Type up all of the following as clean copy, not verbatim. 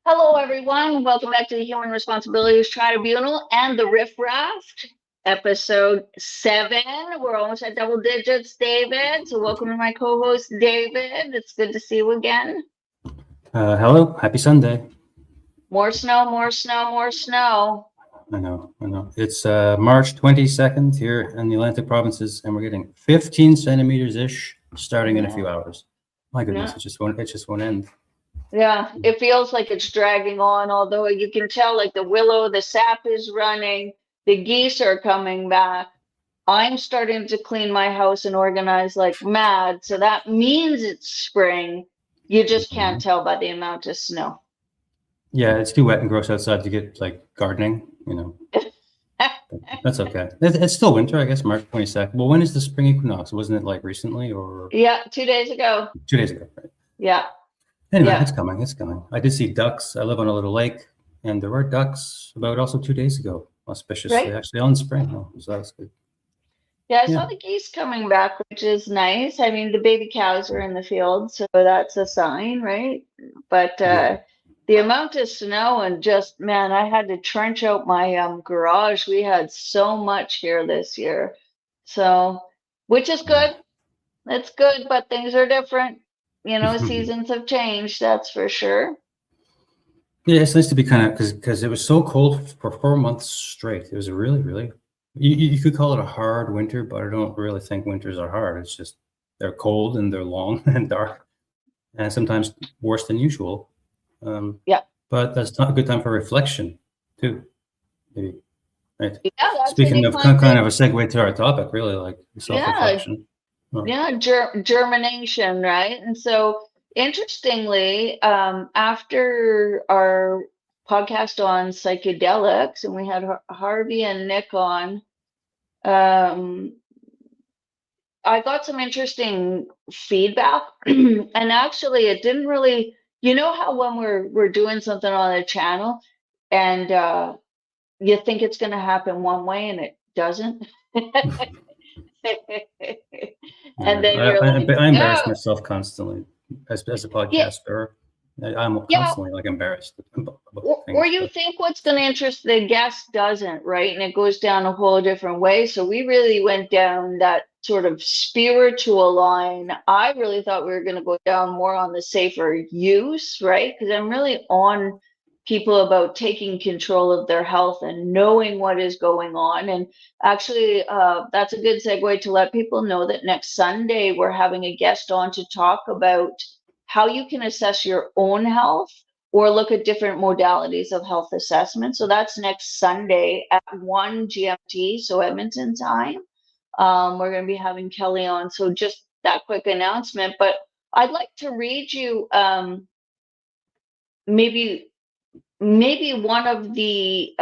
Hello, everyone. Welcome back to the Human Responsibilities Tribunal and the Riff Raft, episode 7. We're almost at double digits, David. So, welcome to my co host, David. It's good to see you again. Hello, happy Sunday. More snow, more snow, more snow. I know. It's March 22nd here in the Atlantic provinces, and we're getting 15 centimeters-ish starting in a few hours. My goodness, Yeah. it just won't end. Yeah, it feels like it's dragging on, although you can tell like the willow, the sap is running, the geese are coming back. I'm starting to clean my house and organize like mad. So that means it's spring. You just can't Mhm. tell by the amount of snow. Yeah, it's too wet and gross outside to get like gardening. But that's okay. It's still winter, I guess, March 22nd. Well, when is the spring equinox? Wasn't it like recently or Yeah, 2 days ago. 2 days ago? Right? Yeah, Anyway, yeah. it's coming. It's coming. I did see ducks. I live on a little lake, and there were ducks about also 2 days ago, auspiciously, Right? actually, on spring. Oh, so that's good. Yeah, I saw Yeah. the geese coming back, which is nice. I mean, the baby cows are in the field, so that's a sign, right? But Yeah. the amount of snow and just, man, I had to trench out my garage. We had so much here this year. So, which is good. It's good, but things are different. Seasons have changed, that's for sure. Yeah, it's nice to be kind of because it was so cold for 4 months straight. It was a really you could call it a hard winter, but I don't really think winters are hard. It's just they're cold and they're long and dark and sometimes worse than usual. Um, Yeah. but that's not a good time for reflection too. Maybe, right? Yeah, that's when Speaking you of find kind things. of a segue to our topic, really like Yeah, self-reflection. Oh, yeah, germination, right? And so, interestingly, after our podcast on psychedelics, and we had Harvey and Nick on, um, I got some interesting feedback, and actually, it didn't really. You know how when we're doing something on a channel, and you think it's going to happen one way, and it doesn't, and yeah. then you're like, I embarrass oh, myself constantly as a yeah, podcaster. I'm yeah. constantly like embarrassed about Or things, you but think what's going to interest the guest doesn't, right? And it goes down a whole different way. So we really went down that sort of spiritual line. I really thought we were going to go down more on the safer use, right? Because I'm really on people about taking control of their health and knowing what is going on. And actually, that's a good segue to let people know that next Sunday we're having a guest on to talk about how you can assess your own health or look at different modalities of health assessment. So that's next Sunday at 1 GMT, so Edmonton time. We're going to be having Kelly on. So just that quick announcement. But I'd like to read you maybe one of the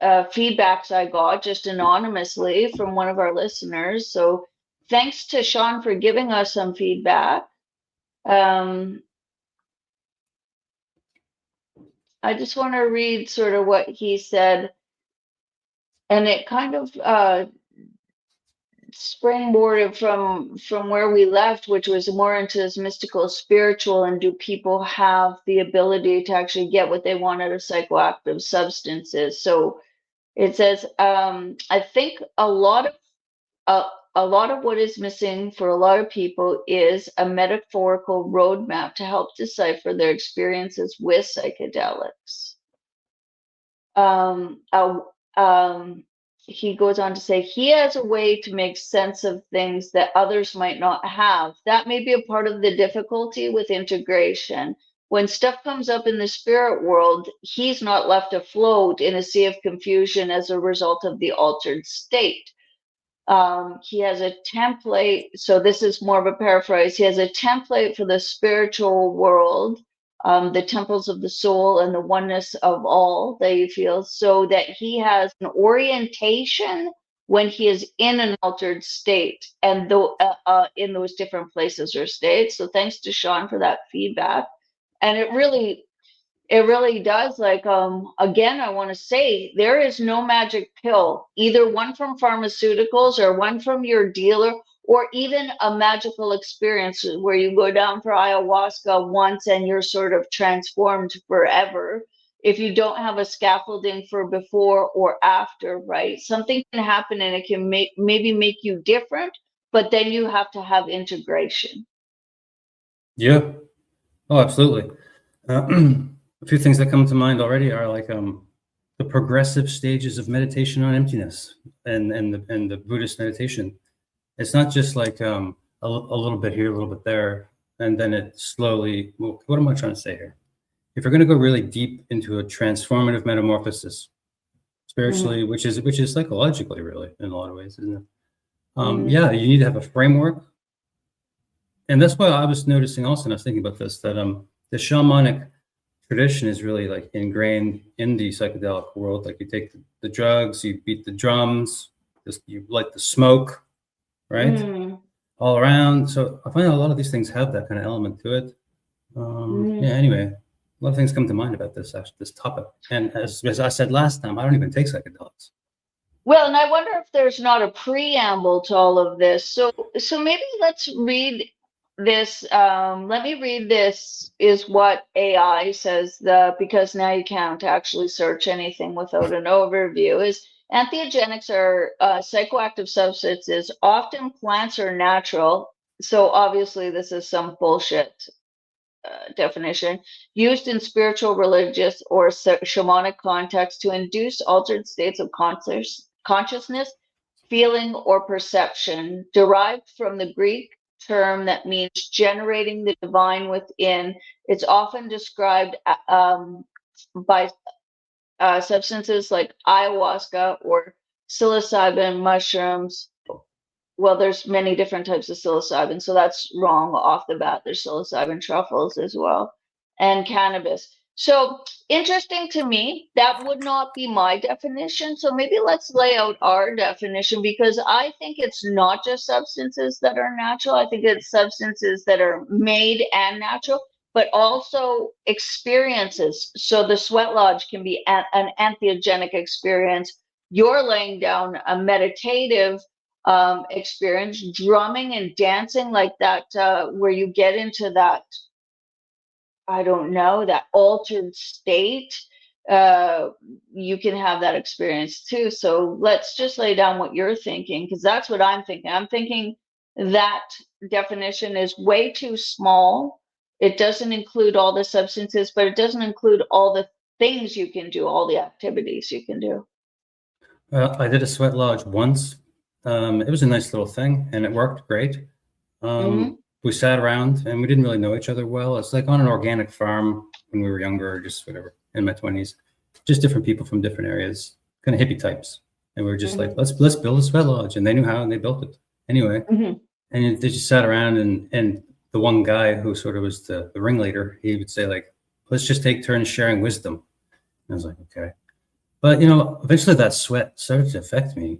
feedbacks I got just anonymously from one of our listeners. So thanks to Sean for giving us some feedback. Um, I just want to read sort of what he said, and it kind of springboarded from where we left, which was more into this mystical spiritual, and do people have the ability to actually get what they want out of psychoactive substances? So it says, I think uh, a lot of what is missing for a lot of people is a metaphorical roadmap to help decipher their experiences with psychedelics. um, uh, um, he goes on to say he has a way to make sense of things that others might not have. That may be a part of the difficulty with integration. When stuff comes up in the spirit world, he's not left afloat in a sea of confusion as a result of the altered state. He has a template. So this is more of a paraphrase. He has a template for the spiritual world, the temples of the soul and the oneness of all that he feels, so that he has an orientation when he is in an altered state and in those different places or states. So thanks to Sean for that feedback. And it really does, like, again, I want to say there is no magic pill, either one from pharmaceuticals or one from your dealer or even a magical experience where you go down for ayahuasca once and you're sort of transformed forever. If you don't have a scaffolding for before or after, right? Something can happen and it can maybe make you different, but then you have to have integration. Yeah. Oh, absolutely. A few things that come to mind already are like the progressive stages of meditation on emptiness and the Buddhist meditation. It's not just like a little bit here, a little bit there, and then it slowly. Well, what am I trying to say here? If you're going to go really deep into a transformative metamorphosis, spiritually, which is psychologically, really, in a lot of ways, isn't it? Yeah, you need to have a framework, and that's why I was noticing also, and I was thinking about this, that the shamanic tradition is really like ingrained in the psychedelic world. Like you take the drugs, you beat the drums, you light the smoke, right? All around. So I find a lot of these things have that kind of element to it. Yeah, anyway, a lot of things come to mind about this topic. And as I said last time, I don't even take psychedelics. Well, and I wonder if there's not a preamble to all of this. So maybe let's read this. Let me read this is what AI says, because now you can't actually search anything without an overview, is entheogenics are psychoactive substances, often plants or natural. So obviously this is some bullshit definition, used in spiritual, religious, or shamanic contexts to induce altered states of consciousness, feeling, or perception, derived from the Greek term that means generating the divine within. It's often described by substances like ayahuasca or psilocybin mushrooms. Well, there's many different types of psilocybin, so that's wrong off the bat. There's psilocybin truffles as well, and cannabis. So interesting to me. That would not be my definition. So maybe let's lay out our definition, because I think it's not just substances that are natural. I think it's substances that are made and natural, but also experiences. So the sweat lodge can be an entheogenic experience. You're laying down a meditative experience, drumming and dancing like that, where you get into that, I don't know, that altered state. You can have that experience too. So let's just lay down what you're thinking, because that's what I'm thinking. I'm thinking that definition is way too small. It doesn't include all the substances, but it doesn't include all the things you can do, all the activities you can do. I did a sweat lodge once. It was a nice little thing, and it worked great. We sat around, and we didn't really know each other well. It's like on an organic farm when we were younger, or just whatever, in my 20s. Just different people from different areas, kind of hippie types. And we were just like, let's build a sweat lodge. And they knew how, and they built it anyway. And they just sat around, and the one guy who sort of was the ringleader, he would say, like, let's just take turns sharing wisdom. And I was like, okay. But, eventually that sweat started to affect me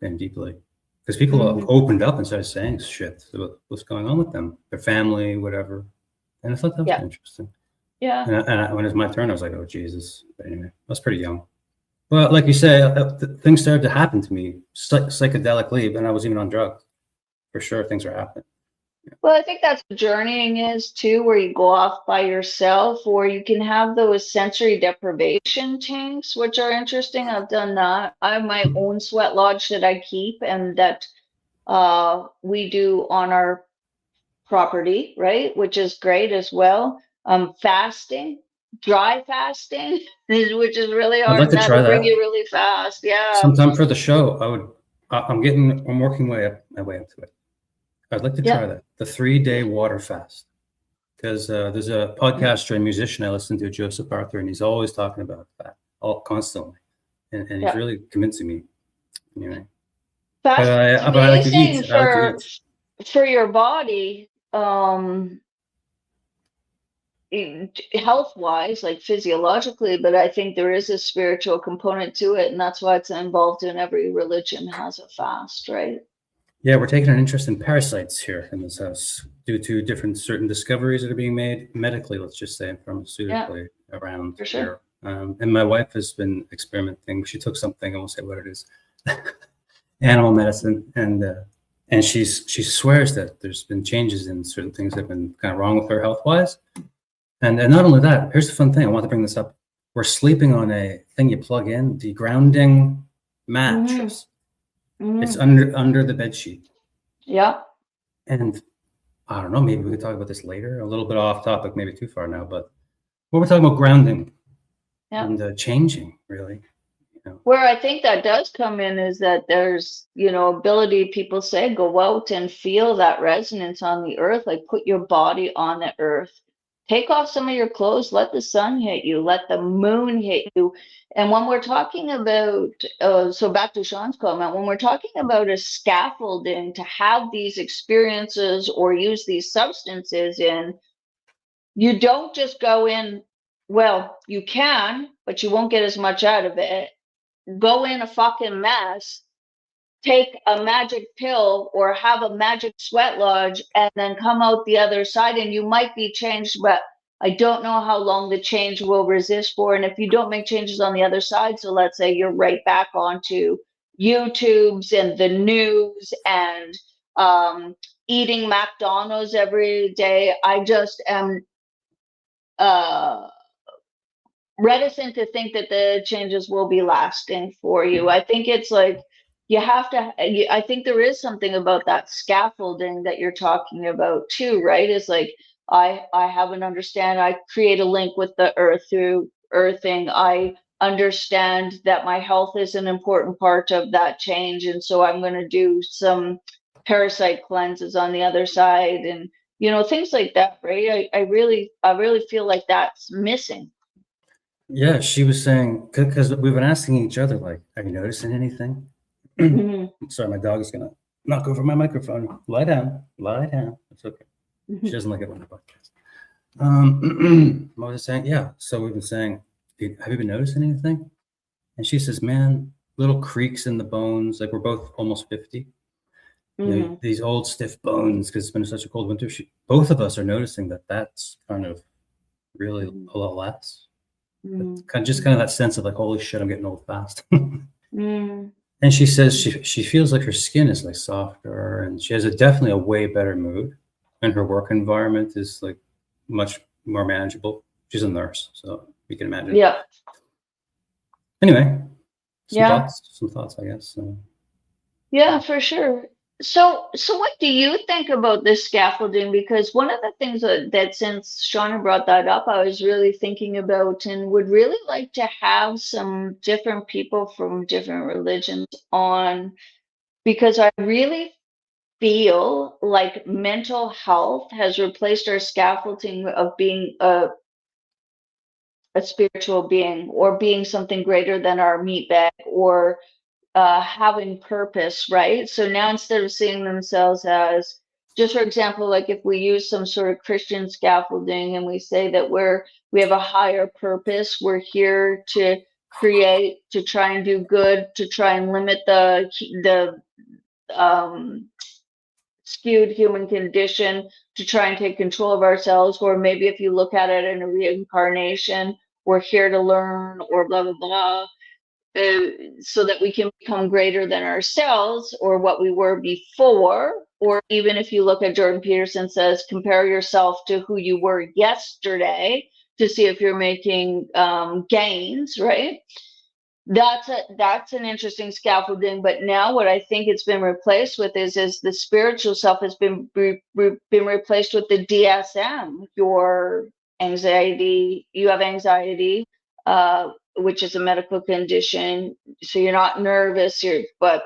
and deeply, because people opened up and started saying shit about what's going on with them, their family, whatever. And I thought that was interesting. Yeah. And when it was my turn, I was like, oh, Jesus. But anyway, I was pretty young. But like you say, things started to happen to me psychedelically, and I was even on drugs. For sure, things were happening. Well, I think that's what journeying is too, where you go off by yourself, or you can have those sensory deprivation tanks, which are interesting. I've done that. I have my own sweat lodge that I keep and that we do on our property, right? Which is great as well. Fasting, dry fasting, which is really I'd hard, like and to try that'll bring that. you really fast. Yeah. Sometime for the show, I'm working my way up to it. I'd like to try that. The 3-day water fast. Because there's a podcaster and musician I listen to, Joseph Arthur, and he's always talking about that constantly. And he's really convincing me. Anyway. But I like to eat. I like to eat. For your body, health-wise, like physiologically, but I think there is a spiritual component to it, and that's why it's involved in every religion has a fast, right? Yeah, we're taking an interest in parasites here in this house due to certain discoveries that are being made medically, let's just say, and pharmaceutically around here. And my wife has been experimenting. She took something, I won't say what it is, animal medicine, and And she swears that there's been changes in certain things that have been kind of wrong with her health wise. And not only that, here's the fun thing. I want to bring this up. We're sleeping on a thing you plug in, the grounding mattress. It's under the bed sheet. Yeah. And I don't know, maybe we could talk about this later, a little bit off topic, maybe too far now, but we're talking about grounding and changing, really. Where I think that does come in is that there's, ability, people say, go out and feel that resonance on the earth, like put your body on the earth. Take off some of your clothes, let the sun hit you, let the moon hit you. And when we're talking about, so back to Sean's comment, when we're talking about a scaffolding to have these experiences or use these substances in, you don't just go in, well, you can, but you won't get as much out of it. Go in a fucking mess, take a magic pill or have a magic sweat lodge, and then come out the other side and you might be changed, but I don't know how long the change will resist for. And if you don't make changes on the other side, so let's say you're right back onto YouTubes and the news and eating McDonald's every day, I just am reticent to think that the changes will be lasting for you. I think it's like you have to, I think there is something about that scaffolding that you're talking about too, right? Is like, I have an understand, I create a link with the earth through earthing. I understand that my health is an important part of that change. And so I'm going to do some parasite cleanses on the other side and, things like that, right? I really feel like that's missing. Yeah, she was saying, because we've been asking each other, like, are you noticing anything? Sorry, my dog is going to knock over my microphone. Lie down. It's okay. She doesn't like it on the podcast. What was I saying? Yeah, so we've been saying, have you been noticing anything? And she says, man, little creaks in the bones, like we're both almost 50. These old stiff bones, because it's been such a cold winter. Both of us are noticing that that's kind of really a lot less. Kind of that sense of like, holy shit, I'm getting old fast. And she says she feels like her skin is like softer, and she has definitely a way better mood, and her work environment is like much more manageable. She's a nurse, so you can imagine. Yeah. Anyway, some thoughts, I guess. So. Yeah, for sure. So what do you think about this scaffolding? Because one of the things that since Shauna brought that up, I was really thinking about and would really like to have some different people from different religions on, because I really feel like mental health has replaced our scaffolding of being a spiritual being or being something greater than our meat bag or having purpose, right? So now instead of seeing themselves as, just for example, like if we use some sort of Christian scaffolding and we say that we have a higher purpose, we're here to create, to try and do good, to try and limit the skewed human condition, to try and take control of ourselves, or maybe if you look at it in a reincarnation, we're here to learn, or blah blah blah, so that we can become greater than ourselves or what we were before. Or even if you look at Jordan Peterson says, compare yourself to who you were yesterday to see if you're making gains, right? That's an interesting scaffolding. But now what I think it's been replaced with is the spiritual self has been replaced with the DSM. Your anxiety, you have anxiety, which is a medical condition. So you're not nervous, but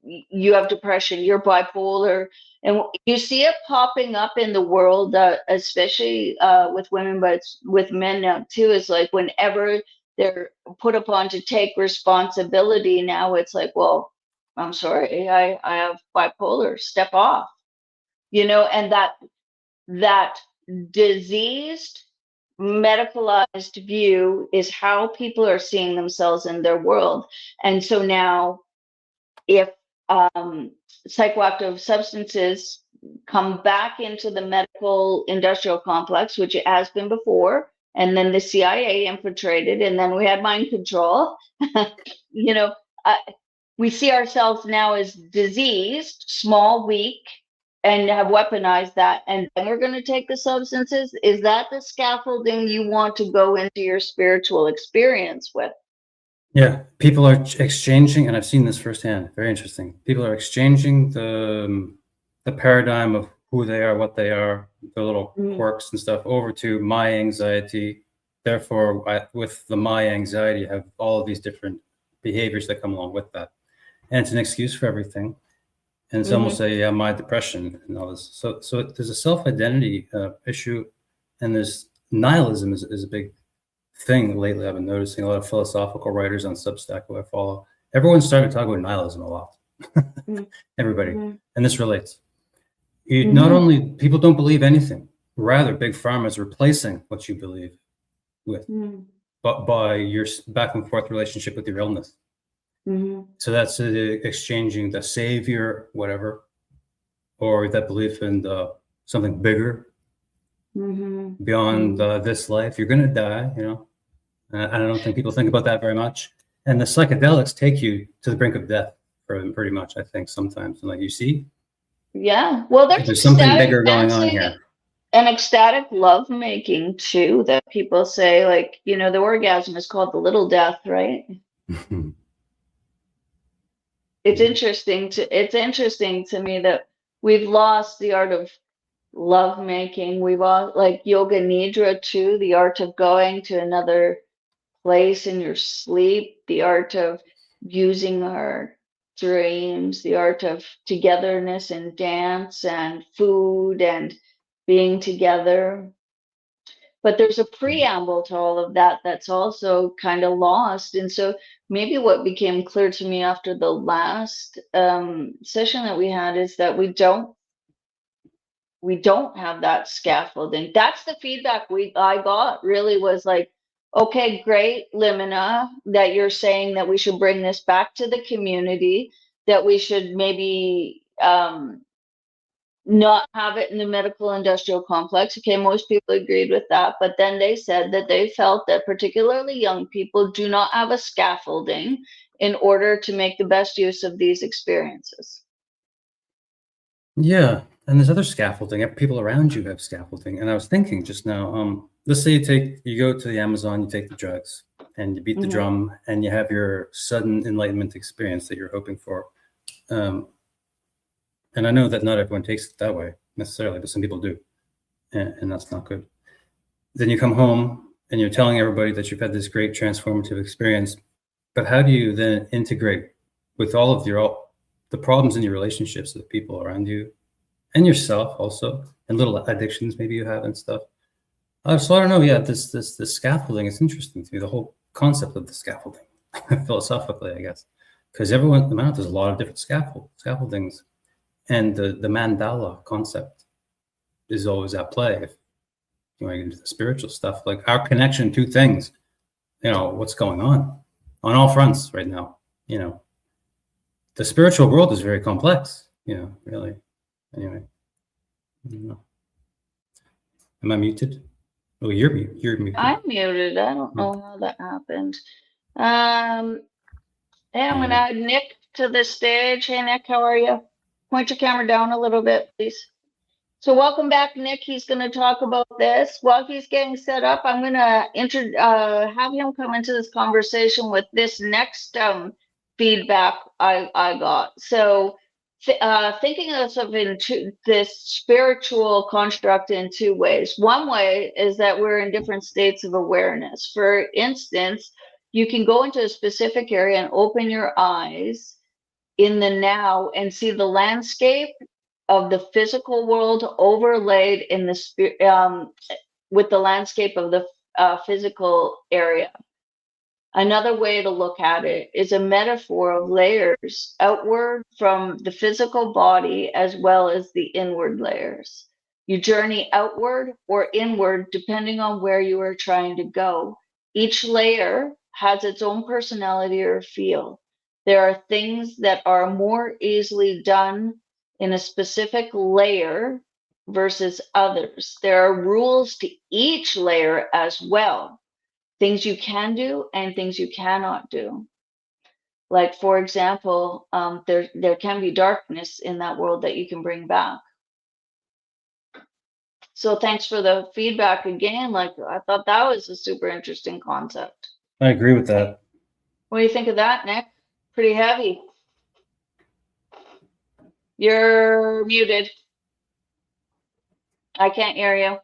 you have depression, you're bipolar, and you see it popping up in the world, especially with women, but it's with men now too. Is like whenever they're put upon to take responsibility, now it's like, well, I'm sorry, I have bipolar, step off, and that diseased, medicalized view is how people are seeing themselves in their world. And so now if psychoactive substances come back into the medical industrial complex, which it has been before, and then the CIA infiltrated, and then we had mind control, you know, we see ourselves now as diseased, small, weak, and have weaponized that, and then we're going to take the substances. Is that the scaffolding you want to go into your spiritual experience with? Yeah, people are exchanging, and I've seen this firsthand. Very interesting. People are exchanging the paradigm of who they are, what they are, their little quirks and stuff, over to my anxiety. Therefore, with the my anxiety, I have all of these different behaviors that come along with that, and it's an excuse for everything. And it's almost a my depression and all this. So there's a self-identity issue, and there's nihilism is a big thing lately. I've been noticing a lot of philosophical writers on Substack who I follow. Everyone's starting to talk about nihilism a lot. Everybody, and this relates. Not only people don't believe anything, rather big pharma is replacing what you believe with, but by your back and forth relationship with your illness. So that's exchanging the savior, whatever, or that belief in something bigger beyond this life. You're going to die, you know. I don't think people think about that very much. And the psychedelics take you to the brink of death, pretty much, I think, sometimes. And like, you see? Yeah. Well, There's something bigger going on here. And ecstatic love making too, that people say, like, you know, the orgasm is called the little death, right? It's interesting to me that we've lost the art of love making. We've all, like yoga nidra too, the art of going to another place in your sleep, the art of using our dreams, the art of togetherness and dance and food and being together. But there's a preamble to all of that that's also kind of lost. And so maybe what became clear to me after the last session that we had is that we don't have that scaffolding. That's the feedback I got, really, was like, okay, great, Limina, that you're saying that we should bring this back to the community, that we should maybe not have it in the medical industrial complex. Okay, most people agreed with that, but then they said that they felt that particularly young people do not have a scaffolding in order to make the best use of these experiences. Yeah, and there's other scaffolding. People around you have scaffolding. And I was thinking just now, let's say you go to the Amazon, you take the drugs, and you beat the drum, and you have your sudden enlightenment experience that you're hoping for. And I know that not everyone takes it that way necessarily, but some people do, and that's not good. Then you come home and you're telling everybody that you've had this great transformative experience, but how do you then integrate with all of the problems in your relationships with the people around you and yourself also, and little addictions maybe you have and stuff? So I don't know. Yeah, this scaffolding is interesting to me. The whole concept of the scaffolding, philosophically, I guess, because there's a lot of different scaffoldings. And the mandala concept is always at play. If you want to get into the spiritual stuff, like our connection to things, you know, what's going on all fronts right now. You know, the spiritual world is very complex, you know, really. Anyway, I don't know. Am I muted? Oh, you're muted. I'm muted. I don't know how that happened. Hey, I'm going to add Nick to the stage. Hey, Nick, how are you? Point your camera down a little bit, please. So welcome back, Nick. He's going to talk about this. While he's getting set up, I'm going to have him come into this conversation with this next feedback I got. So thinking of this spiritual construct in two ways. One way is that we're in different states of awareness. For instance, you can go into a specific area and open your eyes in the now and see the landscape of the physical world overlaid in the with the landscape of the physical area. Another way to look at it is a metaphor of layers outward from the physical body as well as the inward layers. You journey outward or inward depending on where you are trying to go. Each layer has its own personality or feel. There are things that are more easily done in a specific layer versus others. There are rules to each layer as well. Things you can do and things you cannot do. Like, for example, there can be darkness in that world that you can bring back. So thanks for the feedback again. Like, I thought that was a super interesting concept. I agree with that. What do you think of that, Nick? Pretty heavy. You're muted. I can't hear you.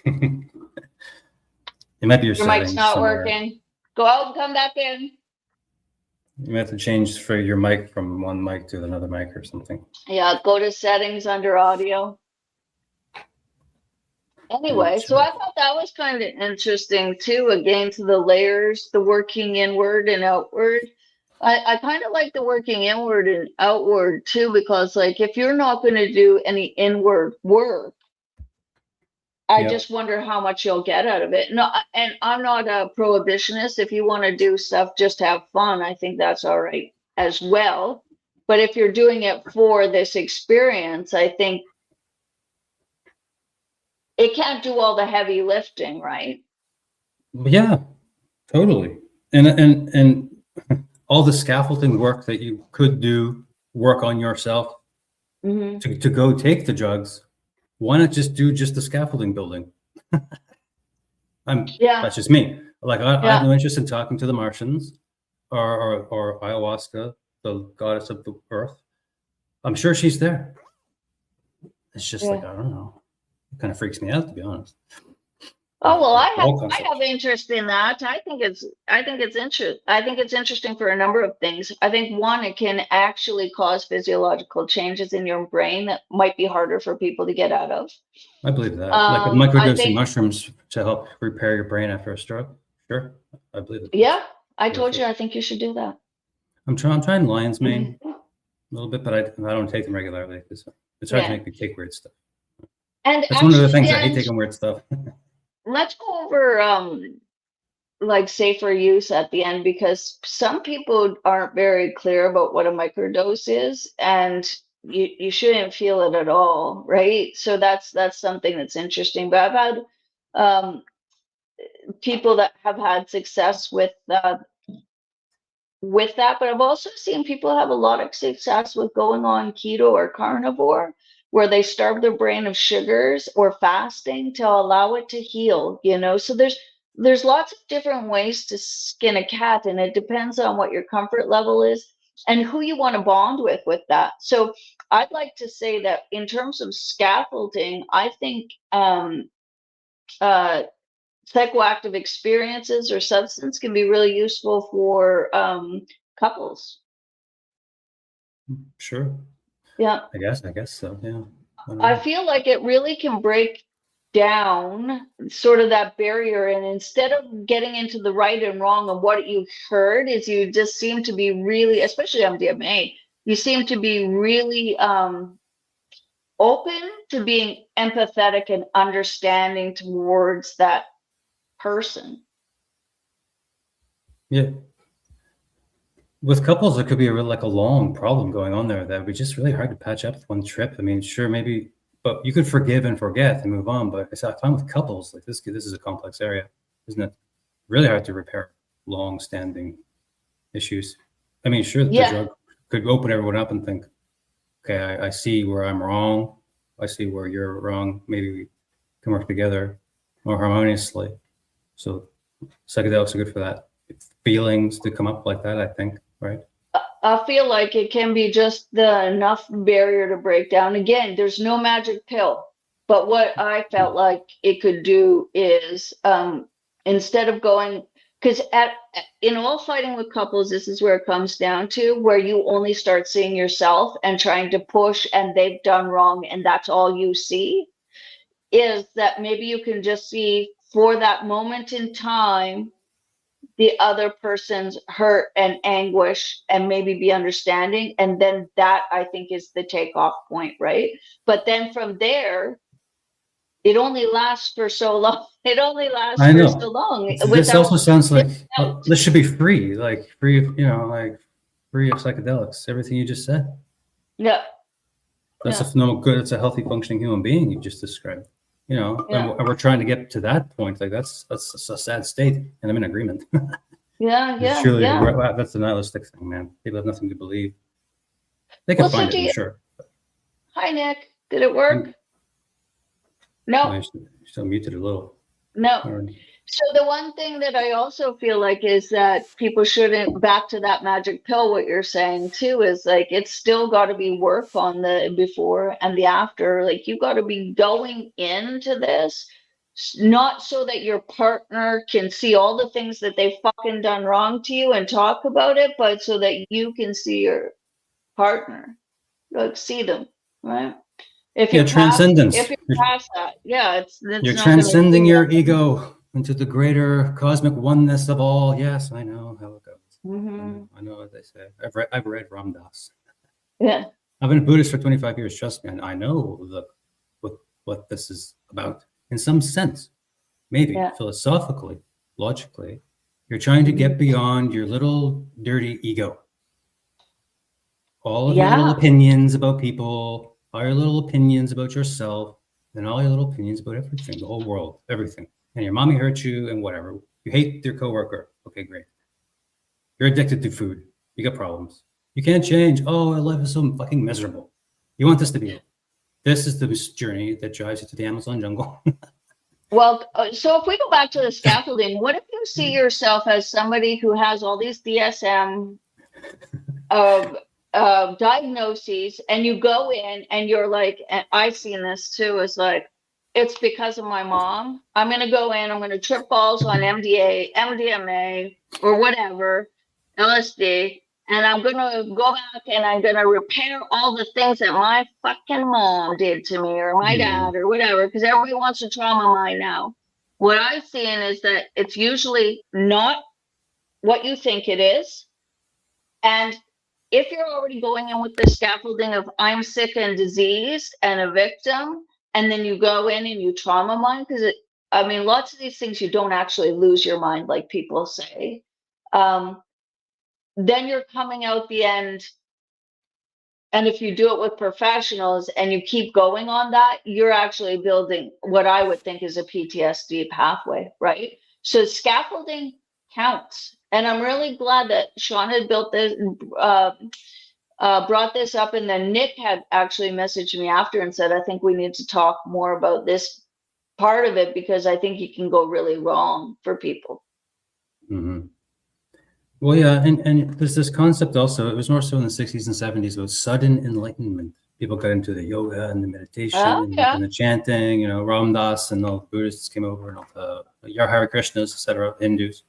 It might be your Your mic's settings not somewhere. working. Go out and come back in. You might have to change for your mic from one mic to another mic or something. Yeah, go to settings under audio. Anyway, so I thought that was kind of interesting too, again, to the layers, the working inward and outward. I kind of like the working inward and outward too, because like if you're not going to do any inward work, I just wonder how much you'll get out of it. No, and I'm not a prohibitionist. If you want to do stuff just to have fun, I think that's all right as well. But if you're doing it for this experience, I think it can't do all the heavy lifting, right? Yeah, totally. And all the scaffolding work that you could do, work on yourself to go take the drugs. Why not just do just the scaffolding building? That's just me. Like I have no interest in talking to the Martians or ayahuasca, the goddess of the earth. I'm sure she's there. It's just like, I don't know. It kind of freaks me out, to be honest. Oh well, I have interest in that. I think it's interesting for a number of things. I think one, it can actually cause physiological changes in your brain that might be harder for people to get out of. I believe that. Like microdosing mushrooms to help repair your brain after a stroke. Sure, I believe it. Yeah, I told you I think you should do that. I'm trying lion's mane a little bit, but I don't take them regularly because it's hard to make me take weird stuff. And that's one of the things I hate, taking weird stuff. Let's go over like safer use at the end, because some people aren't very clear about what a microdose is, and you shouldn't feel it at all, right? So that's something that's interesting. But I've had people that have had success with that, but I've also seen people have a lot of success with going on keto or carnivore, where they starve their brain of sugars, or fasting to allow it to heal, So there's lots of different ways to skin a cat, and it depends on what your comfort level is and who you want to bond with that. So I'd like to say that in terms of scaffolding, I think psychoactive experiences or substance can be really useful for couples. Sure. Yeah. I guess so. Yeah. I feel like it really can break down sort of that barrier. And instead of getting into the right and wrong of what you heard, is you just seem to be really, especially MDMA, you seem to be really open to being empathetic and understanding towards that person. Yeah. With couples, it could be a long problem going on there that would be just really hard to patch up with one trip. I mean, sure, maybe, but you could forgive and forget and move on. But I find with couples, like this is a complex area, isn't it? Really hard to repair long-standing issues. I mean, sure, the drug could open everyone up and think, okay, I see where I'm wrong. I see where you're wrong. Maybe we can work together more harmoniously. So psychedelics are good for that. Feelings to come up like that, I think, right? I feel like it can be just the enough barrier to break down. Again, there's no magic pill, but what I felt like it could do is instead of going, because in all fighting with couples, this is where it comes down to, where you only start seeing yourself and trying to push, and they've done wrong, and that's all you see, is that maybe you can just see for that moment in time the other person's hurt and anguish, and maybe be understanding, and then that, I think, is the takeoff point, right? But then from there, it only lasts for so long. It only lasts for so long. This also sounds like this should be free, like free of psychedelics. Everything you just said. Yeah. That's no good. It's a healthy, functioning human being you just described. And we're trying to get to that point. Like that's a sad state, and I'm in agreement. Yeah, It's yeah, truly, yeah. wow, that's the nihilistic thing, man. People have nothing to believe. They can Well, so find it, do I'm you, sure. hi, Nick. Did it work? And No, I still muted a little. no. Or, So the one thing that I also feel like is that people shouldn't, back to that magic pill, what you're saying too, is like it's still got to be work on the before and the after. Like you got to be going into this, not so that your partner can see all the things that they fucking done wrong to you and talk about it, but so that you can see your partner, like see them, right? yeah, If transcendence. you're past that, yeah, it's You're not going to transcending do your that. ego into the greater cosmic oneness of all. Yes, I know how it goes. Hmm. I know what they say. I've read Ram Dass. Yeah, I've been a Buddhist for 25 years. Trust me, and I know what this is about in some sense. Maybe yeah. philosophically, logically, you're trying to get beyond your little dirty ego. All of your little Yeah, opinions about people, all your little opinions about yourself, and all your little opinions about everything, the whole world, everything. And your mommy hurt you and whatever. You hate your coworker. Okay, great. You're addicted to food. You got problems. You can't change. Oh, life is so fucking miserable. You want this to be it. This is the journey that drives you to the Amazon jungle. well, so if we go back to the scaffolding, what if you see yourself as somebody who has all these DSM of diagnoses, and you go in and you're like, and I've seen this too, is like, it's because of my mom. I'm going to go in, I'm going to trip balls on MDA, MDMA, or whatever, LSD, and I'm going to go back and I'm going to repair all the things that my fucking mom did to me, or my Yeah. dad, or whatever, because everybody wants to trauma mine now. What I've seen is that it's usually not what you think it is. And if you're already going in with the scaffolding of I'm sick and diseased and a victim, and then you go in and you trauma mine, because I mean, lots of these things you don't actually lose your mind, like people say. Um, then you're coming out the end. And if you do it with professionals and you keep going on that, you're actually building what I would think is a PTSD pathway, right? So scaffolding counts. And I'm really glad that Sean had built this, brought this up, and then Nick had actually messaged me after and said, I think we need to talk more about this part of it, because I think it can go really wrong for people. Mm-hmm. Well, yeah, and there's this concept also. It was more so in the 60s and 70s about sudden enlightenment. People got into the yoga and the meditation Oh, yeah. and the chanting. You know, Ram Dass and all the Buddhists came over, and all the Hare Krishnas, etc., Hindus.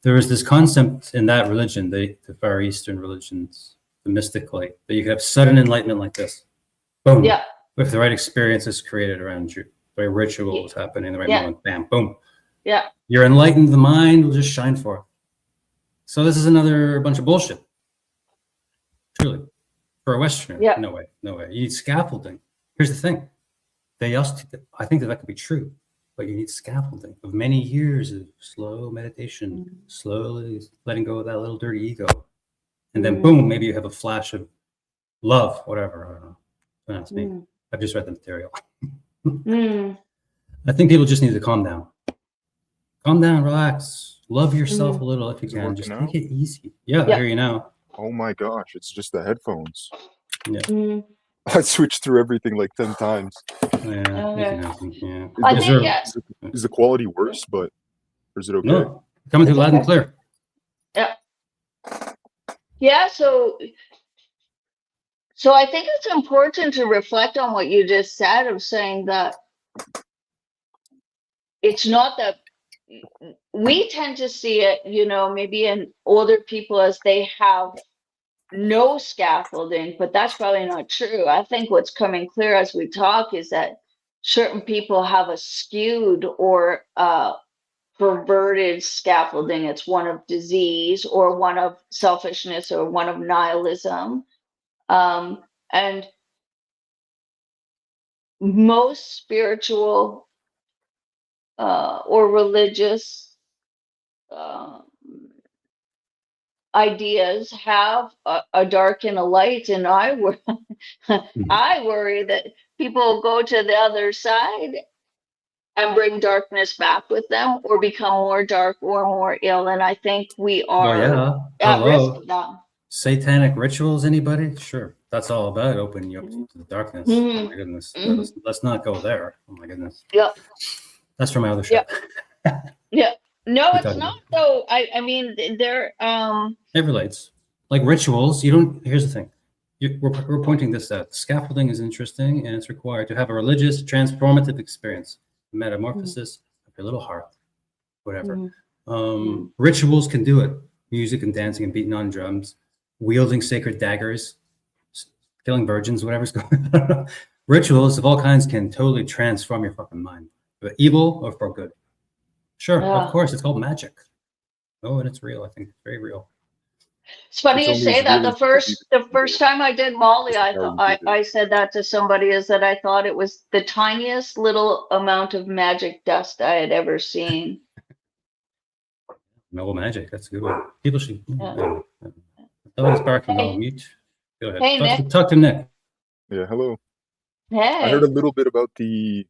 There was this concept in that religion, the Far Eastern religions, the mystic light, that you could have sudden enlightenment like this. Boom. Yeah. With the right experiences created around you, the right rituals Yeah. happening, the right Yeah. moment, bam, boom. Yeah. You're enlightened, the mind will just shine forth. So this is another bunch of bullshit. Truly. For a Westerner, Yeah. no way, no way. You need scaffolding. Here's the thing. I think that could be true, but you need scaffolding of many years of slow meditation, slowly letting go of that little dirty ego. And then boom, maybe you have a flash of love, whatever. I don't know. Don't ask me. I've just read the material. I think people just need to calm down. Calm down, relax. Love yourself a little if you can. Just take it easy. Yeah, I hear you now. Oh my gosh, it's just the headphones. Yeah. I switched through everything like 10 times. Yeah, it can happen. Yeah. I think, Is the quality worse, or is it okay? No, coming through loud and clear. Yeah. Yeah, so I think it's important to reflect on what you just said, of saying that it's not that we tend to see it, maybe in older people as they have no scaffolding, but that's probably not true. I think what's coming clear as we talk is that certain people have a skewed or perverted scaffolding. It's one of disease, or one of selfishness, or one of nihilism. And most spiritual or religious ideas have a dark and a light, and I worry that people go to the other side and bring darkness back with them, or become more dark or more ill. And I think we Well, are yeah. at risk Hello. of that. Satanic rituals, anybody? Sure. That's all about opening you up to the darkness. Oh Mhm. my goodness. Mhm. Let's not go there. Oh my goodness. Yep. That's from my other show. Yep. Yeah. No, We it's talk not about though. I mean, they're it relates. Like rituals, you don't, here's the thing. We're pointing this out. Scaffolding is interesting and it's required to have a religious transformative experience, metamorphosis of your little heart, whatever. Mhm. Rituals can do it. Music and dancing and beating on drums, wielding sacred daggers, killing virgins, whatever's going on. Rituals of all kinds can totally transform your fucking mind, for evil or for good. Sure, of Yeah. course, it's called magic. Oh, and it's real. I think it's very real. It's funny It's you only say as that. real as you believe The it. first time I did Molly, Just I how thought you did it. I said that to somebody, is that I thought it was the tiniest little amount of magic dust I had ever seen. Noble magic. That's a good one. People should. Yeah. Oh, it's barking. I'll Hey, mute. Go ahead. hey, Nick. Talk to Nick. Yeah, hello. I heard Hey. a little bit about the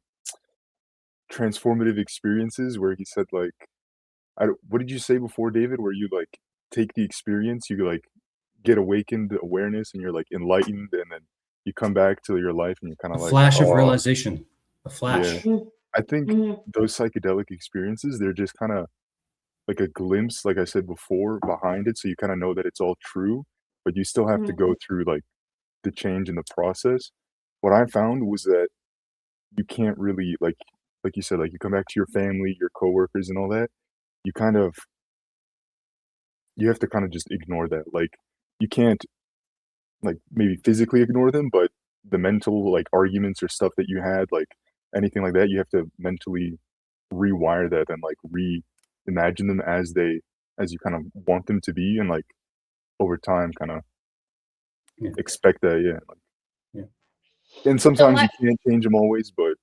transformative experiences where he said like, what did you say before, David? Where you like take the experience, you like get awakened awareness, and you're like enlightened, and then you come back to your life, and you're kind A of like, flash of oh, realization. A yeah. flash. I think Mhm. those psychedelic experiences, they're just kind of like a glimpse, like I said before, behind it, so you kind of know that it's all true, but you still have to Mhm. go through like the change in the process. What I found was that you can't really like you said, like you come back to your family, your coworkers, and all that. You kind of you have to kind of just ignore that. Like you can't like maybe physically ignore them, but the mental like arguments or stuff that you had, like anything like that, you have to mentally rewire that and like reimagine them as you kind of want them to be, and like over time kind of Yeah. expect that, yeah. Like, Yeah. and So sometimes you my can't change them always, but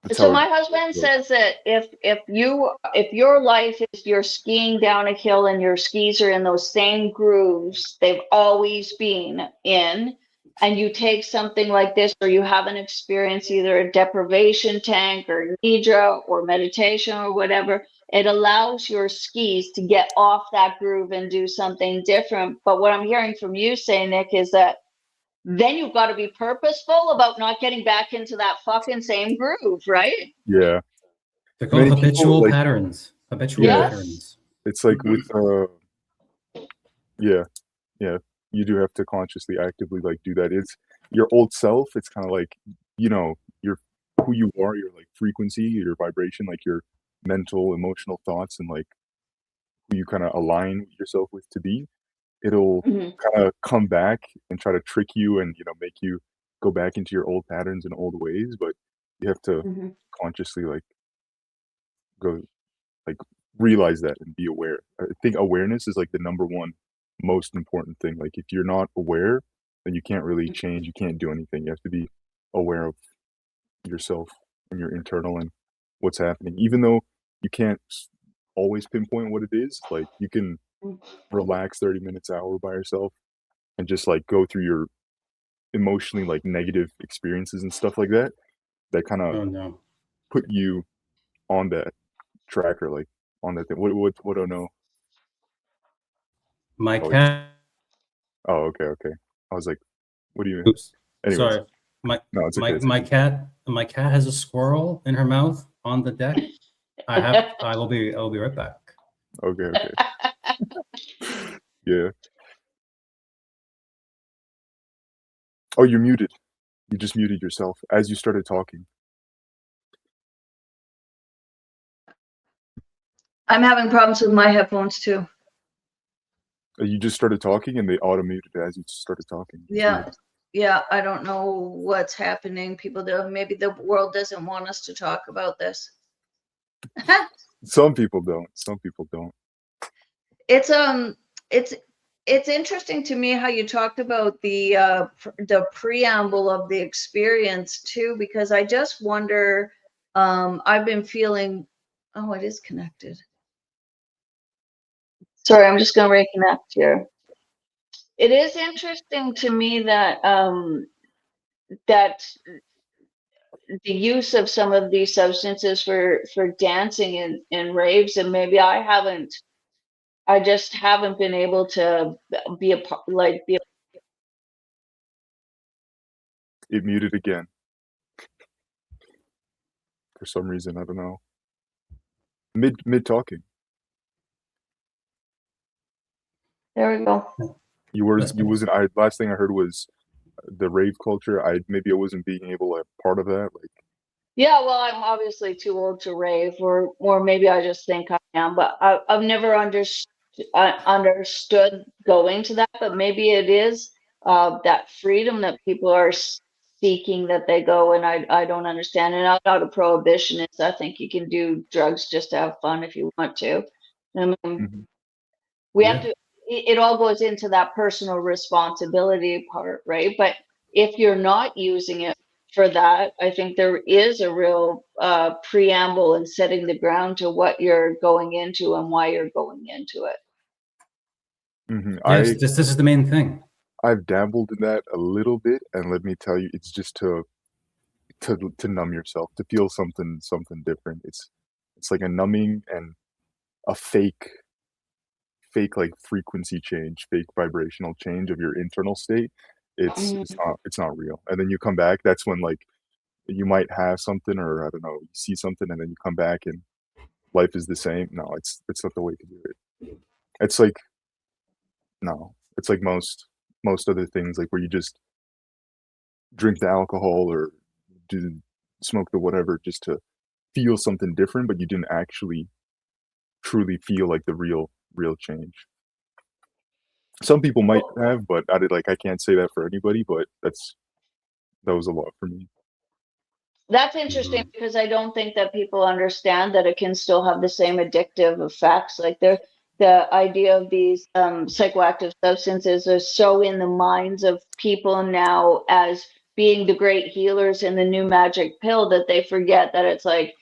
that's So how it my husband goes. says that if your life is you're skiing down a hill and your skis are in those same grooves they've always been in, and you take something like this, or you have an experience, either a deprivation tank or nidra or meditation or whatever, it allows your skis to get off that groove and do something different. But what I'm hearing from you say, Nick, is that then you've got to be purposeful about not getting back into that fucking same groove, right? Yeah. They're called Many people habitual like, patterns. Habitual yeah, Yes. patterns. it's like with yeah, yeah, you do have to consciously actively like do that. It's your old self, it's kind of like, you know, your who you are, your like frequency, your vibration, like your mental, emotional thoughts, and like who you kind of align yourself with to be. It'll Mhm. kind of come back and try to trick you and, you know, make you go back into your old patterns and old ways, but you have to Mhm. consciously like go like realize that and be aware. I think awareness is like the number one most important thing. Like if you're not aware, then you can't really change. You can't do anything. You have to be aware of yourself and your internal and what's happening. Even though you can't always pinpoint what it is, like you can relax 30 minutes, hour by yourself and just like go through your emotionally like negative experiences and stuff like that. That kind of Oh no. put you on that track or like on that thing. What do I know? My Oh, cat. oh, okay, okay. I was like, what do you mean? Oops. Anyways, Sorry. My no, it's okay. my It's my okay. cat has a squirrel in her mouth on the deck. I will be right back. Okay, okay. Yeah. Oh, you're muted. You just muted yourself as you started talking. I'm having problems with my headphones too. You just started talking and they auto muted as you started talking. It's Yeah. weird. Yeah, I don't know what's happening. People do. Maybe the world doesn't want us to talk about this. Some people don't. Some people don't. It's it's it's interesting to me how you talked about the preamble of the experience too, because I just wonder, I've been feeling, oh, it is connected. Sorry, I'm just going to reconnect here. It is interesting to me that that the use of some of these substances for dancing in raves, and maybe I just haven't been able to be a part, like be. It muted again for some reason. I don't know. Mid talking. There we go. You wasn't. I last thing I heard was the rave culture. I wasn't being able to part of that. Like, Yeah, well, I'm obviously too old to rave, or maybe I just think I am, but I've never understood going to that. But maybe it is that freedom that people are seeking, that they go, and I don't understand. And I'm not a prohibitionist. I think you can do drugs just to have fun if you want to. I mean, mhm. we have Yeah. to, it all goes into that personal responsibility part, right? But if you're not using it for that, I think there is a real preamble in setting the ground to what you're going into and why you're going into it. Yes, this is the main thing. I've dabbled in that a little bit, and let me tell you, it's just to numb yourself, to feel something different. It's like a numbing and a fake like frequency change, fake vibrational change of your internal state. It's not real. And then you come back, that's when like you might have something, or I don't know, you see something, and then you come back and life is the same. No, it's not the way to do it. It's like no, it's like most other things, like where you just drink the alcohol or do smoke the whatever just to feel something different, but you didn't actually truly feel like the real change. Some people might have, but I can't say that for anybody, but that was a lot for me. That's interesting because I don't think that people understand that it can still have the same addictive effects. Like the idea of these psychoactive substances are so in the minds of people now as being the great healers and the new magic pill that they forget that it's like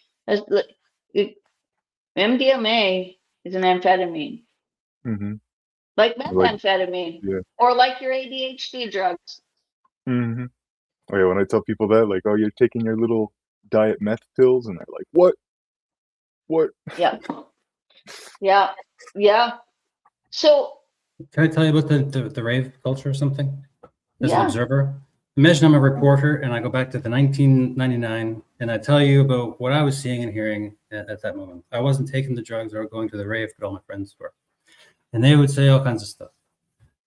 MDMA is an amphetamine, Hmm. like Like, methamphetamine, yeah. or like your ADHD drugs. Hmm. Oh yeah, when I tell people that, like, oh, you're taking your little diet meth pills, and they're like, what? Yeah, yeah, yeah. So Can I tell you about the rave culture or something? As an yeah. observer, imagine I'm a reporter and I go back to the 1999 and I tell you about what I was seeing and hearing at that moment. I wasn't taking the drugs or going to the rave, but all my friends were. And they would say all kinds of stuff.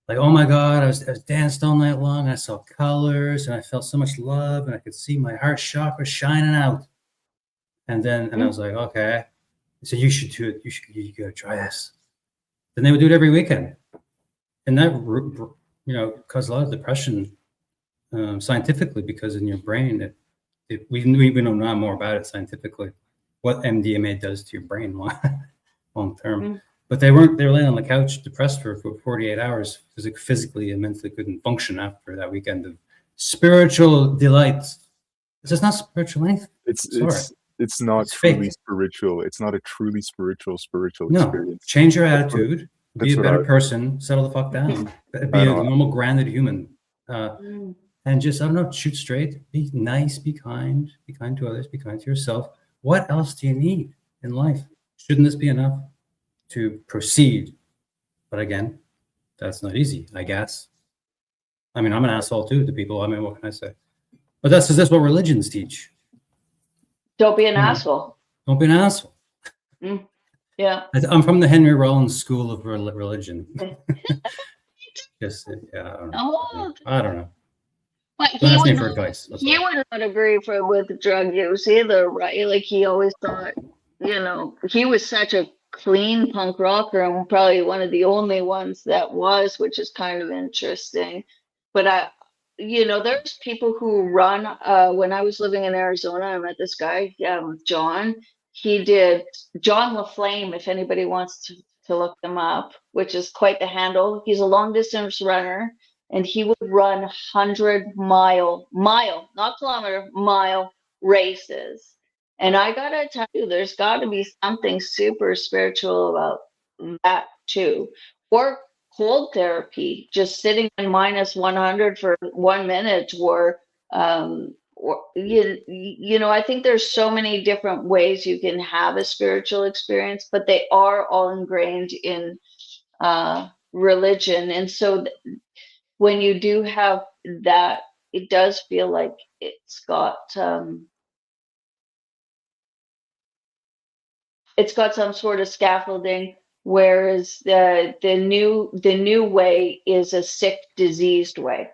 Like, oh my God, I was danced all night long. I saw colors and I felt so much love and I could see my heart chakra shining out. And I was like, okay. So you should do it. You gotta try this. Then they would do it every weekend. And that, caused a lot of depression scientifically, because in your brain, we know now more about it scientifically, what MDMA does to your brain long term. But they were laying on the couch depressed for 48 hours, physically and mentally couldn't function after that weekend of spiritual delight. It's not spiritual anything. It's not It's truly fake. spiritual. It's not a truly spiritual No, experience. change your attitude, be a what better person, settle the fuck down, be I a know. normal, grounded human. And just, I don't know, shoot straight, be nice, be kind to others, be kind to yourself. What else do you need in life? Shouldn't this be enough to proceed? But again, that's not easy, I guess. I mean, I'm an asshole too to people. I mean, what can I say? But that's what religions teach. Don't be an asshole. Don't be an asshole. Yeah. I'm from the Henry Rollins school of religion. Just, yeah, I don't know. But Don't ask me for advice. he would not agree with drug use either, right? Like he always thought, he was such a clean punk rocker and probably one of the only ones that was, which is kind of interesting. But there's people who run. When I was living in Arizona, I met this guy, John. He did John LaFlame, if anybody wants to look them up, which is quite the handle. He's a long distance runner, and he would run 100-mile, not kilometer, mile races. And I gotta tell you, there's got to be something super spiritual about that too. Or cold therapy, just sitting in -100 for 1 minute, I think there's so many different ways you can have a spiritual experience, but they are all ingrained in religion. And so when you do have that, it does feel like it's got some sort of scaffolding, whereas the new way is a sick, diseased way.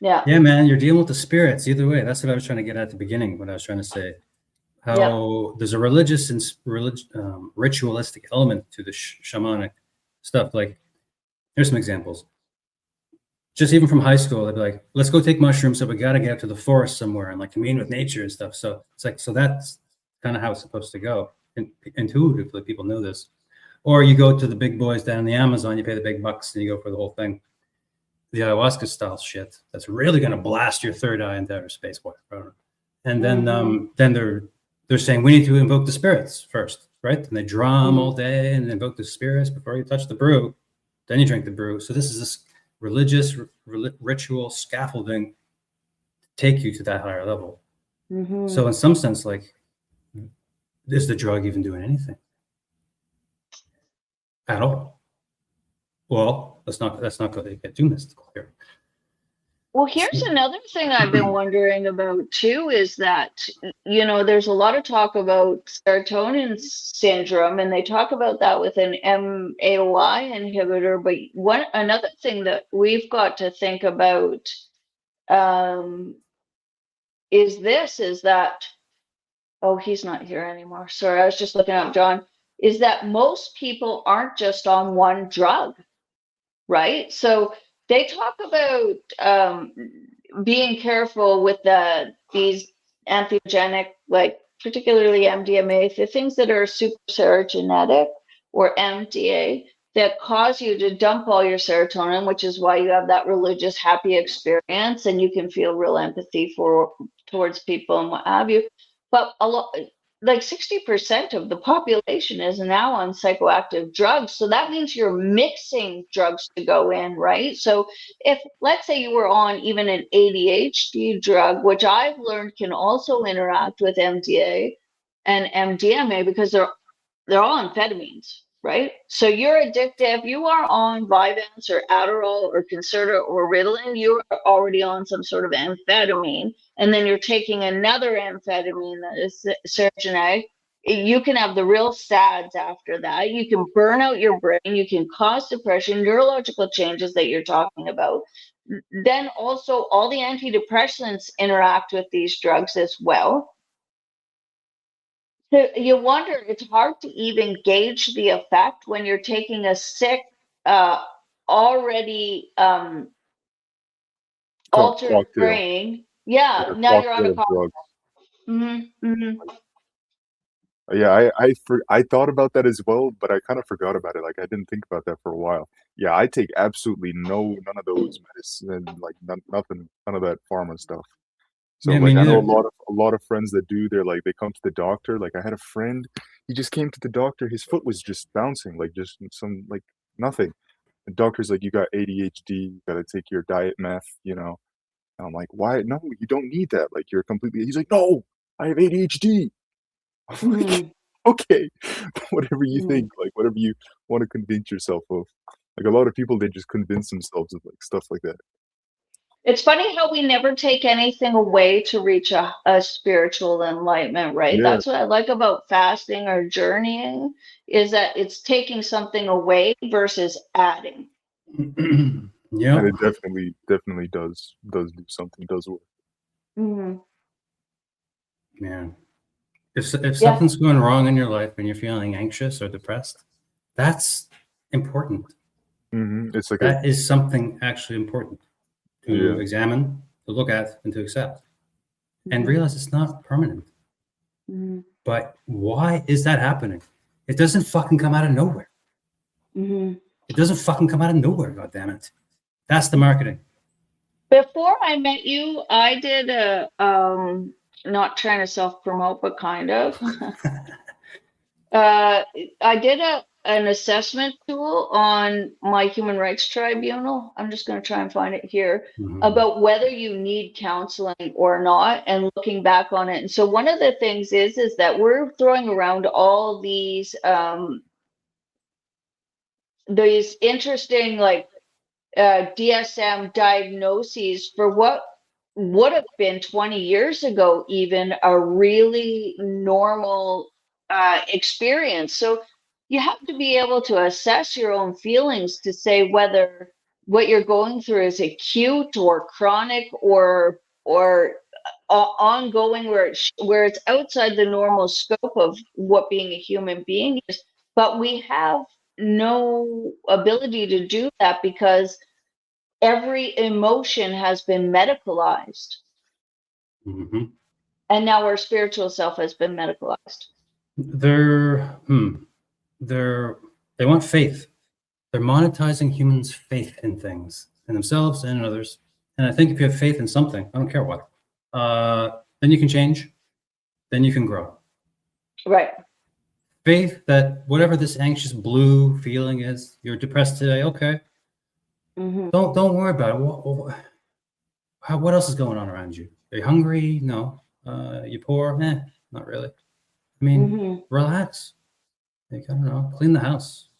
Yeah, man, you're dealing with the spirits either way. That's what I was trying to get at the beginning. What I was trying to say, how there's a religious and ritualistic element to the shamanic stuff. Like, here's some examples. Just even from high school, they'd be like, "Let's go take mushrooms, so we got to get out to the forest somewhere and like commune with nature and stuff." So it's like, so that's kind of how it's supposed to go. And intuitively, people know this. Or you go to the big boys down in the Amazon, you pay the big bucks, and you go for the whole thing. The ayahuasca style shit that's really going to blast your third eye into outer space, whatever. And then they're saying we need to invoke the spirits first, right? And they drum all day and invoke the spirits before you touch the brew. Then you drink the brew. So this is this religious ritual scaffolding to take you to that higher level. So in some sense, like, is the drug even doing anything at all? Well, let's not go get too mystical here. Well, here's another thing I've been wondering about too, is that, there's a lot of talk about serotonin syndrome, and they talk about that with an MAOI inhibitor. But another thing that we've got to think about is that, oh, he's not here anymore. Sorry, I was just looking up John, is that most people aren't just on one drug. Right? So they talk about being careful with these entheogenic, like particularly MDMA, the things that are super serotonergic, or MDA, that cause you to dump all your serotonin, which is why you have that religious happy experience and you can feel real empathy towards people and what have you. But like 60% of the population is now on psychoactive drugs. So that means you're mixing drugs to go in, right? So if, let's say you were on even an ADHD drug, which I've learned can also interact with MDA and MDMA, because they're all amphetamines, right? So you're addicted. If you are on Vyvanse or Adderall or Concerta or Ritalin, you're already on some sort of amphetamine, and then you're taking another amphetamine that is serotonergic. You can have the real SADs after that. You can burn out your brain. You can cause depression, neurological changes that you're talking about. Then also all the antidepressants interact with these drugs as well. So you wonder, it's hard to even gauge the effect when you're taking a sick, already altered cocktail. brain. Yeah, now you're on a cocktail. Yeah, I thought about that as well, but I kind of forgot about it. Like, I didn't think about that for a while. Yeah, I take absolutely none of those medicine, like nothing, none of that pharma stuff. So Yeah, like, I know neither. a lot of friends that do. They're like, they come to the doctor. Like, I had a friend, he just came to the doctor. His foot was just bouncing, like just some like nothing. The doctor's like, you got ADHD. You got to take your diet meth. And I'm like, why? No, you don't need that. Like, you're completely. He's like, no, I have ADHD. I'm like, okay, whatever you think, like whatever you want to convince yourself of. Like, a lot of people, they just convince themselves of like stuff like that. It's funny how we never take anything away to reach a spiritual enlightenment, right? Yeah, That's what I like about fasting or journeying, is that it's taking something away versus adding. Yeah, and it definitely does do something, does work. man. If something's going wrong in your life and you're feeling anxious or depressed, that's important. It's like that is something actually important to examine, to look at, and to accept, and realize it's not permanent. But why is that happening? It doesn't fucking come out of nowhere. It doesn't fucking come out of nowhere, goddammit. That's the marketing. Before I met you, I did a not trying to self-promote, but kind of. I did an assessment tool on my Human Rights Tribunal. I'm just going to try and find it here about whether you need counseling or not, and looking back on it. And so one of the things is that we're throwing around all these interesting like DSM diagnoses for what would have been 20 years ago, even a really normal experience. So you have to be able to assess your own feelings to say whether what you're going through is acute or chronic or ongoing, where it's outside the normal scope of what being a human being is. But we have no ability to do that because every emotion has been medicalized. And now our spiritual self has been medicalized. They want faith. They're monetizing humans' faith in things, in themselves and in others. And I think if you have faith in something, I don't care what, then you can change, then you can grow. Right. Faith that whatever this anxious blue feeling is, you're depressed today, okay. Don't worry about it. What else is going on around you? Are you hungry? No. You poor? Not really. I mean, relax. Like, I don't know, clean the house.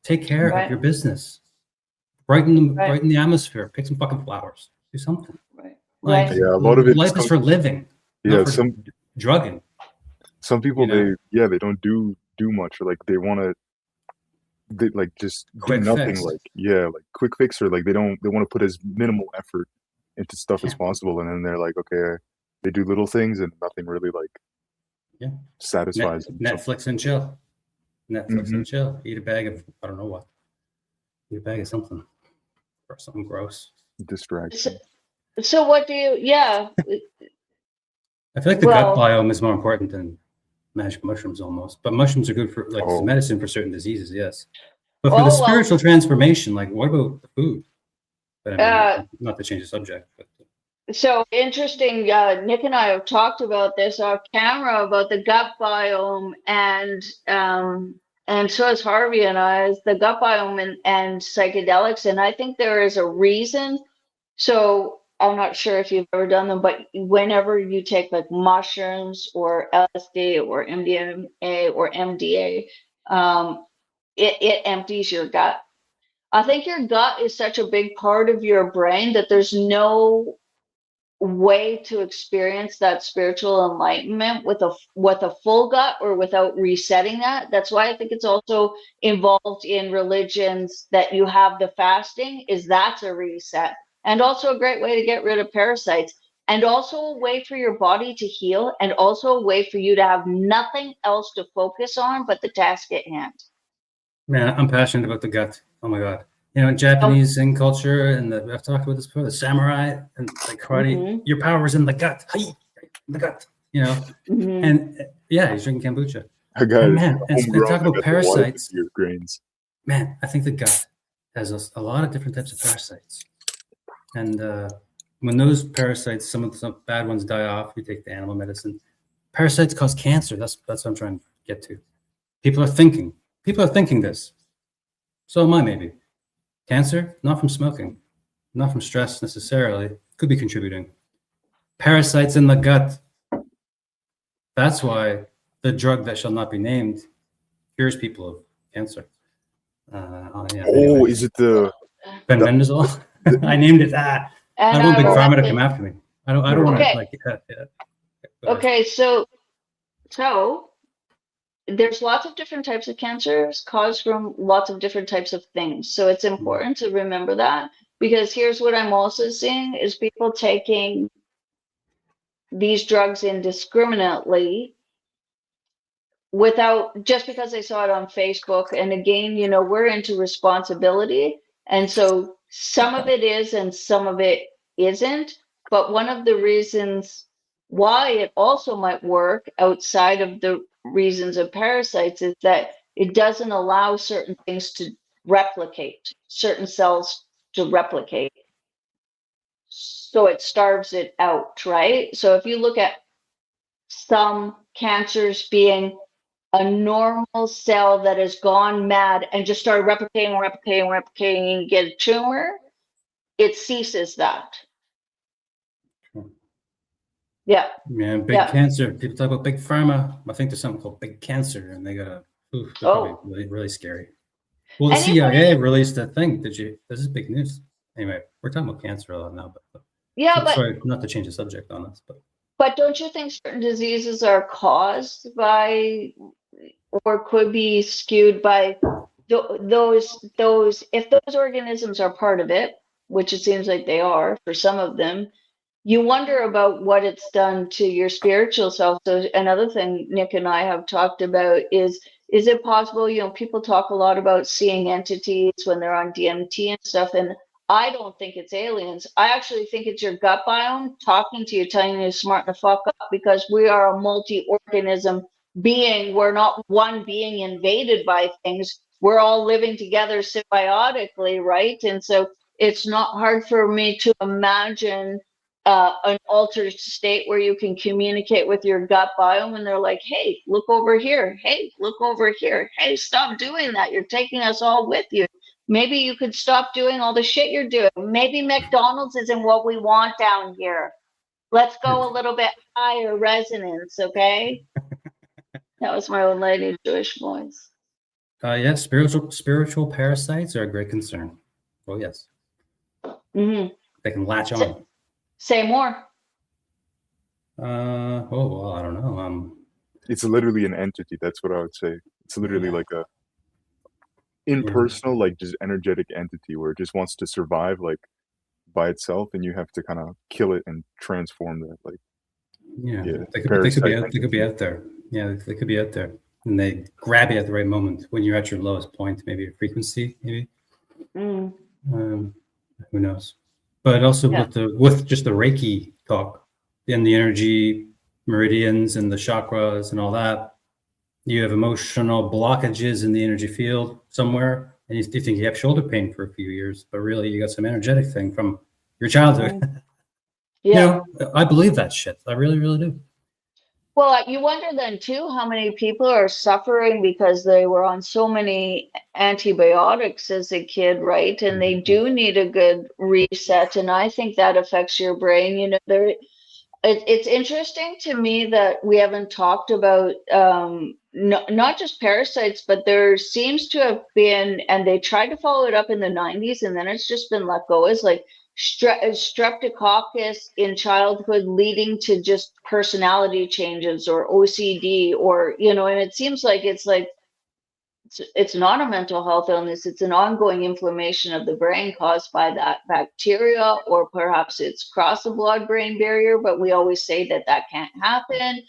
Take care of your business. Brighten the atmosphere. Pick some fucking flowers. Do something. Like, yeah, a lot of it. Life is for living. Yeah, not for drugging. Some people, they don't do much, or like they want to. They like just quick do nothing. Fix. Like quick fix, or like they want to put as minimal effort into stuff as possible, and then they're like, okay, they do little things and nothing really like satisfies them. Netflix and chill. Netflix and chill. Eat a bag of I don't know what. Eat a bag of something or something gross. Distraction. So what do you? Yeah. I feel like the gut biome is more important than magic mushrooms almost, but mushrooms are good for like medicine for certain diseases, yes. But for the spiritual transformation, like what about the food? But I mean, not to change the subject, but. So interesting. Nick and I have talked about this off camera about the gut biome, and so has Harvey and I, is the gut biome and psychedelics. And I think there is a reason. So I'm not sure if you've ever done them, but whenever you take like mushrooms or LSD or MDMA or MDA, it empties your gut. I think your gut is such a big part of your brain that there's no way to experience that spiritual enlightenment with a full gut or without resetting that. That's why I think it's also involved in religions that you have the fasting, is that's a reset, and also a great way to get rid of parasites, and also a way for your body to heal, and also a way for you to have nothing else to focus on but the task at hand. Man, I'm passionate about the gut. Oh my God. Japanese Zen culture, and I've talked about this before, the samurai and like karate, your power is in the gut. The gut, and he's drinking kombucha. And talk about parasites. Man, I think the gut has a lot of different types of parasites. And when those parasites, some of the bad ones die off, you take the animal medicine. Parasites cause cancer. That's what I'm trying to get to. People are thinking this. So am I, maybe. Cancer, not from smoking, not from stress necessarily, could be contributing. Parasites in the gut. That's why the drug that shall not be named cures people of cancer. Anyway. Is it the bendazole? I named it that. I don't want Big Pharma to come after me. I don't want to like. Okay, so there's lots of different types of cancers caused from lots of different types of things. So it's important to remember that, because here's what I'm also seeing is people taking these drugs indiscriminately just because they saw it on Facebook. And again, we're into responsibility. And so some of it is and some of it isn't. But one of the reasons why it also might work outside of the reasons of parasites is that it doesn't allow certain things to replicate, certain cells to replicate. So it starves it out, right? So if you look at some cancers being a normal cell that has gone mad and just started replicating, and get a tumor, it ceases that. Yeah. Yeah, big Yeah. cancer. People talk about big pharma. I think there's something called big cancer, and they gotta. They're probably really, really scary. Well, the CIA released a thing. This is big news. Anyway, we're talking about cancer a lot now, but yeah, sorry, not to change the subject on this, but don't you think certain diseases are caused by, or could be skewed by those, if those organisms are part of it, which it seems like they are for some of them, you wonder about what it's done to your spiritual self. So another thing Nick and I have talked about is it possible, people talk a lot about seeing entities when they're on DMT and stuff, and I don't think it's aliens. I actually think it's your gut biome talking to you, telling you to smarten the fuck up, because we are a multi-organism being. We're not one being invaded by things. We're all living together symbiotically, right? And so it's not hard for me to imagine an altered state where you can communicate with your gut biome, and they're like, hey, look over here. Hey, look over here. Hey, stop doing that. You're taking us all with you. Maybe you could stop doing all the shit you're doing. Maybe McDonald's isn't what we want down here. Let's go a little bit higher resonance, okay? That was my old lady Jewish voice. yeah, spiritual parasites are a great concern. Oh yes, Mm-hmm. they can latch on. Say more. Oh well, I don't know. It's literally an entity. That's what I would say. It's literally like a impersonal, like just energetic entity where it just wants to survive, like by itself, and you have to kind of kill it and transform that. Like, they could be out there. Yeah, they could be out there, and they grab you at the right moment when you're at your lowest point, maybe a frequency, maybe. Who knows? But also with just the Reiki talk and the energy meridians and the chakras and all that, you have emotional blockages in the energy field somewhere, and you think you have shoulder pain for a few years, but really you got some energetic thing from your childhood. Yeah. I believe that shit. I really, really do. Well, you wonder then too how many people are suffering because they were on so many antibiotics as a kid, right? And they do need a good reset, and I think that affects your brain. It's interesting to me that we haven't talked about not just parasites, but there seems to have been, and they tried to follow it up in the 90s, and then it's just been let go, is like streptococcus in childhood leading to just personality changes or OCD, or, and it seems like it's not a mental health illness. It's an ongoing inflammation of the brain caused by that bacteria, or perhaps it's crossed the blood-brain barrier, but we always say that can't happen.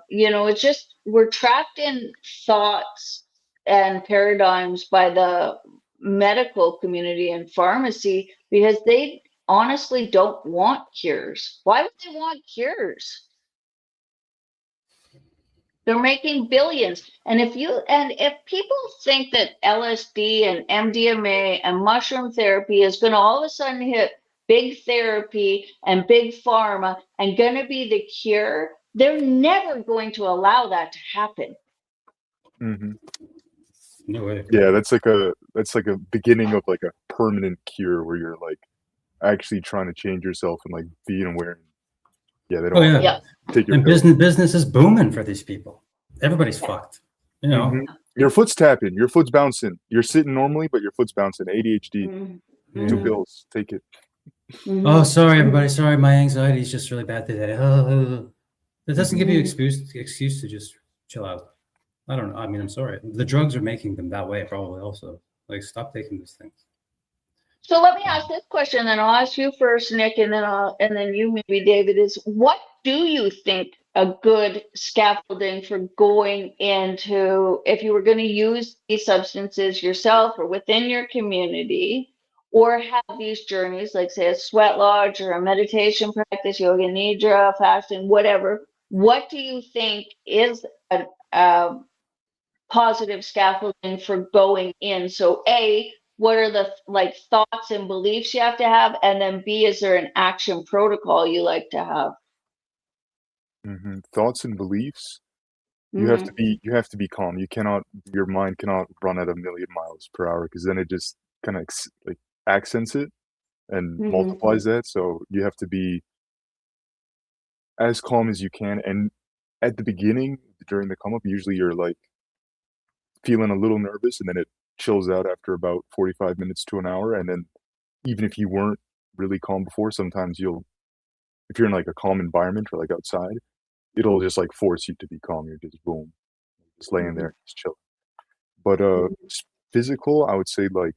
It's just we're trapped in thoughts and paradigms by the medical community and pharmacy, because they honestly don't want cures. Why would they want cures? They're making billions. And if people think that LSD and MDMA and mushroom therapy is going to all of a sudden hit big therapy and big pharma and going to be the cure, they're never going to allow that to happen. Mm-hmm. No way. Yeah, that's like a beginning of like a permanent cure where you're like actually trying to change yourself and like being aware. Yeah, they don't take your and business is booming for these people. Everybody's fucked. Your foot's tapping, your foot's bouncing. You're sitting normally, but your foot's bouncing. ADHD. 2 pills. Take it. Oh, sorry, everybody. Sorry, my anxiety is just really bad today. It doesn't give you excuse to just chill out. I don't know. I mean, I'm sorry. The drugs are making them that way, probably also. Like, stop taking these things. So let me ask this question, and I'll ask you first, Nick, and then you, maybe David, is what do you think a good scaffolding for going into, if you were going to use these substances yourself or within your community, or have these journeys, like say a sweat lodge or a meditation practice, yoga nidra, fasting, whatever, what do you think is a positive scaffolding for going in? So A, what are the thoughts and beliefs you have to have? And then B, is there an action protocol you like to have? Thoughts and beliefs. Mm-hmm. you have to be calm. You cannot your mind cannot run at 1,000,000 miles per hour because then it just kind of like accents it and Mm-hmm. multiplies that. So you have to be as calm as you can. And at the beginning, during the come up, usually you're like feeling a little nervous, and then it chills out after about 45 minutes to an hour. And then even if you weren't really calm before, sometimes you'll if you're in like a calm environment or like outside, it'll just like force you to be calm. You're just boom, just laying Mm-hmm. there, just chill. But physical, I would say like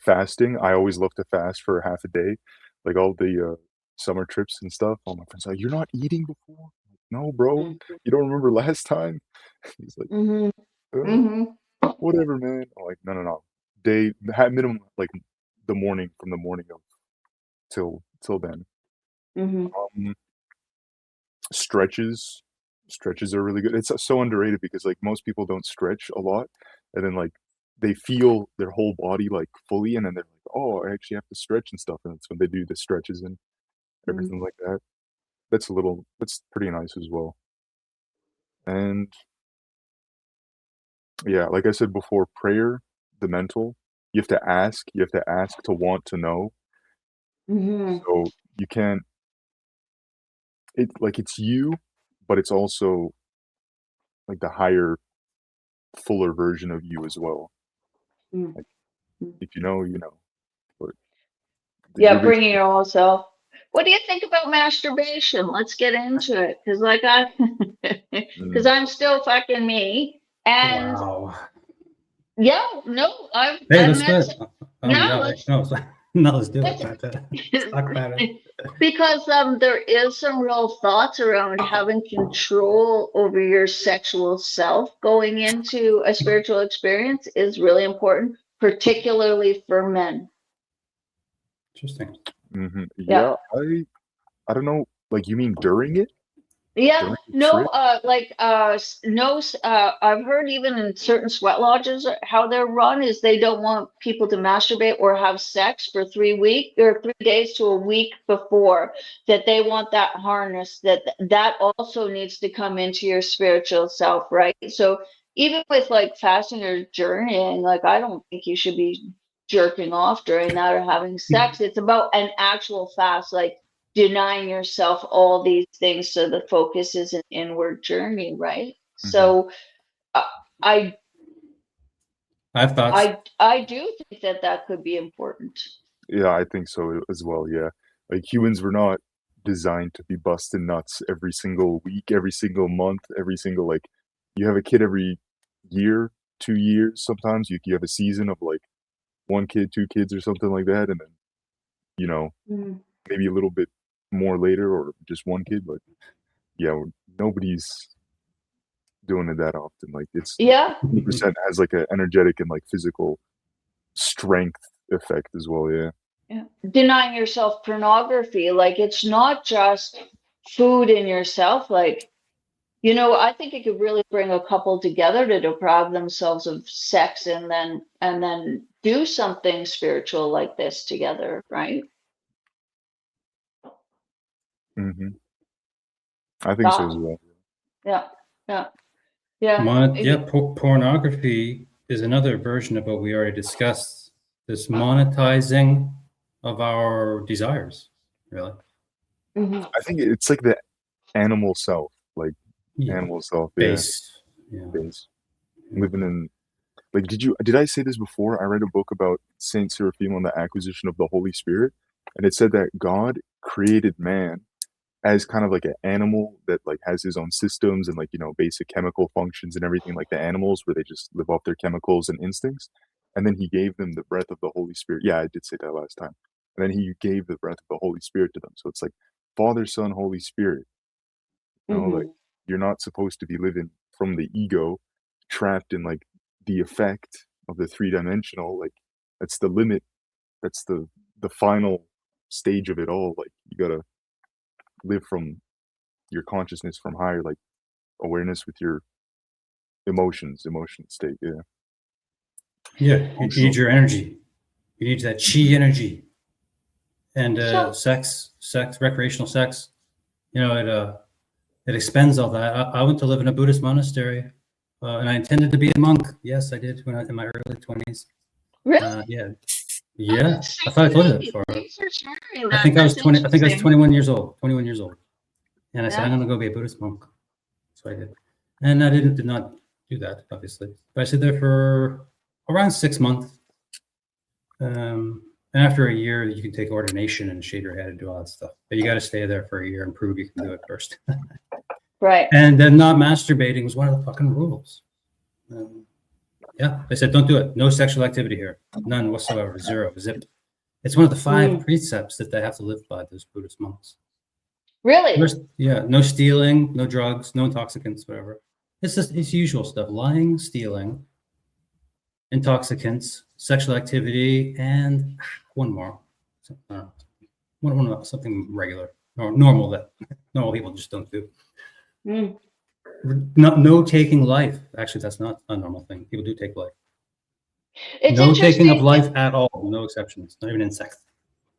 fasting. I always love to fast for half a day, like all the summer trips and stuff. All my friends are like, "You're not eating before?" I'm like, no, bro. You don't remember last time? He's like, Mm-hmm. uh, Mm-hmm. whatever, man. I'm like, no, no, no. Day had minimum like the morning from the morning of till then. Mm-hmm. Um, stretches stretches are really good. It's so underrated because like most people don't stretch a lot, and then like they feel their whole body like fully, and then they're like, oh, I actually have to stretch and stuff, and that's when they do the stretches and Mm-hmm. everything like that. That's pretty nice as well. And yeah, like I said before, prayer, the mental, you have to ask to want to know. Mm-hmm. So you can't it's you, but it's also like the higher, fuller version of you as well. Like if you know, you know. But you're Yeah, basically bringing your own self. What do you think about masturbation? Let's get into it, because because mm, I'm still fucking me, and Wow. yeah, no, Hey, I've let's do met. it. No, No, let's no, no, let's do it. let's Let's talk about it. because there is some real thoughts around having control over your sexual self going into a spiritual experience is really important, particularly for men. Interesting. Yeah. yeah, I don't know, like you mean during it? Yeah, During the no, trip? no, I've heard even in certain sweat lodges, how they're run is they don't want people to masturbate or have sex for 3 weeks or 3 days to a week before, that they want that harness, that also needs to come into your spiritual self, right? So even with like fasting or journeying, like I don't think you should be jerking off during that or having sex. It's about an actual fast, like denying yourself all these things so the focus is an inward journey, right? Mhm. So uh, i I have thoughts. I do think that that could be important. Yeah, I think so as well, yeah. Like, humans were not designed to be busting nuts every single week, every single month, every single like you have a kid every year, 2 years sometimes, you have a season of, like, 1 kid, 2 kids, or something like that, and then, you know, Mhm. maybe a little bit more later or just 1 kid, but, yeah, nobody's doing it that often, like, it's Yeah, 100% has, like, a energetic and, like, physical strength effect as well, yeah. yeah. Denying yourself pornography, like it's not just food in yourself, like I think it could really bring a couple together to deprive themselves of sex and then do something spiritual like this together, right? Mhm. I think so Yeah, as well. yeah, yeah, yeah. Yeah, pornography is another version of what we already discussed. This monetizing of our desires, really. Mhm. I think it's like the animal self, like, Yeah. animal self, yeah, Base. Yeah. base. Living in like, did I say this before? I read a book about Saint Seraphim on the acquisition of the Holy Spirit, and it said that God created man as kind of like an animal that, like, has his own systems and, like, basic chemical functions and everything like the animals where they just live off their chemicals and instincts, and then he gave them the breath of the Holy Spirit. Yeah, I did say that last time. And then he gave the breath of the Holy Spirit to them. So it's like Father, Son, Holy Spirit. Like, Mhm. you're not supposed to be living from the ego, trapped in like the effect of the three-dimensional. Like, that's the limit. That's the final stage of it all. Like, you gotta live from your consciousness from higher, like, awareness with your emotion state. Yeah, Yeah. You need emotional. your energy. You need that chi Mhm. energy. And So, sex, recreational sex, it it expends all that. I went to live in a Buddhist monastery, and I intended to be a monk. Yes, I did when I was in my early 20s. Really? Yeah. Oh, Yeah. so I thought I told you that neat. before. Thanks for sharing I that. think I was That's 20. I think I was interesting. 21 years old. 21 years old, and I said I'm Yeah. going to go be a Buddhist monk. So I did, and I did not do that, obviously. But I stayed there for around 6 months. And after a year, you can take ordination and shave your head and do all that stuff. But you got to stay there for a year and prove you can do it first. Right. And then not masturbating was one of the fucking rules. Yeah, they said don't do it. No sexual activity here, none whatsoever. Zero, zip. It's one of the 5 precepts that they have to live by. Those Buddhist monks. Really? Yeah, no stealing, no drugs, no intoxicants, whatever. It's usual stuff: lying, stealing, intoxicants, sexual activity, and one more. Something regular or normal that normal people just don't do. Mm. No taking life. Actually, that's not a normal thing. People do take life. It's No taking of interesting. life at all. No exceptions. Not even insects.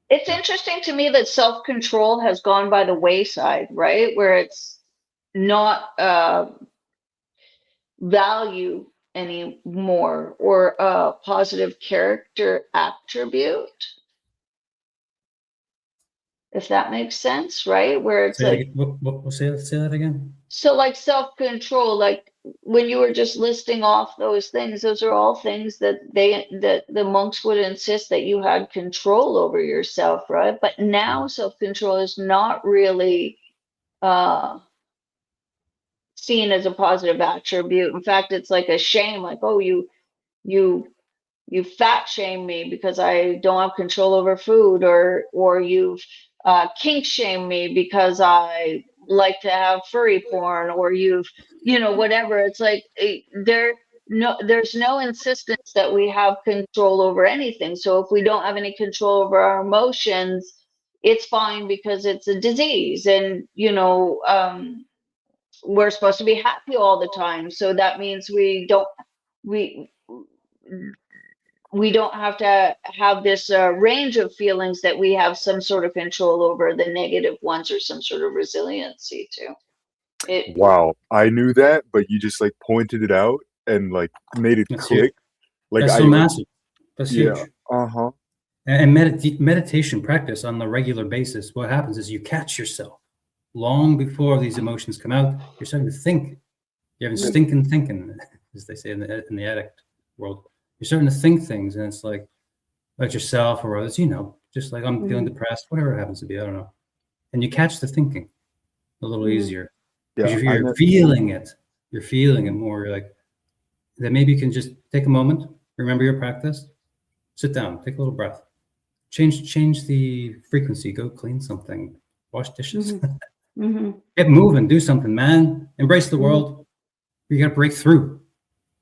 It's Yeah. interesting to me that self-control has gone by the wayside, right? Where it's not value anymore or a positive character attribute, if that makes sense, right? Where it's Say that like, again. What, say that again. so like self-control, like when you were just listing off those things, those are all things that that the monks would insist that you had control over yourself, right? But now self-control is not really uh seen as a positive attribute. In fact, it's like a shame, like, oh, you you fat shame me because I don't have control over food, or you've kink shame me because I like to have furry porn, or whatever. It's like there's no insistence that we have control over anything. So if we don't have any control over our emotions, it's fine because it's a disease, and we're supposed to be happy all the time. So that means we we don't have to have this range of feelings that we have some sort of control over the negative ones, or some sort of resiliency to it. Wow, I knew that, but you just like pointed it out and like made it That's huge. click. Like That's so massive. That's yeah, huge. uh-huh. And meditation practice on a regular basis. What happens is you catch yourself long before these emotions come out. You're starting to think. You're having stinking thinking, as they say in the addict world. You're starting to think things, and it's like about yourself or others. Just like I'm feeling depressed, whatever it happens to be. I don't know. And you catch the thinking a little easier because Yeah, you're feeling it. You're feeling it more. You're like that. Maybe you can just take a moment, remember your practice, sit down, take a little breath, change the frequency, go clean something, wash dishes, get moving, do something, man. Embrace the world. You got to break through.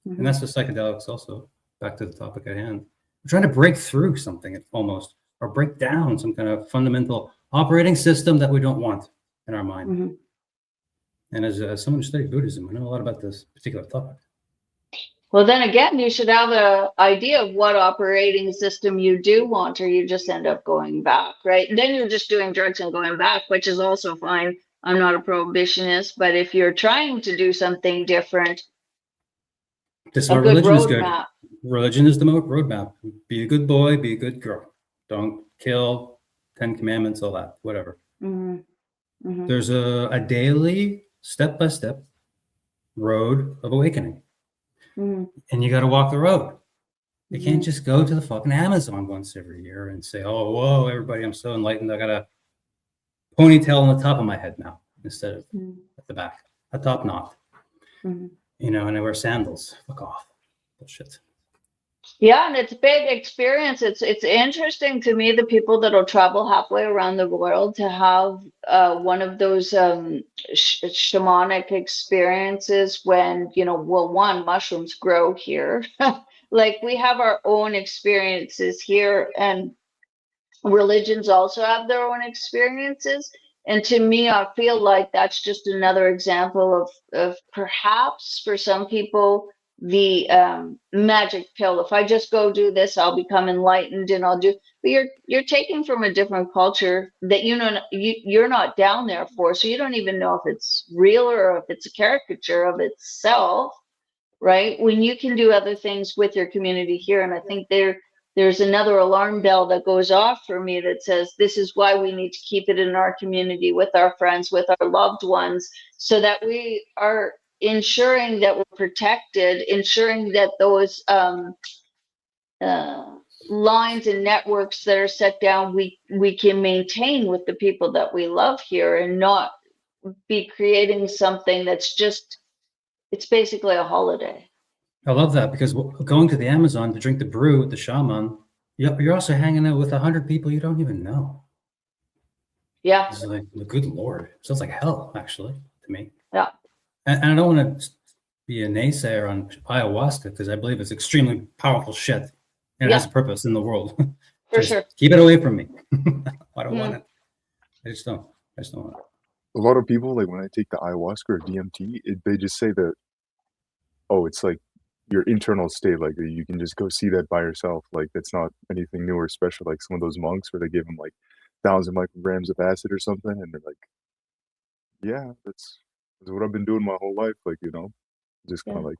And that's what psychedelics also, back to the topic at hand. We're trying to break through something almost, or break down some kind of fundamental operating system that we don't want in our mind. And as someone who studied Buddhism, I know a lot about this particular topic. Well, then again, you should have an idea of what operating system you do want, or you just end up going back, right? And then you're just doing drugs and going back, which is also fine. I'm not a prohibitionist, but if you're trying to do something different, This is a why good religion is good. roadmap. Religion is the roadmap. Be a good boy, be a good girl. Don't kill, 10 commandments, all that, whatever. There's a daily, step-by-step road of awakening. And you got to walk the road. You can't just go to the fucking Amazon once every year and say, oh, whoa, everybody, I'm so enlightened. I got a ponytail on the top of my head now instead of at the back, a top knot. And I wear sandals. Fuck off. Bullshit. Yeah, and it's a big experience. It's interesting to me, the people that'll travel halfway around the world to have one of those shamanic experiences when, well, one, mushrooms grow here. Like we have our own experiences here, and religions also have their own experiences. And to me, I feel like that's just another example of perhaps for some people the magic pill. If I just go do this, I'll become enlightened and I'll do. But you're taking from a different culture that you're not down there for, so you don't even know if it's real or if it's a caricature of itself, right? When you can do other things with your community here, and I think there's another alarm bell that goes off for me that says this is why we need to keep it in our community with our friends, with our loved ones, so that we are ensuring that we're protected, ensuring that those lines and networks that are set down, we can maintain with the people that we love here, and not be creating something that's just, it's basically a holiday. I love that, because going to the Amazon to drink the brew with the shaman, you're also hanging out with 100 people you don't even know. Yeah. It's like, good Lord, it sounds like hell, actually, to me. Yeah. And I don't want to be a naysayer on ayahuasca, because I believe it's extremely powerful shit, and it has a purpose in the world. For sure. Keep it away from me. I don't want it. I just don't want it. A lot of people, like when I take the ayahuasca or DMT, they just say that, oh, it's like your internal state, like you can just go see that by yourself. Like that's not anything new or special. Like some of those monks where they give them like 1,000 micrograms of acid or something, and they're like, yeah, that's what I've been doing my whole life. Like, you know, just kind of like.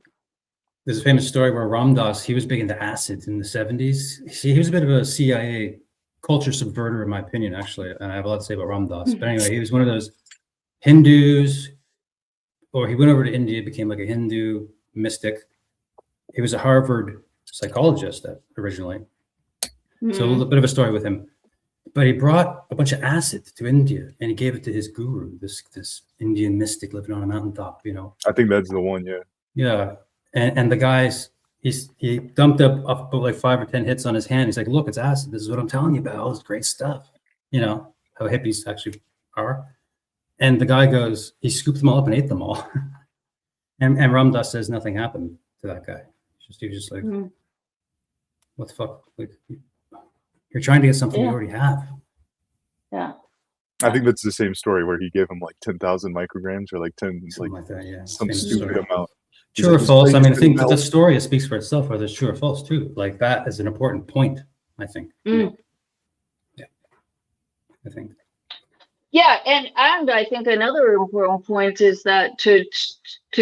There's a famous story where Ram Dass, he was big into acid in the 70s. See, he was a bit of a CIA culture subverter, in my opinion, actually. And I have a lot to say about Ram Dass. But anyway, he was one of those Hindus, or he went over to India, became like a Hindu mystic. He was a Harvard psychologist originally. So a little bit of a story with him. But he brought a bunch of acid to India, and he gave it to his guru, this Indian mystic living on a mountaintop, you know. I think that's the one, yeah. Yeah. And the guys, he dumped up like 5 or 10 hits on his hand. He's like, look, it's acid. This is what I'm telling you about. All this great stuff. You know, how hippies actually are. And the guy goes, he scooped them all up and ate them all. and Ram Dass says nothing happened to that guy. He was just like, what the fuck? Like, you're trying to get something you already have. Yeah. I think that's the same story where he gave him like 10,000 micrograms or like 10, Something like that, yeah. some stupid amount. True or false? I mean, I think that the story speaks for itself, whether it's true or false too. Like that is an important point, I think. Yeah, I think. Yeah, and I think another important point is that to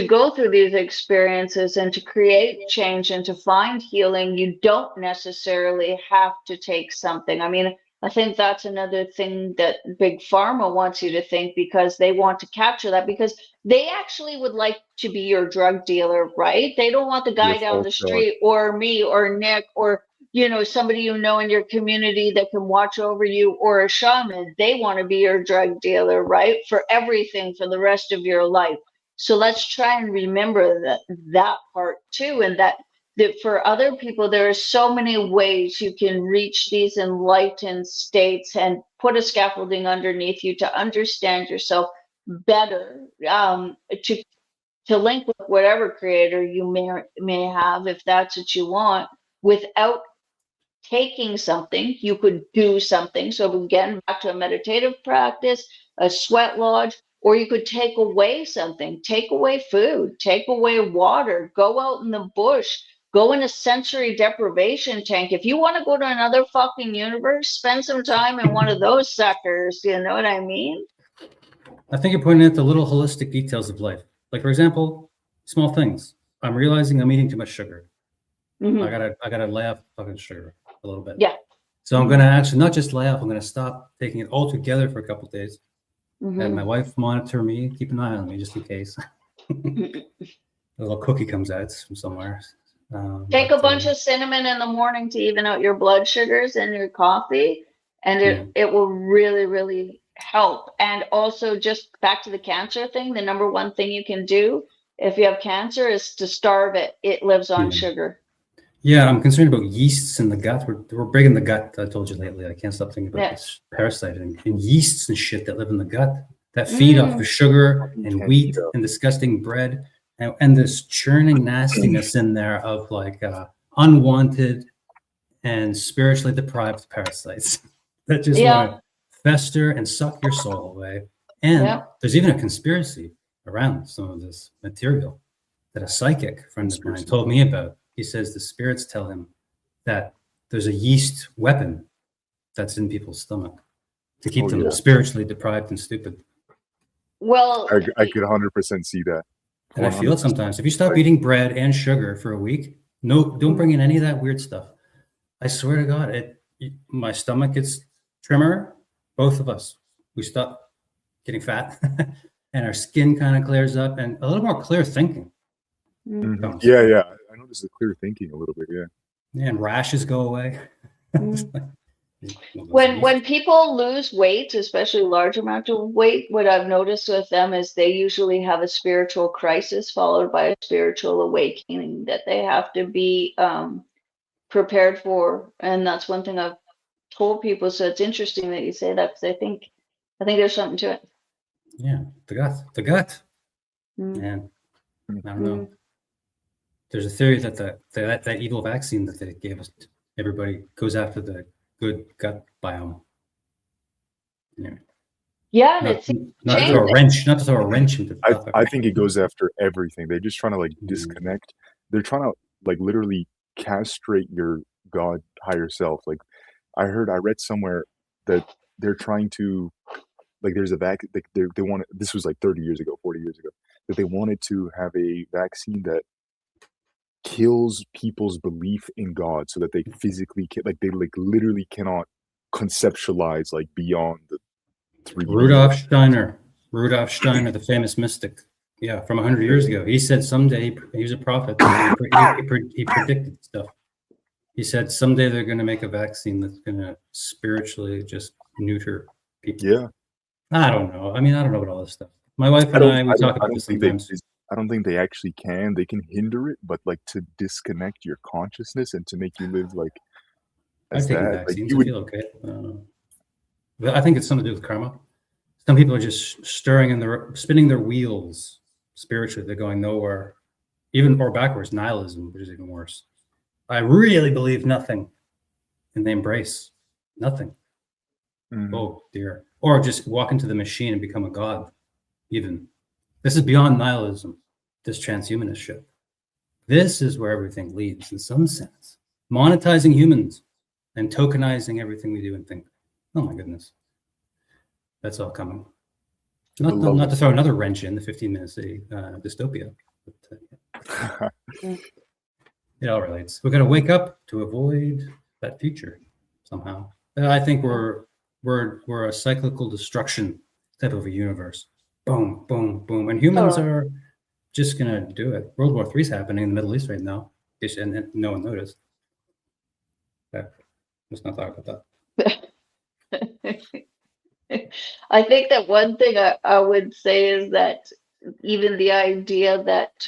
go through these experiences and to create change and to find healing, you don't necessarily have to take something. I mean, I think that's another thing that Big Pharma wants you to think, because they want to capture that, because they actually would like to be your drug dealer, right? They don't want the guy down the street or me or Nick or, you know, somebody you know in your community that can watch over you, or a shaman. They want to be your drug dealer, right? For everything for the rest of your life. So let's try and remember that part too, and that for other people, there are so many ways you can reach these enlightened states and put a scaffolding underneath you to understand yourself better, to link with whatever creator you may have, if that's what you want, without taking something. You could do something. So again, back to a meditative practice, a sweat lodge, or you could take away something, take away food, take away water, go out in the bush, go in a sensory deprivation tank. If you want to go to another fucking universe, spend some time in one of those suckers. You know what I mean? I think you're pointing out the little holistic details of life. Like, for example, small things. I'm realizing I'm eating too much sugar. I gotta lay off fucking sugar a little bit. Yeah. So I'm gonna actually not just lay off, I'm gonna stop taking it altogether for a couple of days. And my wife monitor me, keep an eye on me just in case. A little cookie comes out from somewhere. Take a bunch of cinnamon in the morning to even out your blood sugars in your coffee, and it will really, really help. And also, just back to the cancer thing, the number one thing you can do if you have cancer is to starve it. It lives on sugar. Yeah, I'm concerned about yeasts in the gut. We're big in the gut. I told you lately. I can't stop thinking about this parasite and yeasts and shit that live in the gut that feed off of sugar and wheat and disgusting bread and this churning nastiness in there of like unwanted and spiritually deprived parasites that just want to fester and suck your soul away. And there's even a conspiracy around some of this material that a psychic friend of mine Conspiracy. told me about. He says the spirits tell him that there's a yeast weapon that's in people's stomach to keep Oh, them yeah. spiritually deprived and stupid. Well, I could 100% see that. And I feel it 100%. sometimes. If you stop eating bread and sugar for a week, don't bring in any of that weird stuff. I swear to God, my stomach gets trimmer. Both of us, we stop getting fat, and our skin kind of clears up, and a little more clear thinking. mm, comes. Yeah. I noticed the clear thinking a little bit. Yeah. And rashes go away. when people lose weight, especially large amount of weight, what I've noticed with them is they usually have a spiritual crisis followed by a spiritual awakening that they have to be prepared for. And that's one thing I've told people. So it's interesting that you say that, because I think there's something to it. Yeah, the gut. Mm. Man, I don't know. There's a theory that that evil vaccine that they gave us, everybody goes after the good gut biome. Yeah, Not, and not to throw a wrench into the topic. I think it goes after everything. They're just trying to like disconnect. They're trying to like literally castrate your God higher self. Like I read somewhere that they're trying to, like, there's a like they wanted, this was like 30 years ago, 40 years ago, that they wanted to have a vaccine that kills people's belief in God, so that they physically like they like literally cannot conceptualize like beyond the 3D. Rudolf Steiner, the famous mystic, from 100 years ago. He said someday, he was a prophet. He predicted stuff. He said someday they're going to make a vaccine that's going to spiritually just neuter people. Yeah. I don't know. I mean, I don't know about all this stuff. My wife and I talk about this sometimes. I don't think they actually can. They can hinder it, but like to disconnect your consciousness and to make you live like I've taken vaccines. Like I feel okay. But I think it's something to do with karma. Some people are just spinning their wheels spiritually. They're going nowhere, or backwards. Nihilism, which is even worse. I really believe nothing, and they embrace nothing. Mm-hmm. Oh dear. Or just walk into the machine and become a god. Even this is beyond nihilism. This transhumanist shit. This is where everything leads, in some sense. Monetizing humans and tokenizing everything we do and think. Oh my goodness. That's all coming. Not to throw another wrench in the 15-minute city dystopia. But, it all relates. We're going to wake up to avoid that future somehow. I think we're a cyclical destruction type of a universe. Boom, boom, boom. And humans are just going to do it. World War III is happening in the Middle East right now. And no one noticed. Let's not talk about that. I think that one thing I would say is that even the idea that,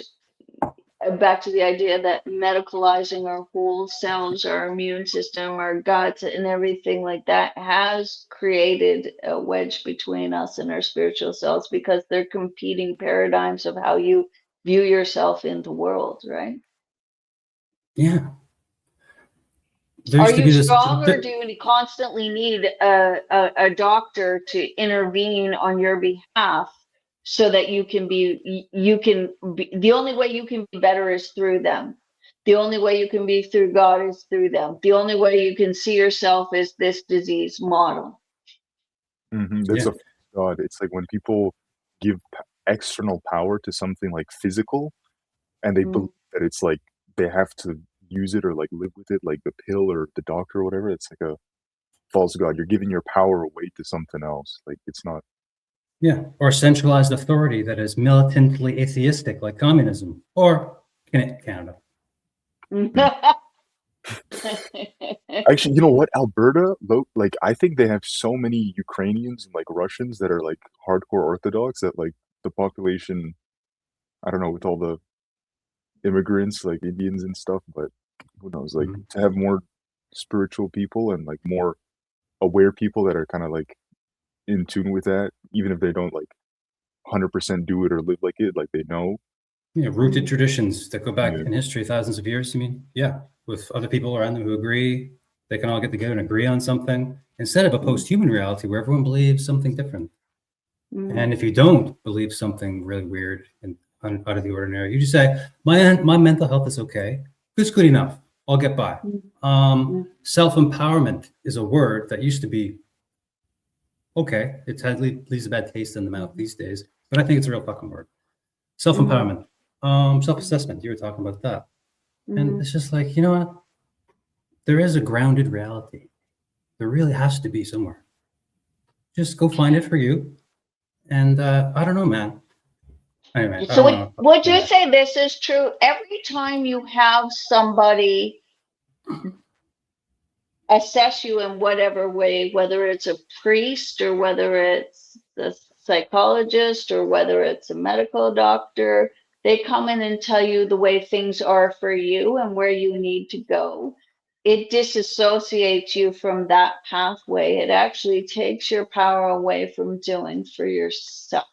back to the idea that medicalizing our whole cells, our immune system, our guts, and everything like that has created a wedge between us and our spiritual selves, because they're competing paradigms of how you view yourself in the world, right? Yeah. Are you strong, or do you constantly need a doctor to intervene on your behalf so that you can be, the only way you can be better is through them. The only way you can be through God is through them. The only way you can see yourself is this disease model. That's a God. It's like when people give external power to something like physical, and they believe that it's like they have to use it or like live with it, like the pill or the doctor or whatever. It's like a false god. You're giving your power away to something else. Like it's not. Yeah, or centralized authority that is militantly atheistic, like communism, or Canada. Actually, you know what? Alberta, like I think they have so many Ukrainians and like Russians that are like hardcore Orthodox that like the population, I don't know, with all the immigrants like Indians and stuff, but who knows, like to have more spiritual people and like more aware people that are kind of like in tune with that, even if they don't like 100% do it or live like it, like they know. Yeah, rooted traditions that go back in history thousands of years. You mean? Yeah, with other people around them who agree, they can all get together and agree on something, instead of a post-human reality where everyone believes something different. And if you don't believe something really weird and out of the ordinary. You just say, my mental health is okay. It's good enough. I'll get by. Self-empowerment is a word that used to be okay. It leaves a bad taste in the mouth these days, but I think it's a real fucking word. Self-empowerment, self-assessment. You were talking about that. And it's just like, you know what? There is a grounded reality. There really has to be somewhere. Just go find it for you. And I don't know, man. Anyway, So would you say this is true? Every time you have somebody assess you in whatever way, whether it's a priest or whether it's a psychologist or whether it's a medical doctor, they come in and tell you the way things are for you and where you need to go. It disassociates you from that pathway. It actually takes your power away from doing for yourself.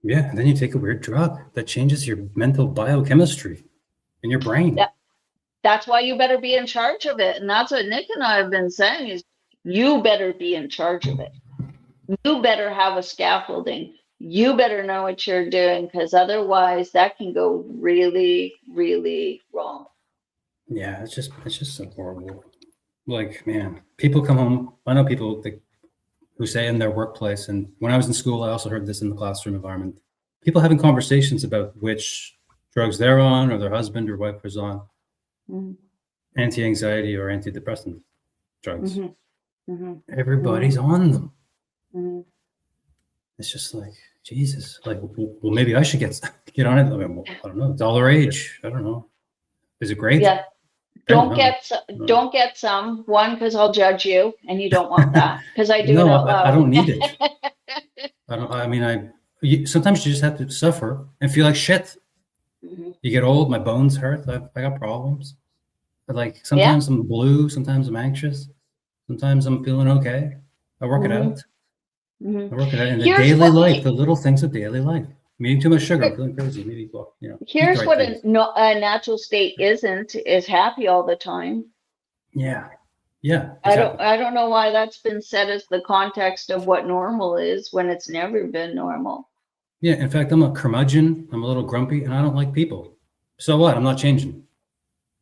Yeah, and then you take a weird drug that changes your mental biochemistry in your brain. That's why you better be in charge of it. And that's what Nick and I have been saying is you better be in charge of it. You better have a scaffolding. You better know what you're doing, because otherwise that can go really, really wrong. Yeah, it's just so horrible. Like, man, people come home. I know people who say in their workplace, and when I was in school, I also heard this in the classroom environment. People having conversations about which drugs they're on or their husband or wife was on. Anti-anxiety or antidepressant drugs. Everybody's on them. It's just like, Jesus, like, well, maybe I should get on it. I mean, well, I don't know. It's all our age. I don't know. Is it great? Yeah. Don't get some. One, because I'll judge you, and you don't want that. Because I do it out loud. I don't need it. Sometimes you just have to suffer and feel like shit. You get old, my bones hurt. I got problems. But like sometimes I'm blue, sometimes I'm anxious, sometimes I'm feeling okay. I work it out. I work it out in the daily life, the little things of daily life. I'm eating too much sugar, I'm feeling crazy. Maybe, here's what a natural state isn't, is happy all the time. Yeah. Exactly. I don't know why that's been set as the context of what normal is when it's never been normal. Yeah, in fact, I'm a curmudgeon. I'm a little grumpy, and I don't like people. So what? I'm not changing.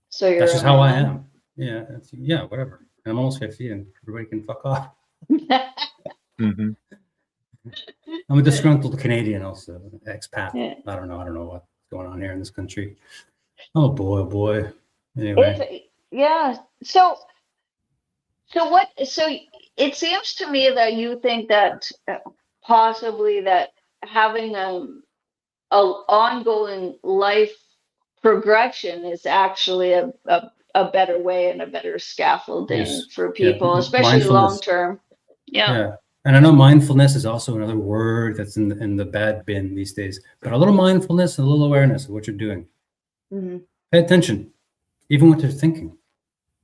So that's just how I am. Yeah, whatever. I'm almost 50, and everybody can fuck off. I'm a disgruntled Canadian, also expat. Yeah. I don't know what's going on here in this country. Oh boy. Anyway. So it seems to me that you think that possibly that having a ongoing life progression is actually a better way and a better scaffolding for people, especially long term. Yeah. And I know mindfulness is also another word that's in the bad bin these days, but a little mindfulness and a little awareness of what you're doing. Pay attention, even what you're thinking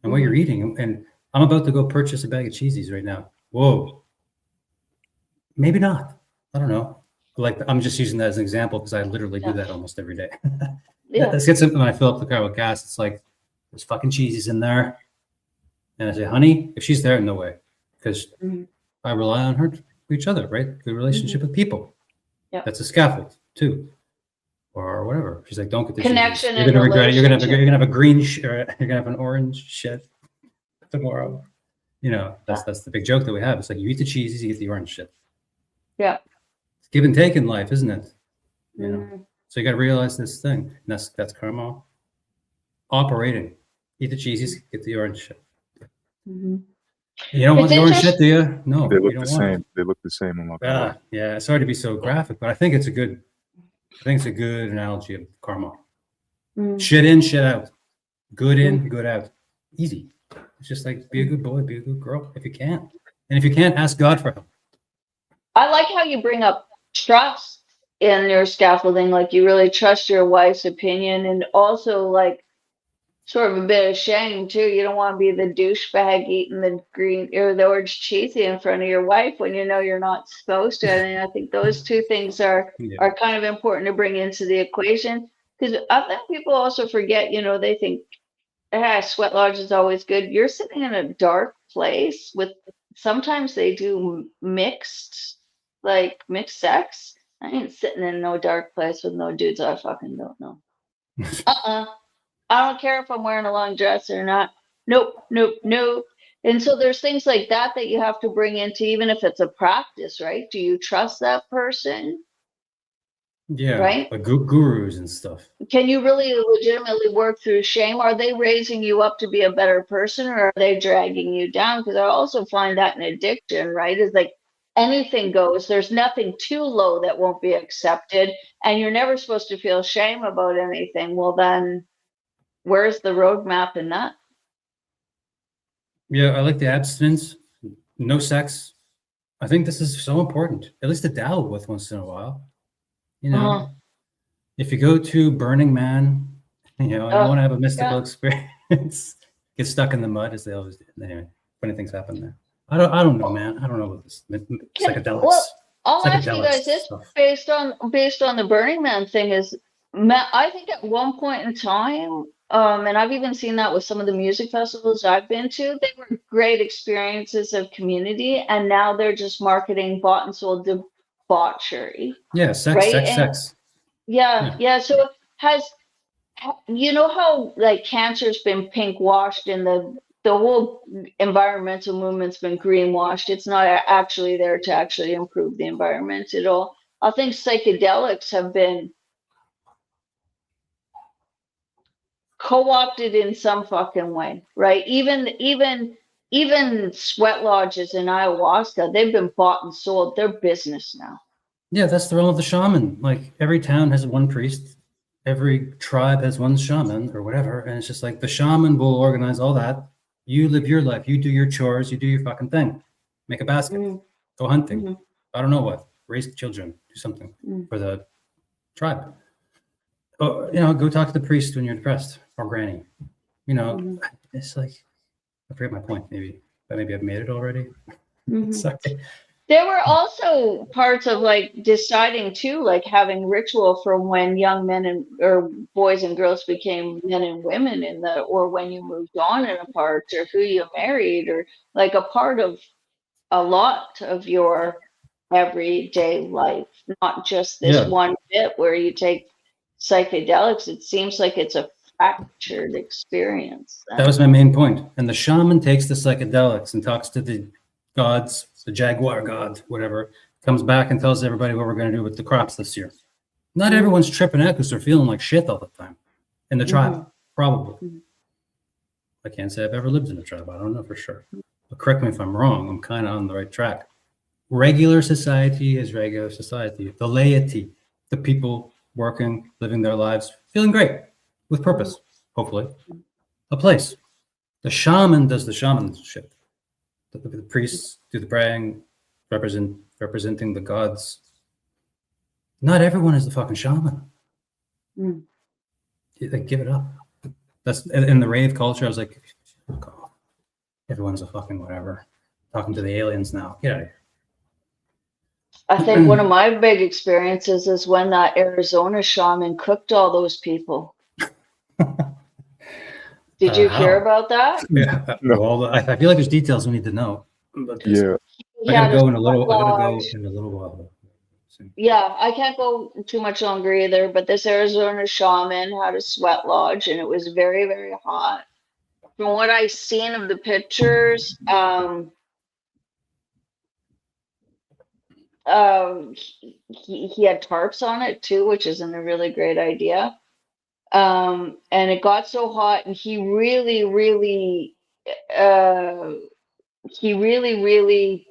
and what you're eating. And I'm about to go purchase a bag of cheesies right now. Whoa. Maybe not. I don't know. Like, I'm just using that as an example because I literally do that almost every day. Let's get something when I fill up the car with gas. It's like, there's fucking cheesies in there. And I say, honey, if she's there, no way. Because I rely on her for each other, right? Good relationship with people. Yeah. That's a scaffold too. Or whatever. She's like, don't get the connection. You're gonna regret it. You're gonna have a green you're gonna have an orange shit tomorrow. That's the big joke that we have. It's like, you eat the cheesies, you get the orange shit. Yeah. It's give and take in life, isn't it? So you gotta realize this thing. And that's karma operating. Eat the cheesies, get the orange shit. You don't want the orange shit, do you? No. They look the same. They look the same. Yeah. Sorry to be so graphic, but I think it's a good analogy of karma. Shit in, shit out. Good in, good out. Easy. It's just like, be a good boy, be a good girl if you can. And if you can't, ask God for help. I like how you bring up trust in your scaffolding. Like, you really trust your wife's opinion, and also like sort of a bit of shame too. You don't want to be the douchebag eating the green or the orange cheesy in front of your wife when you know you're not supposed to. And I think those two things are kind of important to bring into the equation, because I think people also forget. They think, sweat lodge is always good. You're sitting in a dark place with. Sometimes they do mixed sex. I ain't sitting in no dark place with no dudes I fucking don't know. I don't care if I'm wearing a long dress or not. Nope, nope, nope. And so there's things like that that you have to bring into, even if it's a practice, right? Do you trust that person? Yeah, right? like gurus and stuff. Can you really legitimately work through shame? Are they raising you up to be a better person, or are they dragging you down? Because I also find that an addiction, right? Is like anything goes. There's nothing too low that won't be accepted, and you're never supposed to feel shame about anything. Well, then where's the roadmap in that? Yeah, I like the abstinence, no sex. I think this is so important, at least to dabble with once in a while. You know, if you go to Burning Man, you know, and you want to have a mystical experience, get stuck in the mud as they always do. Anyway, funny things happen there. I don't know, man. I don't know about this psychedelics. Well, I'll ask you psychedelics guys this stuff. based on the Burning Man thing is, I think at one point in time, and I've even seen that with some of the music festivals I've been to, they were great experiences of community, and now they're just marketing bought and sold debauchery. Yeah, sex, right? sex. Yeah. So you know how like cancer's been pink washed and the whole environmental movement's been greenwashed. It's not actually there to actually improve the environment at all. I think psychedelics have been co-opted in some fucking way, right? Even sweat lodges in ayahuasca, they've been bought and sold. They're business now. Yeah, that's the role of the shaman. Like every town has one priest, every tribe has one shaman or whatever, and it's just like the shaman will organize all that. You live your life, you do your chores, you do your fucking thing. Make a basket, go hunting. I don't know what, raise children, do something for the tribe. Oh, you know, go talk to the priest when you're depressed or granny. You know, it's like, I forget my point, maybe, but maybe I've made it already. Sorry. There were also parts of like deciding too, like having ritual from when young men or boys and girls became men and women or when you moved on in a part, or who you married, or like a part of a lot of your everyday life, not just this one bit where you take psychedelics. It seems like it's a fractured experience. That was my main point. And the shaman takes the psychedelics and talks to the gods, the jaguar god, whatever, comes back and tells everybody what we're going to do with the crops this year. Not everyone's tripping out because they're feeling like shit all the time in the tribe, probably. I can't say I've ever lived in a tribe. I don't know for sure. But correct me if I'm wrong. I'm kind of on the right track. Regular society is regular society. The laity, the people working, living their lives, feeling great, with purpose, hopefully. A place. The shaman does the shamanship. The priests do the praying, representing the gods. Not everyone is the fucking shaman. They give it up. That's in the rave culture. I was like, oh, everyone's a fucking whatever. Talking to the aliens now. Get out of here. I think one of my big experiences is when that Arizona shaman cooked all those people. Did you hear about that? Yeah. No. Well, I feel like there's details we need to know. But Yeah. I gotta go in a little while. Yeah, I can't go too much longer either, but this Arizona shaman had a sweat lodge and it was very, very hot. From what I've seen of the pictures, he had tarps on it too, which isn't a really great idea. And it got so hot, and he really, really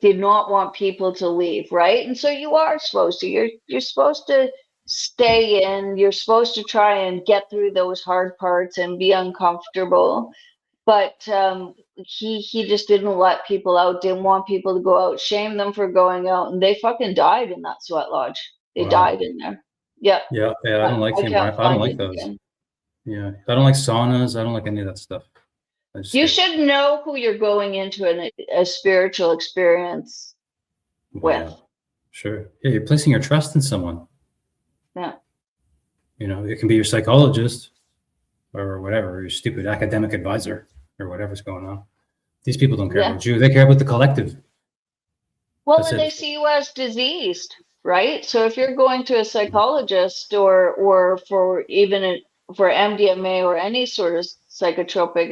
did not want people to leave, right? And so you are supposed to. You're supposed to stay in. You're supposed to try and get through those hard parts and be uncomfortable. But he just didn't let people out. Didn't want people to go out. Shamed them for going out, and they fucking died in that sweat lodge. They died in there. Yeah. Yeah. I don't like him. I don't like those. Again. Yeah, I don't like saunas. I don't like any of that stuff. You should know who you're going into a spiritual experience with. Sure. Yeah, you're placing your trust in someone. Yeah. You know, it can be your psychologist or whatever, your stupid academic advisor or whatever's going on. These people don't care about you. They care about the collective. Well, when they see you as diseased, right? So if you're going to a psychologist or for even for MDMA or any sort of psychotropic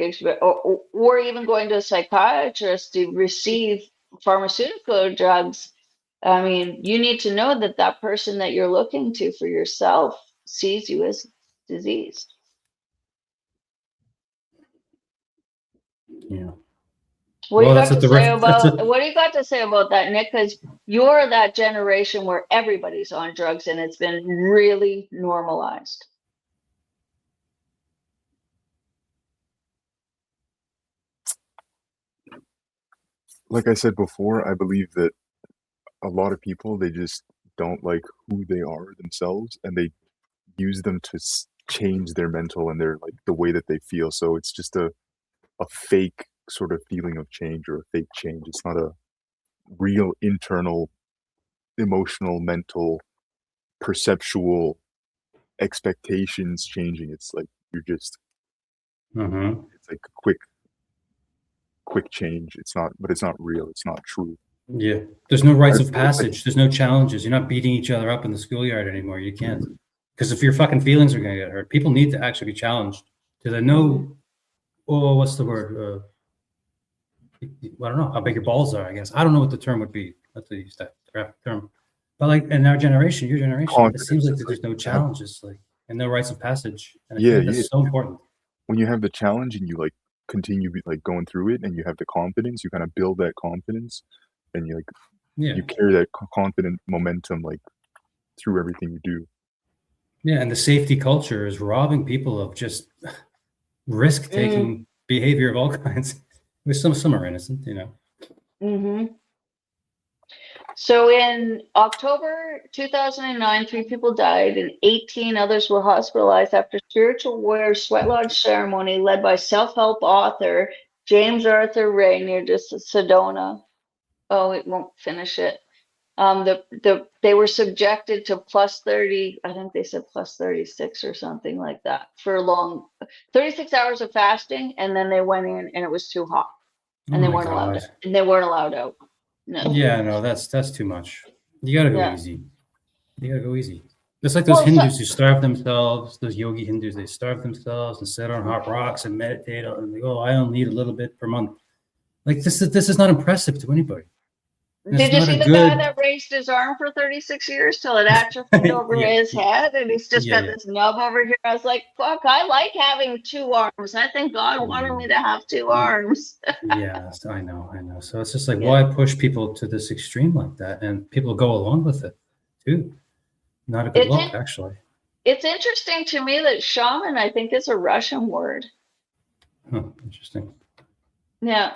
or even going to a psychiatrist to receive pharmaceutical drugs, I mean, you need to know that that person that you're looking to for yourself sees you as diseased. Yeah. What do Well, you that's got at to the say that's about what do you got to say about that, Nick? Because you're that generation where everybody's on drugs and it's been really normalized. Like I said before, I believe that a lot of people, they just don't like who they are themselves, and they use them to change their mental and their like the way that they feel. So it's just a fake sort of feeling of change or a fake change. It's not a real internal, emotional, mental, perceptual expectations changing. It's like you're just it's like a quick change. It's not, but it's not real. It's not true. Yeah. There's no rites of It's like, passage. There's no challenges. You're not beating each other up in the schoolyard anymore. You can't. Because if your fucking feelings are going to get hurt, people need to actually be challenged. Do they know, oh, what's the word? I don't know how big your balls are, I guess. I don't know what the term would be. Let's use that graphic term. But like in our generation, your generation, it seems like there's no challenges, like, and no rites of passage. And I feel like that's so important. When you have the challenge and you like continue like going through it and you have the confidence, you kind of build that confidence and you like you carry that confident momentum like through everything you do. Yeah, and the safety culture is robbing people of just risk-taking behavior of all kinds. With some are innocent, you know. Mm-hmm. So in October 2009, 3 people died and 18 others were hospitalized after spiritual warrior sweat lodge ceremony led by self-help author James Arthur Ray near Sedona. Oh, it won't finish it. They were subjected to plus 30, I think they said plus 36 or something like that for 36 hours of fasting, and then they went in and it was too hot. And they weren't allowed out. No. Yeah, no, that's too much. You gotta go easy. You gotta go easy. Just like those Hindus who starve themselves, those yogi Hindus, they starve themselves and sit on hot rocks and meditate and they go, I only eat a little bit per month. Like this is not impressive to anybody. Did you see the guy that raised his arm for 36 years till it atrophied over his head and he's just got this nub over here? I was like, fuck, I like having 2 arms. I think God wanted me to have 2 arms. Yes, I know. So it's just like, why push people to this extreme like that? And people go along with it too. Not a good look, actually. It's interesting to me that shaman, I think, is a Russian word. Huh, interesting. Yeah.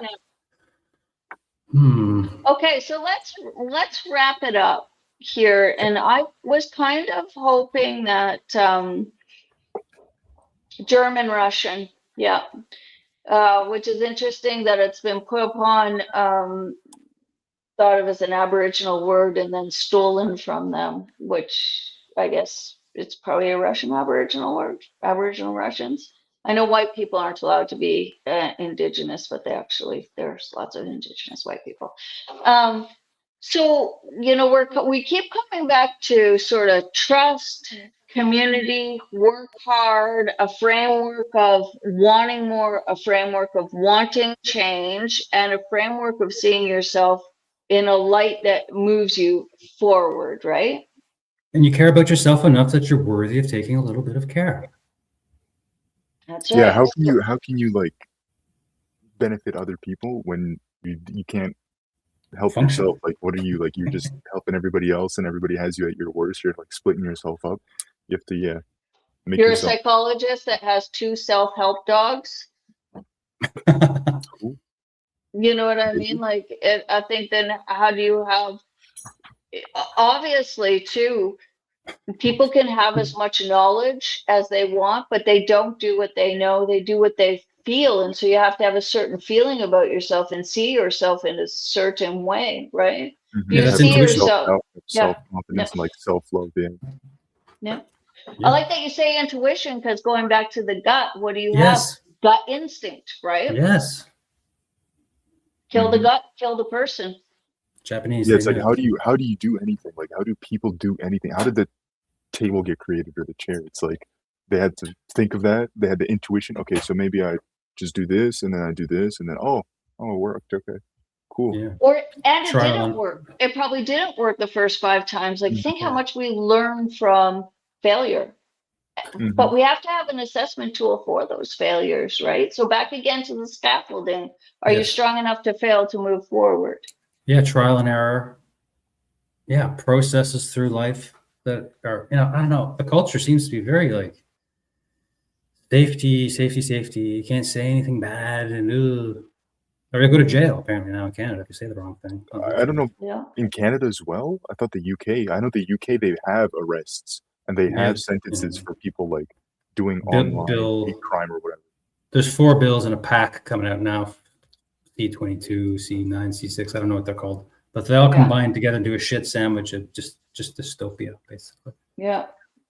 Okay, so let's wrap it up here. And I was kind of hoping that German Russian, which is interesting that it's been put upon, thought of as an Aboriginal word and then stolen from them, which I guess it's probably a Russian Aboriginal word, Aboriginal Russians. I know white people aren't allowed to be indigenous, but there's lots of indigenous white people. So, you know, we keep coming back to sort of trust, community, work hard, a framework of wanting more, a framework of wanting change, and a framework of seeing yourself in a light that moves you forward, right? And you care about yourself enough that you're worthy of taking a little bit of care. That's right. Yeah, how can you like benefit other people when you can't help yourself? Like, what are you like? You're just helping everybody else, and everybody has you at your worst. You're like splitting yourself up. You have to, make You're yourself. A psychologist that has 2 self-help dogs. Cool. You know what I mean? Like, I think then how do you have? Obviously, too. People can have as much knowledge as they want, but they don't do what they know. They do what they feel. And so you have to have a certain feeling about yourself and see yourself in a certain way, right? Yeah, that's intuition. Self-confidence and like self-love. Yeah. I like that you say intuition, because going back to the gut, what do you have? Gut instinct, right? Yes. Kill the gut, kill the person. Japanese, Yeah, they it's like knew. how do you do anything? Like how do people do anything? How did the table get created or the chair? It's like they had to think of that. They had the intuition. Okay, so maybe I just do this and then I do this and then it worked. Okay, cool. Yeah. And it Trial didn't and work. It probably didn't work the first 5 times. Like, think how yeah. much we learn from failure. But Mhm. we have to have an assessment tool for those failures, right? So back again to the scaffolding. Are you Yes. strong enough to fail to move forward? Yeah, trial and error. Yeah, processes through life that are, I don't know. The culture seems to be very like safety, safety, safety. You can't say anything bad, and or you go to jail apparently now in Canada if you say the wrong thing. I don't know Yeah. in Canada as well. I thought the UK. I know the UK they have arrests and they Yeah, have sentences for people like doing online hate bill. crime or whatever. There's 4 bills in a pack coming out now. C22, C9, C6. I don't know what they're called, but they all Yeah. combine together and do a shit sandwich of just dystopia, basically. Yeah.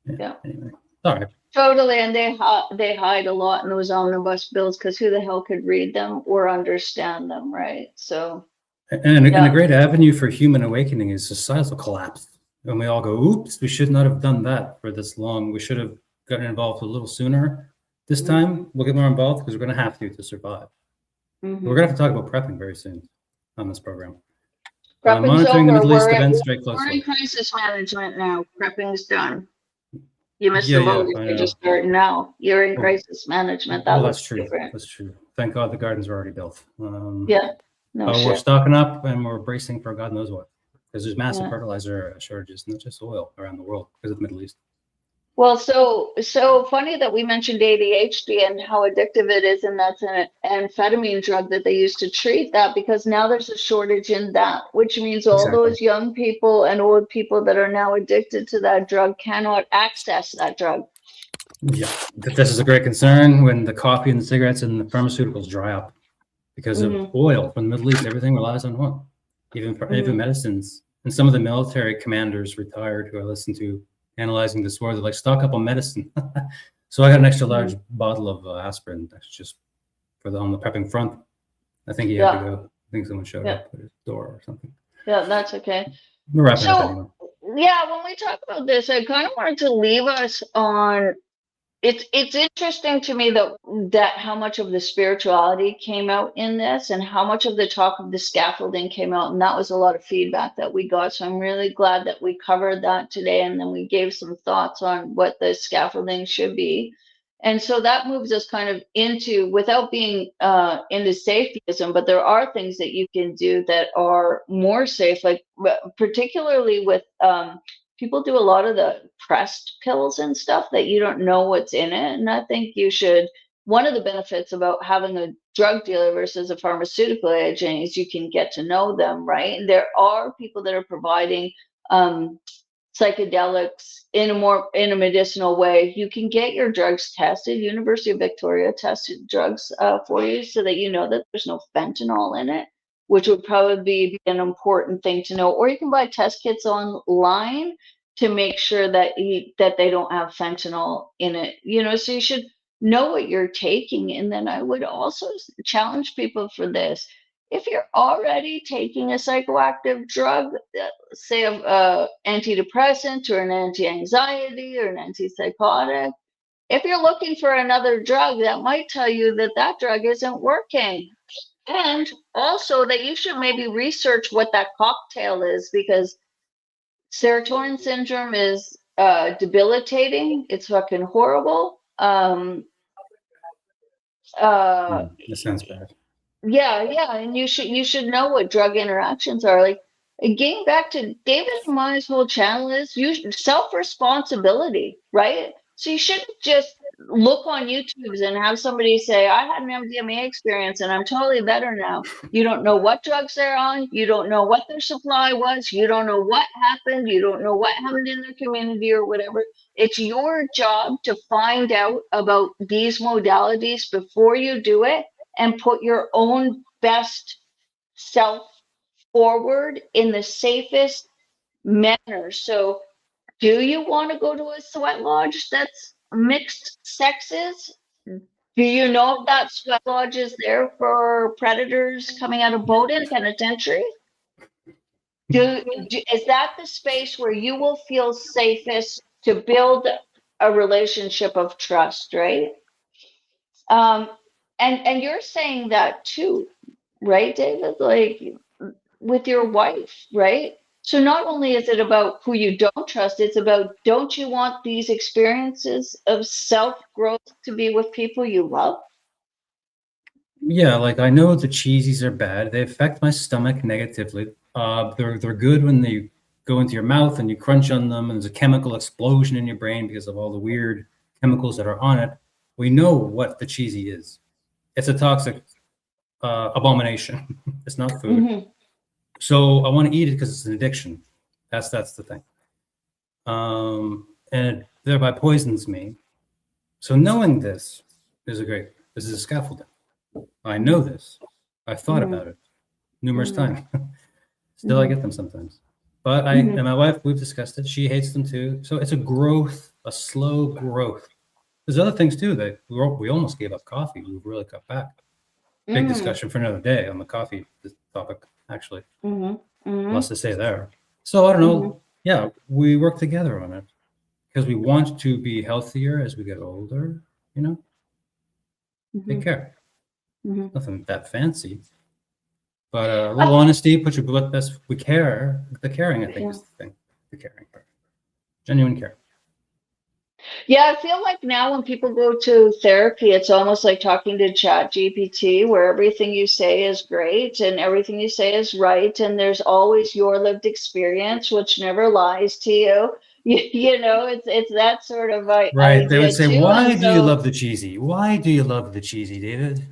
Anyway, sorry. Totally. And they hide a lot in those omnibus bills because who the hell could read them or understand them, right? So. And a great avenue for human awakening is societal collapse. And we all go, oops, we should not have done that for this long. We should have gotten involved a little sooner. This time, we'll get more involved because we're going to have to survive. We're going to have to talk about prepping very soon on this program. Prepping's Monitoring the over. Middle East events very We're in closely. crisis management now. Prepping's done. You missed Yeah, the boat I if you know. just start now. You're in crisis management. That That's true. different. That's true. Thank God the gardens are already built. Yeah. No We're shit. stocking up and we're bracing for God knows what. Because there's massive Yeah. fertilizer shortages, not just oil around the world because of the Middle East. Well, so funny that we mentioned ADHD and how addictive it is, and that's an amphetamine drug that they used to treat that because now there's a shortage in that, which means all Exactly. those young people and old people that are now addicted to that drug cannot access that drug. Yeah, this is a great concern when the coffee and the cigarettes and the pharmaceuticals dry up because of oil from the Middle East. Everything relies on oil, even medicines. And some of the military commanders retired who I listened to analyzing this war, they're like, stock up on medicine. So I got an extra large bottle of aspirin. That's just on the prepping front. I think he had to go. I think someone showed up at his door or something. Yeah, that's okay. We're wrapping up anyway. Yeah, when we talk about this, I kind of wanted to leave us on. It's interesting to me that how much of the spirituality came out in this and how much of the talk of the scaffolding came out, and that was a lot of feedback that we got. So I'm really glad that we covered that today, and then we gave some thoughts on what the scaffolding should be. And so that moves us kind of into, without being into safetyism, but there are things that you can do that are more safe, like particularly with people do a lot of the pressed pills and stuff that you don't know what's in it. And I think one of the benefits about having a drug dealer versus a pharmaceutical agent is you can get to know them, right? And there are people that are providing psychedelics in a medicinal way. You can get your drugs tested. University of Victoria tested drugs for you so that you know that there's no fentanyl in it, which would probably be an important thing to know. Or you can buy test kits online to make sure that they don't have fentanyl in it. So you should know what you're taking. And then I would also challenge people for this. If you're already taking a psychoactive drug, say a antidepressant or an anti-anxiety or an antipsychotic, if you're looking for another drug, that might tell you that drug isn't working. And also that you should maybe research what that cocktail is, because serotonin syndrome is debilitating. It's fucking horrible. That sounds bad. Yeah, and you should know what drug interactions are like. Getting back to David and my whole channel is self-responsibility, right? So you shouldn't just look on YouTube and have somebody say, I had an MDMA experience and I'm totally better now. You don't know what drugs they're on. You don't know what their supply was. You don't know what happened. You don't know what happened in their community or whatever. It's your job to find out about these modalities before you do it and put your own best self forward in the safest manner. So, do you want to go to a sweat lodge that's mixed sexes? Do you know if that sweat lodge is there for predators coming out of Bowden Penitentiary? Is that the space where you will feel safest to build a relationship of trust, right? Um, and you're saying that too, right, David? Like with your wife, right? So not only is it about who you don't trust, it's about don't you want these experiences of self-growth to be with people you love? Yeah, like I know the cheesies are bad. They affect my stomach negatively. They're good when they go into your mouth and you crunch on them, and there's a chemical explosion in your brain because of all the weird chemicals that are on it. We know what the cheesy is. It's a toxic abomination. It's not food. Mm-hmm. So I want to eat it because it's an addiction. That's the thing. And it thereby poisons me. So knowing this is this is a scaffolding. I know this. I've thought Mm-hmm. about it numerous Mm-hmm. times. Still, I get them sometimes. But I Mm-hmm. and my wife, we've discussed it. She hates them too. So it's a growth, a slow growth. There's other things too that we almost gave up coffee. We've really cut back. Big Mm-hmm. discussion for another day on the coffee topic, actually. Mm-hmm. Mm-hmm. Lots to say there. So I don't Mm-hmm. know. Yeah, we work together on it because we want to be healthier as we get older, you know? Take care. Mm-hmm. Nothing that fancy. But a little honesty, put your blood best. We care. The caring, I think, Yeah. is the thing. The caring part. Genuine care. Yeah, I feel like now when people go to therapy, it's almost like talking to Chat GPT, where everything you say is great and everything you say is right, and there's always your lived experience, which never lies to you. You know, it's that sort of Right. They would idea say, too. And why do you so, love the cheesy? Why do you love the cheesy, David?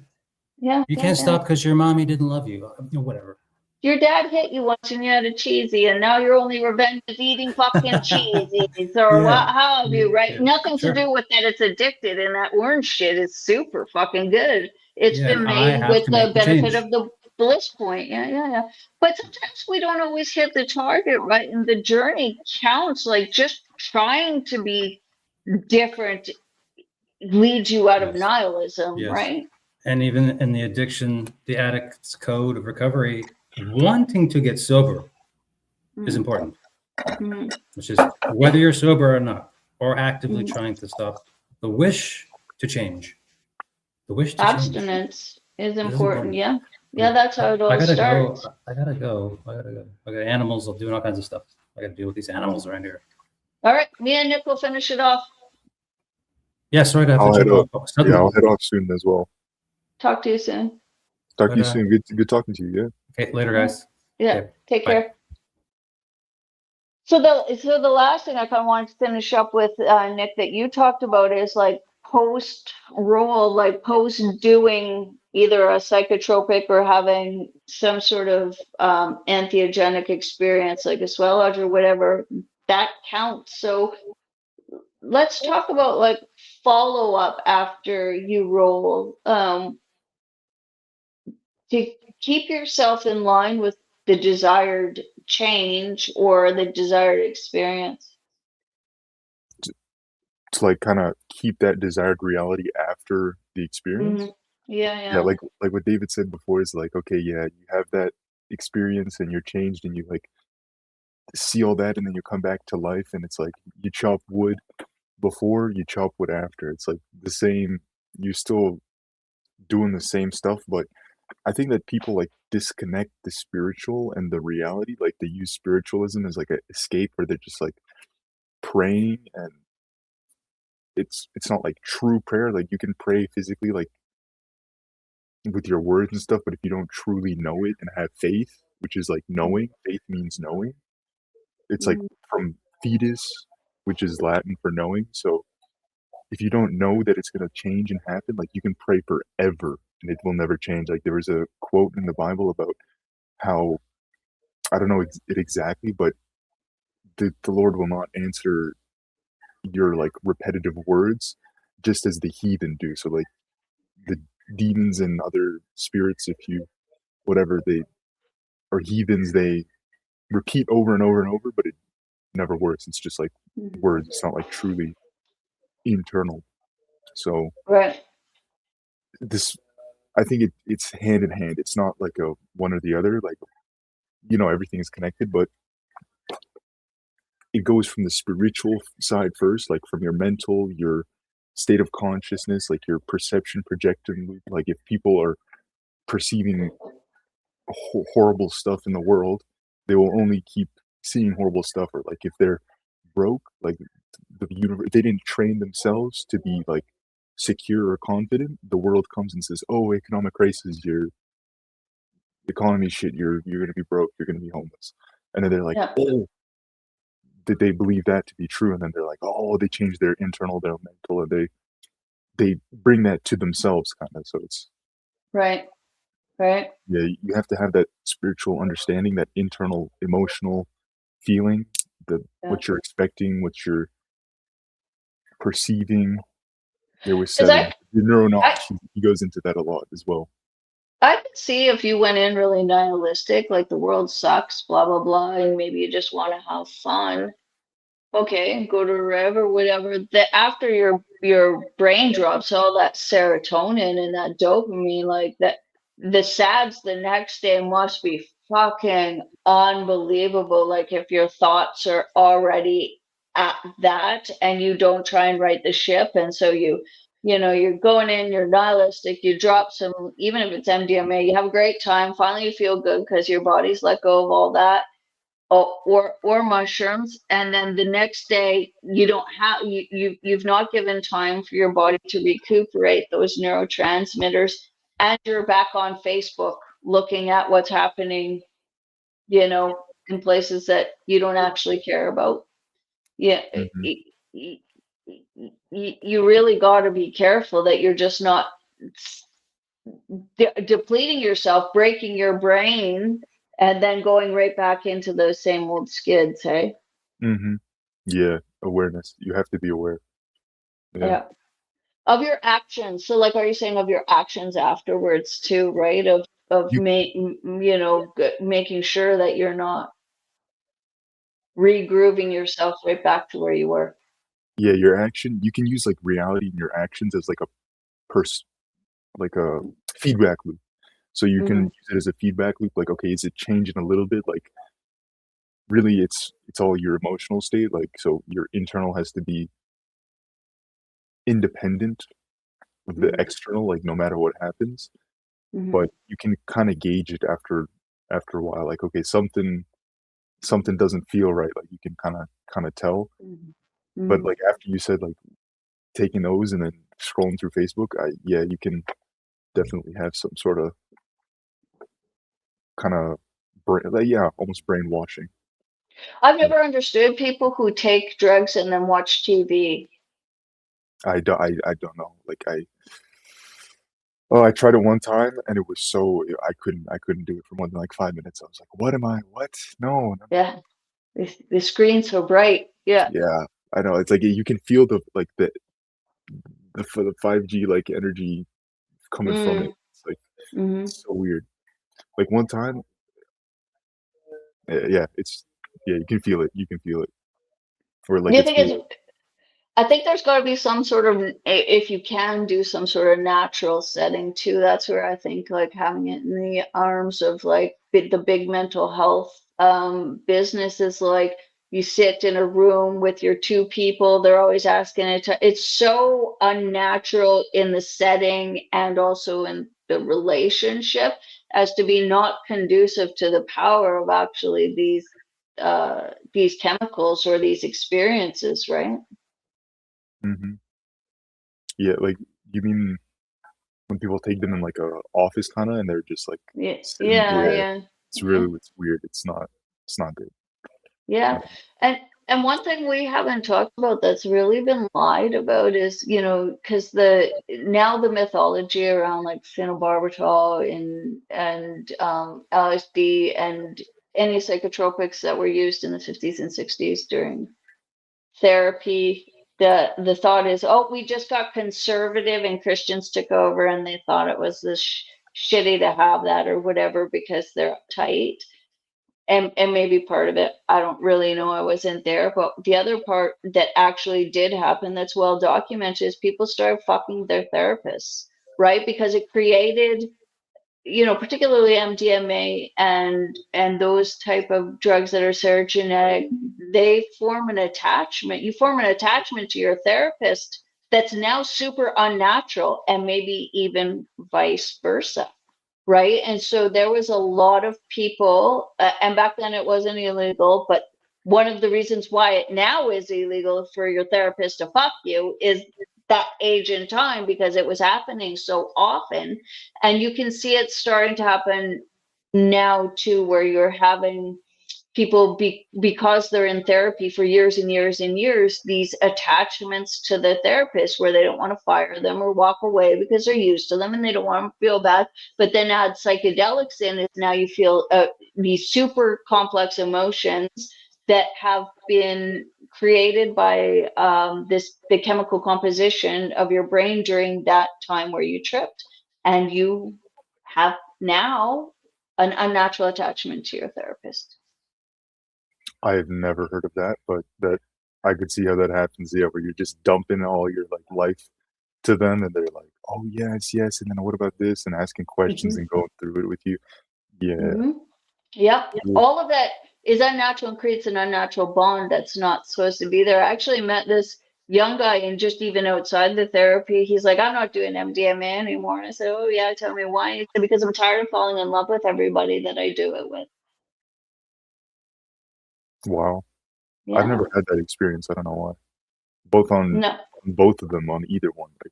yeah, You yeah, can't yeah. stop because your mommy didn't love you. Whatever. Your dad hit you once and you had a cheesy, and now your only revenge is eating fucking cheesies or what Yeah. have you, right? Yeah. Nothing to Sure. do with that it's addicted, and that orange shit is super fucking good. It's Yeah. And been I made have with to the make the benefit change. of the bliss point. Yeah, yeah, yeah. But sometimes we don't always hit the target, right? And the journey counts. Like just trying to be different leads you out of Yes. nihilism, Yes. right? And even in the addiction, the addict's code of recovery, wanting to get sober is Mm-hmm. important, Mm-hmm. which is whether you're sober or not, or actively Mm-hmm. trying to stop the wish to change. The wish to change. Abstinence is This is important. important. Yeah. Yeah. Yeah, that's how it I all gotta go. starts. I gotta go. I gotta go. I got animals doing all kinds of stuff. I gotta deal with these animals around here. All right, me and Nick will finish it off. Yeah, sorry to have to I'll head jump off. off Yeah, suddenly. I'll head off soon as well. Talk to you soon. Talk to But you soon. Good talking to you. Yeah. okay, later, Yeah, guys. yeah. Okay, Take bye. care. So the last thing I kind of wanted to finish up with, Nick, that you talked about is like post role, like post doing either a psychotropic or having some sort of entheogenic experience, like a swell lodge or whatever. That counts. So let's talk about like follow up after you roll. To keep yourself in line with the desired change or the desired experience. To like kind of keep that desired reality after the Hmm. experience. Yeah, Yeah, yeah. like what David said before is like, okay, yeah, you have that experience and you're changed and you like see all that and then you come back to life and it's like you chop wood before, you chop wood after. It's like the same, you're still doing the same stuff, but I think that people like disconnect the spiritual and the reality. Like they use spiritualism as like an escape, or they're just like praying, and it's not like true prayer. Like you can pray physically, like with your words and stuff, but if you don't truly know it and have faith, which is like knowing, faith means knowing. It's like Mhm. from fetus, which is Latin for knowing. So if you don't know that it's gonna change and happen, like you can pray forever and it will never change. Like there was a quote in the Bible about how I don't know it exactly, but the Lord will not answer your like repetitive words just as the heathen do. So like the demons and other spirits, if you whatever they are heathens, they repeat over and over and over, but it never works. It's just like Mhm. words. It's not like truly internal. So Right. this I think it's hand in hand. It's not like a one or the other. Like you know, everything is connected, but it goes from the spiritual side first, like from your mental, your state of consciousness, like your perception projecting loop. Like if people are perceiving horrible stuff in the world, they will only keep seeing horrible stuff. Or like if they're broke, like the universe, they didn't train themselves to be like secure or confident. The world comes and says, "Oh, economic crisis, your economy shit, you're gonna be broke, you're gonna be homeless," and then they're like, Yeah. "Oh." Did they believe that to be true? And then they're like, "Oh, they change their internal, their mental, and they bring that to themselves, kind of." So it's Right. Right. yeah, you have to have that spiritual understanding, that internal emotional feeling, the Yeah. what you're expecting, what you're perceiving. There was Because seven. The I, neuronaut, he goes into that a lot as well. I could see if you went in really nihilistic, like the world sucks, blah, blah, blah, and maybe you just want to have fun. Okay, go to a rev or whatever. That after your brain drops all that serotonin and that dopamine, like that, the sads the next day must be fucking unbelievable. Like if your thoughts are already at that and you don't try and right the ship, and so you're going in, you're nihilistic, you drop some, even if it's MDMA, you have a great time. Finally, you feel good because your body's let go of all that, or mushrooms, and then the next day you don't have you've not given time for your body to recuperate those neurotransmitters, and you're back on Facebook looking at what's happening, in places that you don't actually care about. Yeah, Hmm. you really got to be careful that you're just not depleting yourself, breaking your brain, and then going right back into those same old skids, hey? Hmm. Yeah, awareness. You have to be aware. Yeah. Yeah. Of your actions. So like, are you saying of your actions afterwards too, right? Of You making sure that you're not regrooving yourself right back to where you were. yeah, your action. You can use like reality in your actions as like a pers like a feedback loop. So you can Hmm. use it as a feedback loop. Like, okay, is it changing a little bit? Like, really, it's all your emotional state. Like, so your internal has to be independent of the Hmm. external. Like, no matter what happens, Hmm. but you can kind of gauge it after a while. Like, okay, something doesn't feel right. Like, you can kind of tell. Hmm. But Hmm. like after you said like taking those and then scrolling through Facebook, yeah, you can definitely have some sort of kind of like, yeah, almost brainwashing. I've Yeah. never understood people who take drugs and then watch TV. I don't know. Like I tried it one time and it was so I couldn't do it for more than like 5 minutes. I was like, what am I? What? No, no. Yeah. The screen's so bright. Yeah. Yeah, I know. It's like you can feel the like the 5G like energy coming from it. Mm. It's like Hmm. it's so weird. Like one time, yeah, yeah, you can feel it. You can feel it. Or Do like you it's think weird. I think there's got to be some sort of, if you can do some sort of natural setting too, that's where I think like having it in the arms of like the big mental health business is like you sit in a room with your two people, they're always asking it to, it's so unnatural in the setting and also in the relationship as to be not conducive to the power of actually these chemicals or these experiences, right? Hmm. Yeah, like you mean when people take them in like a office kind of and they're just like Yeah, sitting, yeah, yeah, yeah, it's yeah, really it's weird. It's not good. yeah. Uh, And one thing we haven't talked about that's really been lied about is, because the mythology around like phenobarbital and LSD and any psychotropics that were used in the 50s and 60s during therapy, the thought is, oh, we just got conservative and Christians took over and they thought it was this shitty to have that or whatever because they're uptight. And maybe part of it, I don't really know, I wasn't there, but the other part that actually did happen that's well documented is people started fucking their therapists, right? Because it created particularly MDMA and those type of drugs that are serotonergic, they form an attachment. You form an attachment to your therapist that's now super unnatural, and maybe even vice versa. Right. And so there was a lot of people, and back then it wasn't illegal, but one of the reasons why it now is illegal for your therapist to fuck you is that age and time, because it was happening so often. And you can see it starting to happen now too, where you're having people because they're in therapy for years and years and years, these attachments to the therapist where they don't want to fire them or walk away because they're used to them and they don't want to feel bad. But then add psychedelics in it, now you feel these super complex emotions that have been created by the chemical composition of your brain during that time where you tripped, and you have now an unnatural attachment to your therapist. I have never heard of that, but that I could see how that happens. Yeah, where you're just dumping all your like life to them, and they're like, "Oh yes, yes," and then what about this, and asking questions and going through it with you. Yeah. Yep. Yeah. All of that is unnatural and creates an unnatural bond that's not supposed to be there. I actually met this young guy, and just even outside the therapy, he's like, I'm not doing MDMA anymore. And I said, oh yeah, tell me why. He said, because I'm tired of falling in love with everybody that I do it with. Wow. I've Yeah. never had that experience. I don't know why. Both on No. both of them, on either one. Like,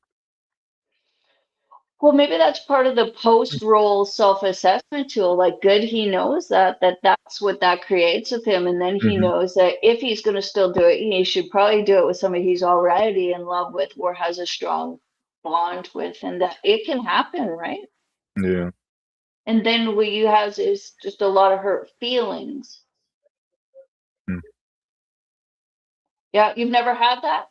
Well, maybe that's part of the post-roll self-assessment tool. Like, good, he knows that's what that creates with him, and then he mhm. knows that if he's going to still do it, he should probably do it with somebody he's already in love with or has a strong bond with, and that it can happen, right? Yeah. And then what you have is just a lot of hurt feelings. Mm. Yeah, you've never had that?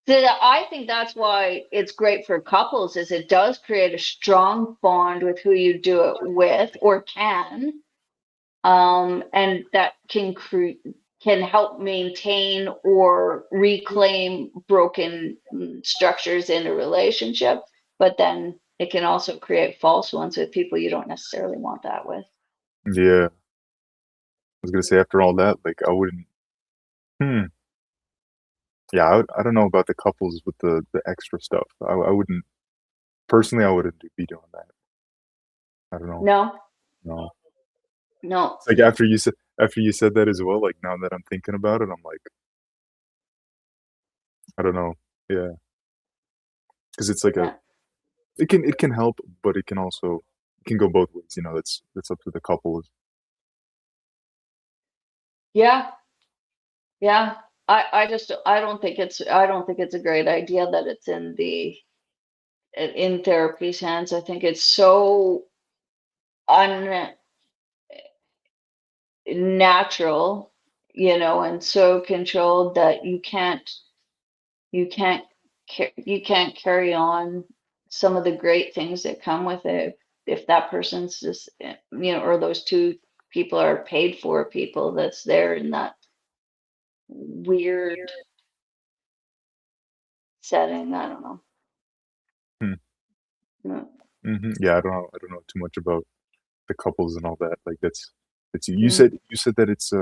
So I think that's why it's great for couples, is it does create a strong bond with who you do it with or can, and that can help maintain or reclaim broken structures in a relationship, but then it can also create false ones with people you don't necessarily want that with. Yeah. I was gonna say after all that, like I wouldn't. Hmm. Yeah, I don't know about the couples with the extra stuff. I wouldn't personally. I wouldn't be doing that. I don't know. No, No. no, It's like after you said that as well. Like now that I'm thinking about it, I'm like, I don't know. Yeah, because it's like a yeah, it can help, but it can also it can go both ways. You know, that's up to the couple. yeah, yeah. I don't think it's a great idea that it's in therapy's hands. I think it's so unnatural, and so controlled that you can't you can't carry on some of the great things that come with it if that person's just, or those two people are paid for people that's there in that weird setting. I don't know. Hmm. No. Yeah, I don't know. I don't know too much about the couples and all that. Like that's you. Mm. You said that it's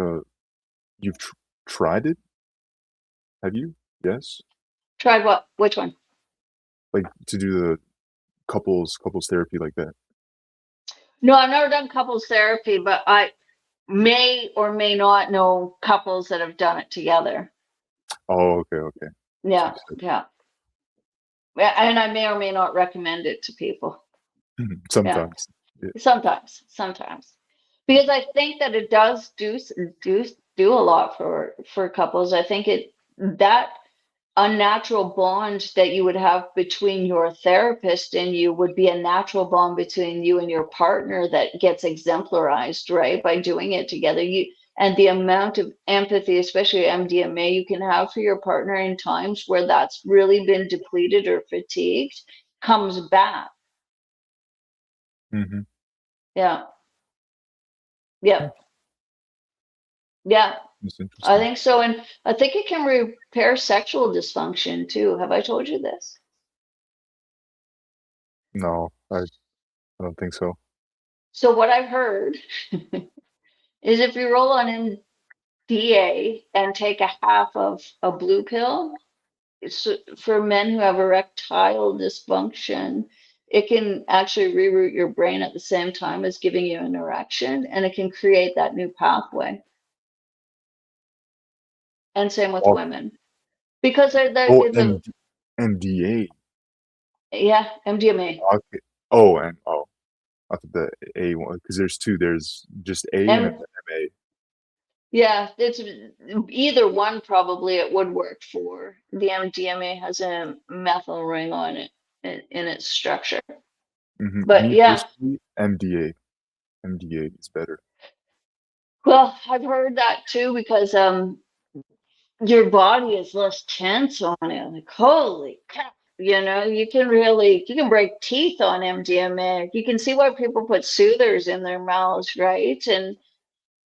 you've tried it. Have you? Yes. Tried what? Which one? Like to do the couples therapy like that. No, I've never done couples therapy, but I may or may not know couples that have done it together. Oh, okay, okay. So Yeah, you said yeah. Yeah, and I may or may not recommend it to people. Yeah, sometimes. Yeah. sometimes, because I think that it does do do a lot for couples. I think that unnatural bond that you would have between your therapist and you would be a natural bond between you and your partner that gets exemplarized, right, by doing it together. And the amount of empathy, especially MDMA, you can have for your partner in times where that's really been depleted or fatigued, comes back. Hmm. Yeah. Yeah. Yeah. That's I interesting. think so. And I think it can repair sexual dysfunction too. Have I told you this? No, I don't think so. So what I've heard is if you roll on MDA and take a half of a blue pill, for men who have erectile dysfunction, it can actually reroute your brain at the same time as giving you an erection, and it can create that new pathway. And same with Oh, women. Because oh, the MDA. yeah, MDMA. Okay. Oh, and oh, I thought the A one because there's two. There's just A and then M MA. Yeah, it's either one probably it would work for. The MDMA has a methyl ring on it in its structure. But Me yeah, personally, MDA. MDA is better. well, I've heard that too because your body is less tense on it. Like, holy cow, you can break teeth on MDMA. You can see why people put soothers in their mouths, right? And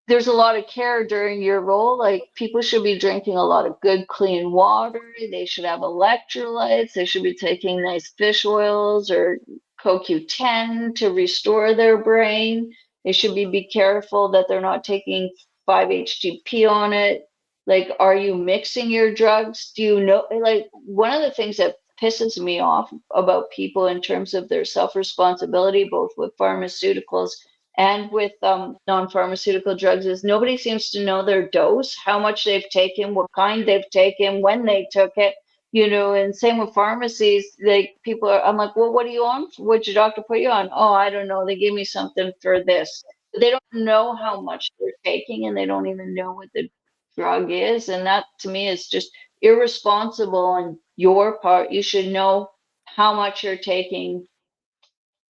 there's a lot of care during your role. Like people should be drinking a lot of good, clean water. They should have electrolytes. They should be taking nice fish oils or CoQ10 to restore their brain. They should be careful that they're not taking 5-HTP on it. Like, are you mixing your drugs? Do you know? Like, one of the things that pisses me off about people in terms of their self-responsibility, both with pharmaceuticals and with non-pharmaceutical drugs is nobody seems to know their dose, how much they've taken, what kind they've taken, when they took it, and same with pharmacies. Like people are, I'm like, well, what are you on? What'd your doctor put you on? Oh, I don't know. They gave me something for this. They don't know how much they're taking and they don't even know what the drug is. And that to me is just irresponsible on your part. You should know how much you're taking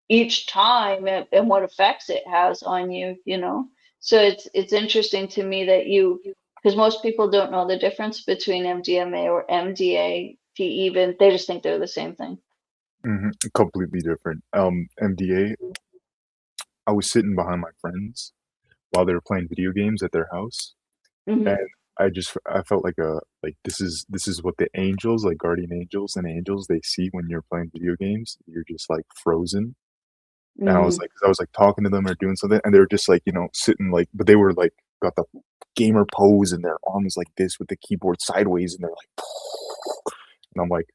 each time and what effects it has on you. So it's interesting to me that because most people don't know the difference between MDMA or MDA, even they just think they're the same thing. Completely different. MDA. I was sitting behind my friends while they were playing video games at their house, and Hmm. I felt like this is what the angels, like guardian angels and angels, they see when you're playing video games. You're just like frozen. And I was Hmm. like, 'cause I was like talking to them or doing something, and they were just like, sitting like, but they were like, got the gamer pose and their arms like this with the keyboard sideways, and they're like, and I'm like,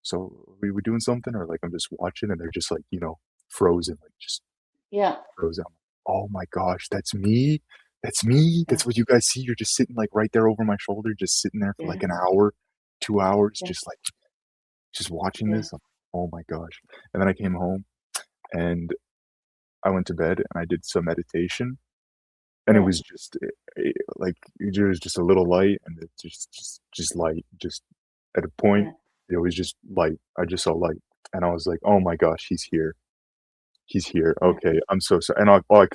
so are we doing something, or like I'm just watching, and they're just like, frozen, like just Yeah, frozen. I'm like, oh my gosh, that's me. That's me. yeah, That's what you guys see. You're just sitting like right there over my shoulder, just sitting there for yeah, like an hour, 2 hours, yeah, just watching yeah, this. Oh my gosh. And then I came home and I went to bed and I did some meditation, and it yeah, was just like there was just a little light, and it just light, just at a point yeah, it was just light. I just saw light, and I was like, oh my gosh, he's here. He's here. yeah, Okay, I'm so sorry. And all I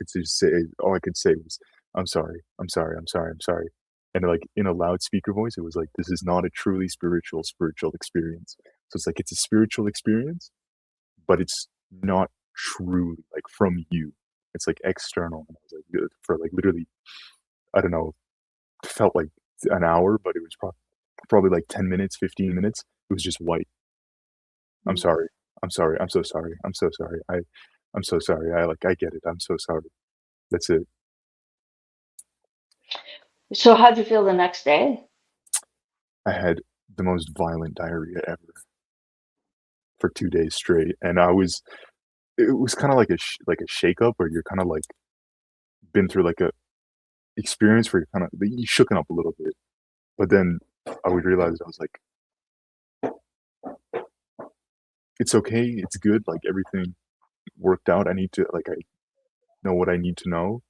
could say was, I'm sorry. I'm sorry. I'm sorry. I'm sorry. And like in a loudspeaker voice, it was like, this is not a truly spiritual experience. So it's like it's a spiritual experience, but it's not truly like from you. It's like external. And I was like, for like literally, I don't know, felt like an hour, but it was probably like 10 minutes, 15 minutes. It was just white. I'm mm. sorry. I'm sorry. I'm so sorry. I'm so sorry. I'm so sorry. I get it. I'm so sorry. That's it. So how'd you feel the next day? I had the most violent diarrhea ever for 2 days straight, and it was kinda like like a shakeup where you're kinda like been through like a experience where you shooken up a little bit, but then I would realize I was like, "It's okay, it's good, like, everything worked out. I need to like, I know what I need to know,"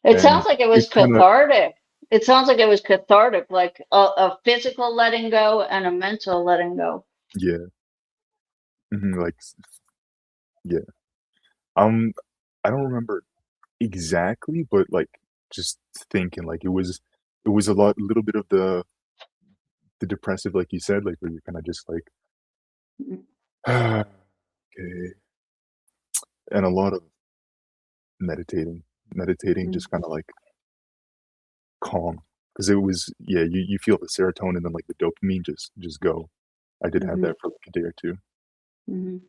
It sounds and like it it was kinda cathartic. It sounds like it was cathartic, like a physical letting go and a mental letting go. yeah, like, yeah. Um, I don't remember exactly, but, like, just thinking, like, it was a little bit of the depressive, like you said, like, where you're kinda just like, Mm, "Okay," and a lot of meditating. Meditating mm, just kinda, like, calm, because it was yeah, you feel the serotonin and, like, the dopamine just go. I did have mhm, that for, like, a day or 2. mhm.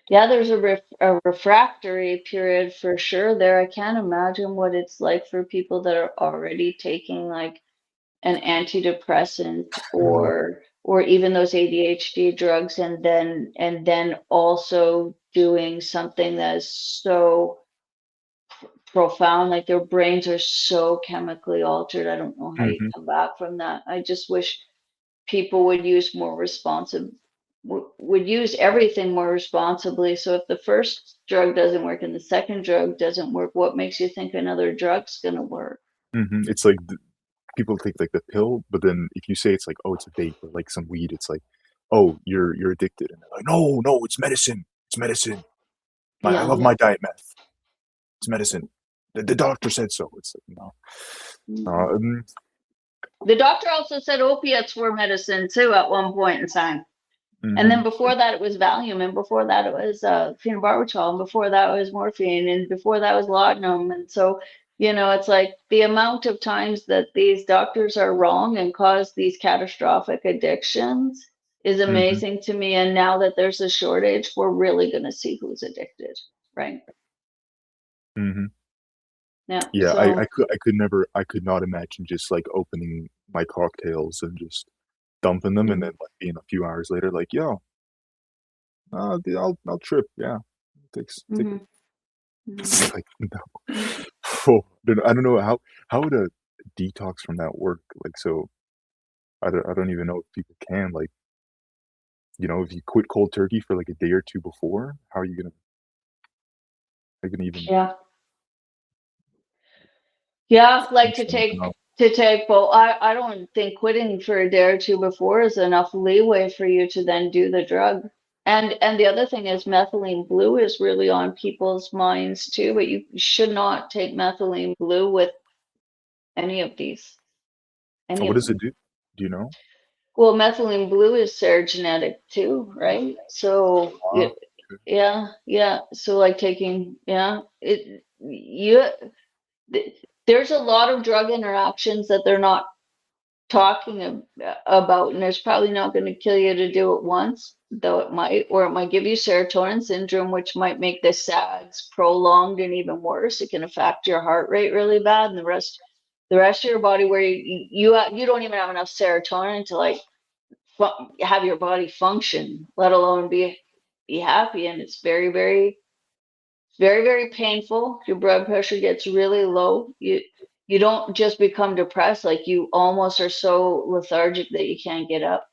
Yeah, there's a refractory period for sure there. I can't imagine what it's like for people that are already taking like an antidepressant or even those ADHD drugs and then also doing something that's so profound, like their brains are so chemically altered. I don't know how you Hmm. come back from that. I just wish people would use more responsive would use everything more responsibly. So if the first drug doesn't work and the second drug doesn't work, what makes you think another drug's gonna work? Hmm. It's like people take like the pill, but then if you say it's like, oh, it's a vape or like some weed, it's like, oh, you're addicted, and they're like, no, no, it's medicine, it's medicine. I Yeah. love my diet meth. It's medicine. The doctor said so. It's like no. Mm. Um, The doctor also said opiates were medicine too at one point in time. And then mhm, before that it was Valium, and before that it was phenobarbital, and before that it was morphine, and before that was laudanum. And so, it's like the amount of times that these doctors are wrong and cause these catastrophic addictions is mhm, amazing to me. And now that there's a shortage, we're really going to see who's addicted, right? mhm. Yeah. Yeah, So, I could not imagine just like opening my cocktails and just dumping them, and mhm, then like being a few hours later, like, yo, I'll trip. Yeah, take mhm, mhm. it's like no. Oh, I don't know how would a detox from that work? Like, so I don't even know if people can like, if you quit cold turkey for like a day or two before, how are you gonna even Yeah. Yeah, like to function? I don't take know. to take well, I don't think quitting for a day or two before is enough leeway for you to then do the drug. And the other thing is methylene blue is really on people's minds too, but you should not take methylene blue with any of these, Oh, any what of does it them. do? Do you know? Well, methylene blue is serogenetic too, right? So Ah, okay. yeah, yeah. So like taking, yeah, there's a lot of drug interactions that they're not talking about, and there's probably not going to kill you to do it once, though it might, or it might give you serotonin syndrome, which might make the SADS prolonged and even worse. It can affect your heart rate really bad, and the rest of your body where you don't even have enough serotonin to like have your body function, let alone be happy. And it's very, very very, very painful. Your blood pressure gets really low. You don't just become depressed, like you almost are so lethargic that you can't get up.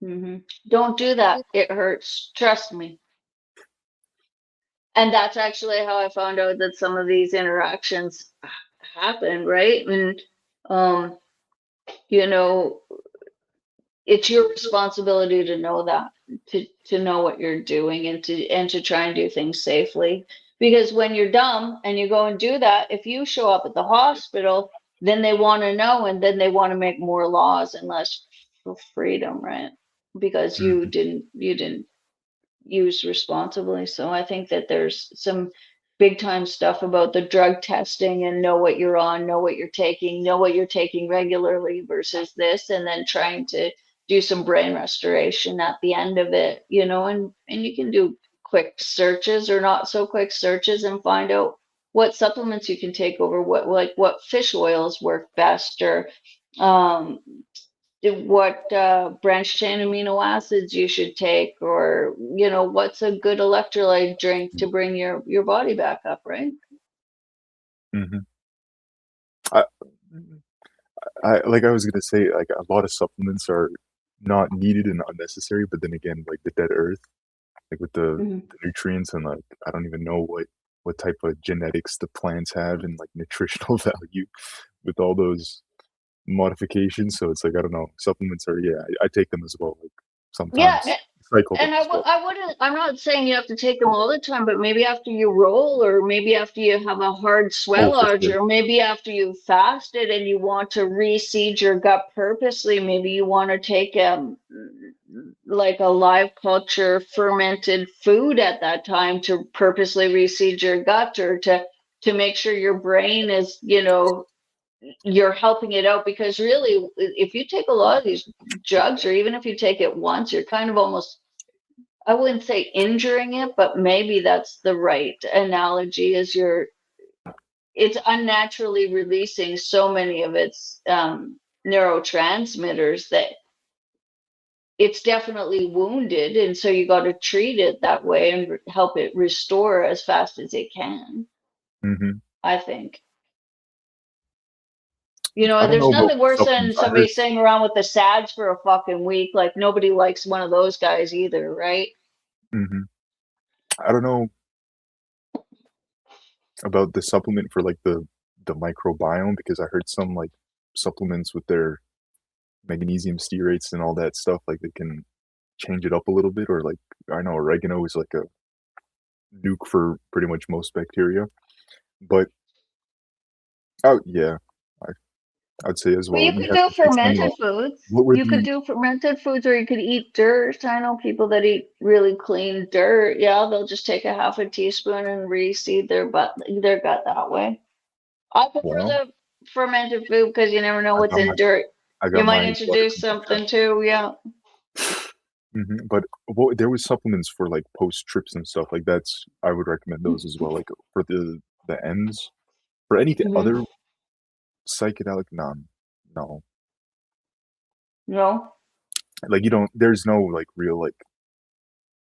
Mhm, Don't do that. It hurts. Trust me. And that's actually how I found out that some of these interactions happen, right? And um, you know, it's your responsibility to know that, to know what you're doing and to try and do things safely. Because when you're dumb and you go and do that, if you show up at the hospital, then they want to know, and then they want to make more laws and less freedom, right? Because you mhm, didn't used responsibly. So I think that there's some big time stuff about the drug testing and know what you're on, know what you're taking regularly versus this, and then trying to do some brain restoration at the end of it, and you can do quick searches or not so quick searches and find out what supplements you can take over what fish oils work best or um, what branched chain amino acids you should take, or what's a good electrolyte drink to bring your body back up, right? mhm. I I was gonna say, like, a lot of supplements are not needed and unnecessary, but then again, like, the dead earth, like, with Hmm. the nutrients and, like, I don't even know what type of genetics the plants have and, like, nutritional value with all those modifications, so it's like, I don't know, supplements are yeah, I take them as well, like, Yeah, sometimes cycle them and as well. I wouldn't, I'm not saying you have to take them all the time, but maybe after you roll, or maybe after you have a hard sweat Oh, for lodge, sure. or maybe after you fasted and you want to reseed your gut purposely, maybe you want to take like a live culture fermented food at that time to purposely reseed your gut, or to make sure your brain is, you're helping it out. Because really, if you take a lot of these drugs, or even if you take it once, you're kind of almost I wouldn't say injuring it, but maybe that's the right analogy, is it's unnaturally releasing so many of its neurotransmitters that it's definitely wounded, and so you got to treat it that way and help it restore as fast as it can, Hmm. I think. I don't There's know about nothing worse than supplements. I somebody heard. sitting around with the SADs for a fucking week. Like, nobody likes one of those guys either, right? Hmm. I don't know about the supplement for like the microbiome, because I heard some like supplements with their magnesium stearates and all that stuff, like they can change it up a little bit, or like I know oregano is like a nuke for pretty much most bacteria. But oh yeah, I I'd say as Well, well. you You could have do to explain fermented well, foods. what were You could the do fermented foods, or you could eat dirt. I know people that eat really clean dirt. Yeah, they'll just take a half a teaspoon and reseed their gut that way. I prefer well, the fermented food because you never know I what's got my in dirt. I You got might my water introduce kombucha. something too. Yeah. But there was supplements for like post trips and stuff like that's. I would recommend those as well. Like for the ends, for any Hmm. other psychedelic, none, no. No. Like you don't. There's no like real like.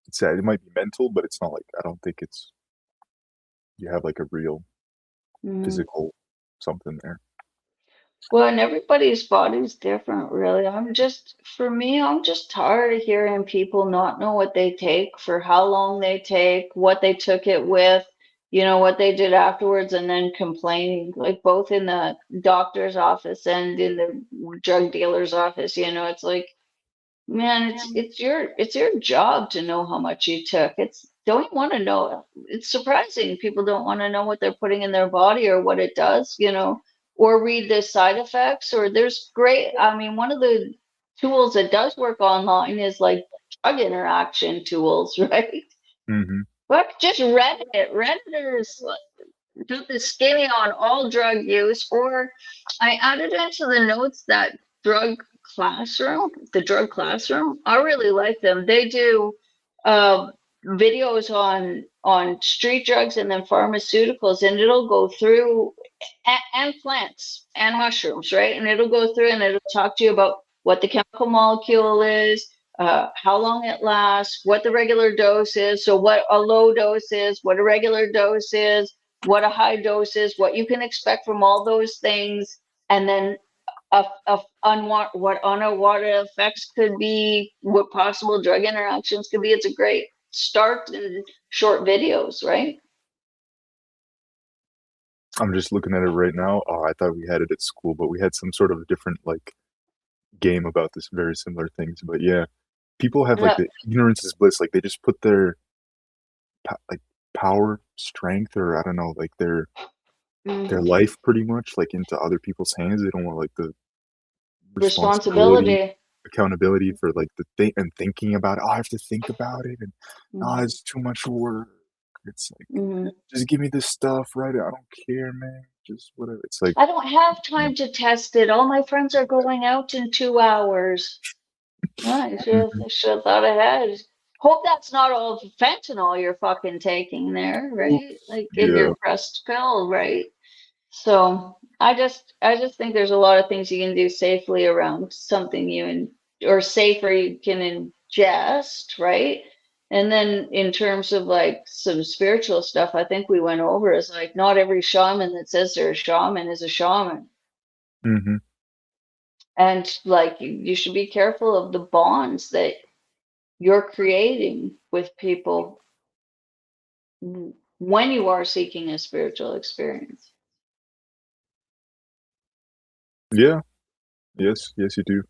It's sad. It might be mental, but it's not like I don't think it's you have like a real Mm-hmm. physical something there. Well, and everybody's body's different, really. For me, I'm just tired of hearing people not know what they take, for how long they take, what they took it with, what they did afterwards, and then complaining, like both in the doctor's office and in the drug dealer's office. It's like, man, it's your job to know how much you took. Don't you want to know? It's surprising people don't want to know what they're putting in their body or what it does, or read the side effects. Or there's great, I mean, one of the tools that does work online is like drug interaction tools, right? Hmm. But just Reddit. Redditors do the skinny on all drug use, or I added into the notes that the drug classroom. I really like them. They do uh, videos on street drugs and then pharmaceuticals, and it'll go through and plants and mushrooms, right? And it'll go through and it'll talk to you about what the chemical molecule is, how long it lasts, what the regular dose is. So, what a low dose is, what a regular dose is, what a high dose is, what you can expect from all those things, and then what unwanted effects could be, what possible drug interactions could be. It's a great start in short videos, right? I'm just looking at it right now. Oh, I thought we had it at school, but we had some sort of different like game about this very similar things. But yeah, people have like Yeah. the ignorance is bliss. Like they just put their like power, strength, or I don't know, like their Mm. life pretty much like into other people's hands. They don't want like the responsibility, Responsibility. accountability for like the thing and thinking about it. Oh, I have to think about it, and Mm. it's too much work. It's like Mm. just give me this stuff, right? I don't care, man. Just whatever. It's like I don't have yeah. time to test it. All my friends are going out in 2 hours. Well, Mhm. I should have thought ahead. Hope that's not all fentanyl you're fucking taking there, Oof. right? Like in Yeah. your pressed pill, right? So I just think there's a lot of things you can do safely around something or safer you can ingest, right? And then in terms of like some spiritual stuff, I think we went over is like not every shaman that says they're a shaman is a shaman. Hmm. And like you should be careful of the bonds that you're creating with people when you are seeking a spiritual experience. Yeah. Yes. Yes, you do.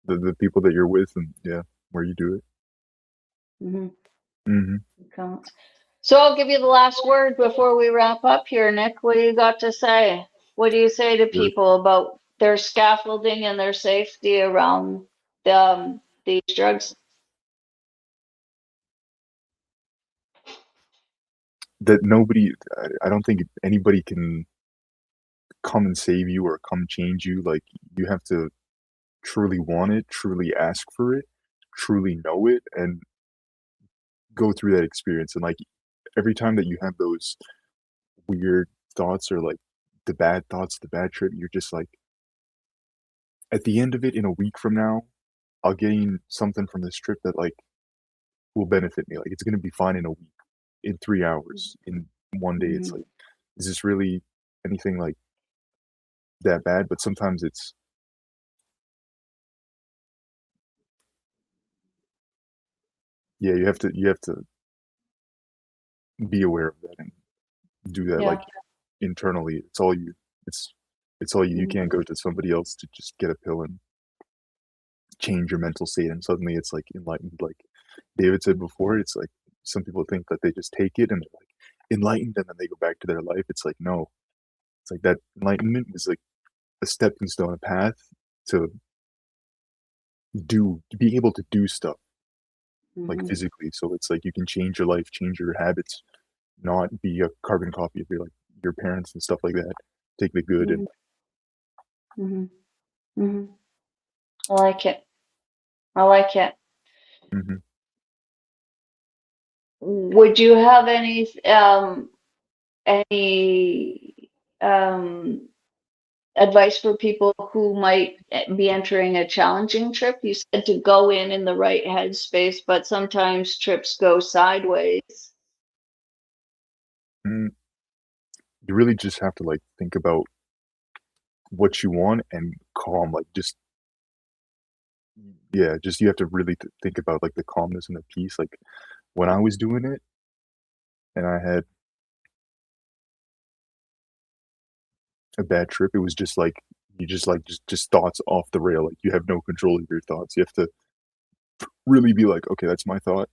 The people that you're with, and yeah, where you do it. Hmm. Hmm. Counts. So I'll give you the last word before we wrap up here, Nick. What do you got to say? What do you say to Sure. people about their scaffolding and their safety around these drugs? That nobody, I don't think anybody can come and save you or come change you. Like you have to truly want it, truly ask for it, truly know it, and go through that experience, and like every time that you have those weird thoughts or like the bad thoughts, the bad trip, you're just like, at the end of it, in a week from now, I'll gain something from this trip that like will benefit me. Like it's gonna be fine in a week, in 3 hours, in one day. It's Mhm. like, is this really anything like that bad? But sometimes it's, yeah, you have to be aware of that and do that Yeah. like internally. It's all you. It's it's all you. You Mhm. can't go to somebody else to just get a pill and change your mental state and suddenly it's like enlightened. Like David said before, it's like some people think that they just take it and they're like enlightened and then they go back to their life. It's like no. It's like that enlightenment is like a stepping stone, a path to be able to do stuff like Mhm. physically. So it's like you can change your life, change your habits, not be a carbon copy of your parents and stuff like that. Take the good and Mhm. Mhm. Mhm. I like it. I like it. mhm. Would you have any um advice for people who might be entering a challenging trip? You said to go in the right headspace, but sometimes trips go sideways. Mm, you really just have to like think about what you want and calm, like just yeah, just you have to really think about like the calmness and the peace. Like when I was doing it and I had a bad trip, it was just like you just like just thoughts off the rail. Like you have no control of your thoughts. You have to really be like, okay, that's my thought,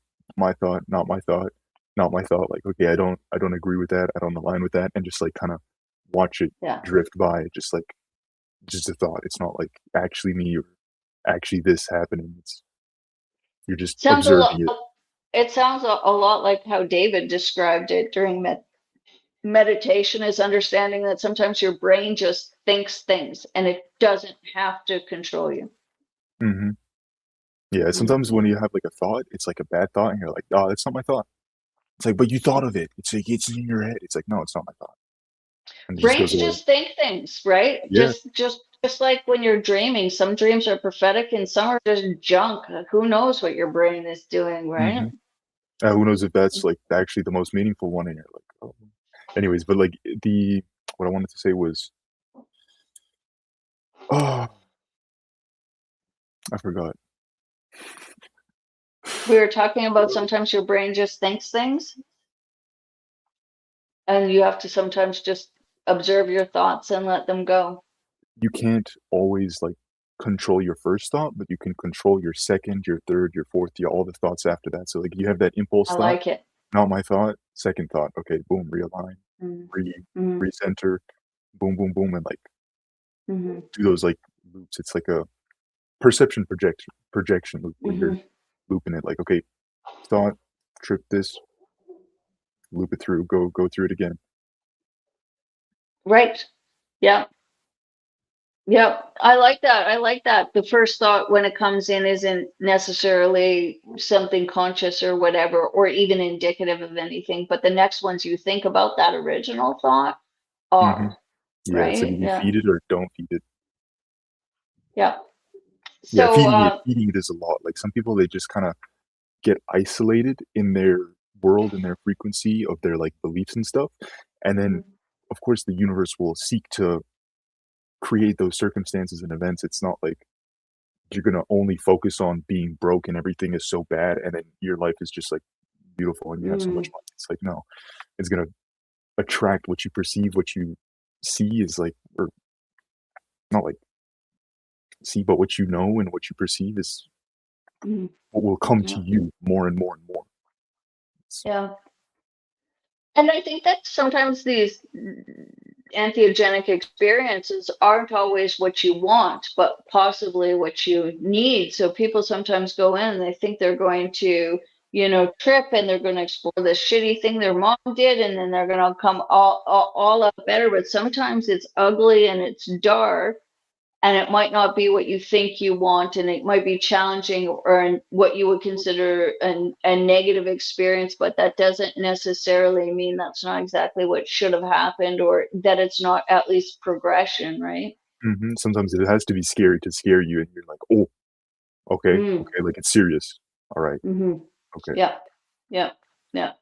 not my thought, not my thought. Like, okay, I don't agree with that. I don't align with that, and just like kind of watch it Yeah. drift by. Just like just a thought. It's not like actually me or actually this happening. It's you're just Sounds a lot observing it. it sounds a lot like how David described it during meditation, is understanding that sometimes your brain just thinks things and it doesn't have to control you. Hmm. Yeah, Mm. sometimes when you have like a thought, it's like a bad thought, and you're like, oh, that's not my thought. It's like, but you thought of it. It's like it's in your head. It's like, no, it's not my thought, and it just goes Brains away. just think things, right? Yeah. Just like when you're dreaming, some dreams are prophetic and some are just junk. Who knows what your brain is doing, right? Hmm. Who knows if that's like actually the most meaningful one, and you're like, oh. Anyways, but like the what I wanted to say was, oh, I forgot. We were talking about sometimes your brain just thinks things and you have to sometimes just observe your thoughts and let them go. You can't always like control your first thought, but you can control your second, your third, your fourth, your all the thoughts after that. So like you have that impulse I thought, like it. not my thought, second thought, okay, boom, realign, Mm. re Mhm. recenter, boom, boom, boom, and like Mhm. do those like loops. It's like a perception projection loop where you're Mhm. looping it like, okay, thought, trip this, loop it through, go through it again. Right. Yeah. Yep, I like that. I like that. The first thought when it comes in isn't necessarily something conscious or whatever, or even indicative of anything, but the next ones you think about that original thought Hmm. are, Yeah, it's like right? you Yeah. feed it or don't feed it. Yeah. Yeah, So, feeding it is a lot. Like some people, they just kind of get isolated in their world, in their frequency of their like beliefs and stuff. And then, mhm, of course, the universe will seek to create those circumstances and events. It's not like you're gonna only focus on being broke and everything is so bad, and then your life is just like beautiful and you have so much mm, money. It's like no, it's gonna attract what you perceive, what you see is like, or not like see, but what you know and what you perceive is mm, what will come to yeah, you more and more and more. It's, yeah. And I think that sometimes these entheogenic experiences aren't always what you want, but possibly what you need. So people sometimes go in and they think they're going to, trip and they're going to explore this shitty thing their mom did, and then they're going to come all out better. But sometimes it's ugly and it's dark, and it might not be what you think you want, and it might be challenging or what you would consider a negative experience, but that doesn't necessarily mean that's not exactly what should have happened, or that it's not at least progression, right? Sometimes it has to be scary to scare you, and you're like, oh, okay, Mm, okay, like it's serious. All right, hmm. okay. Yeah, yeah, yeah.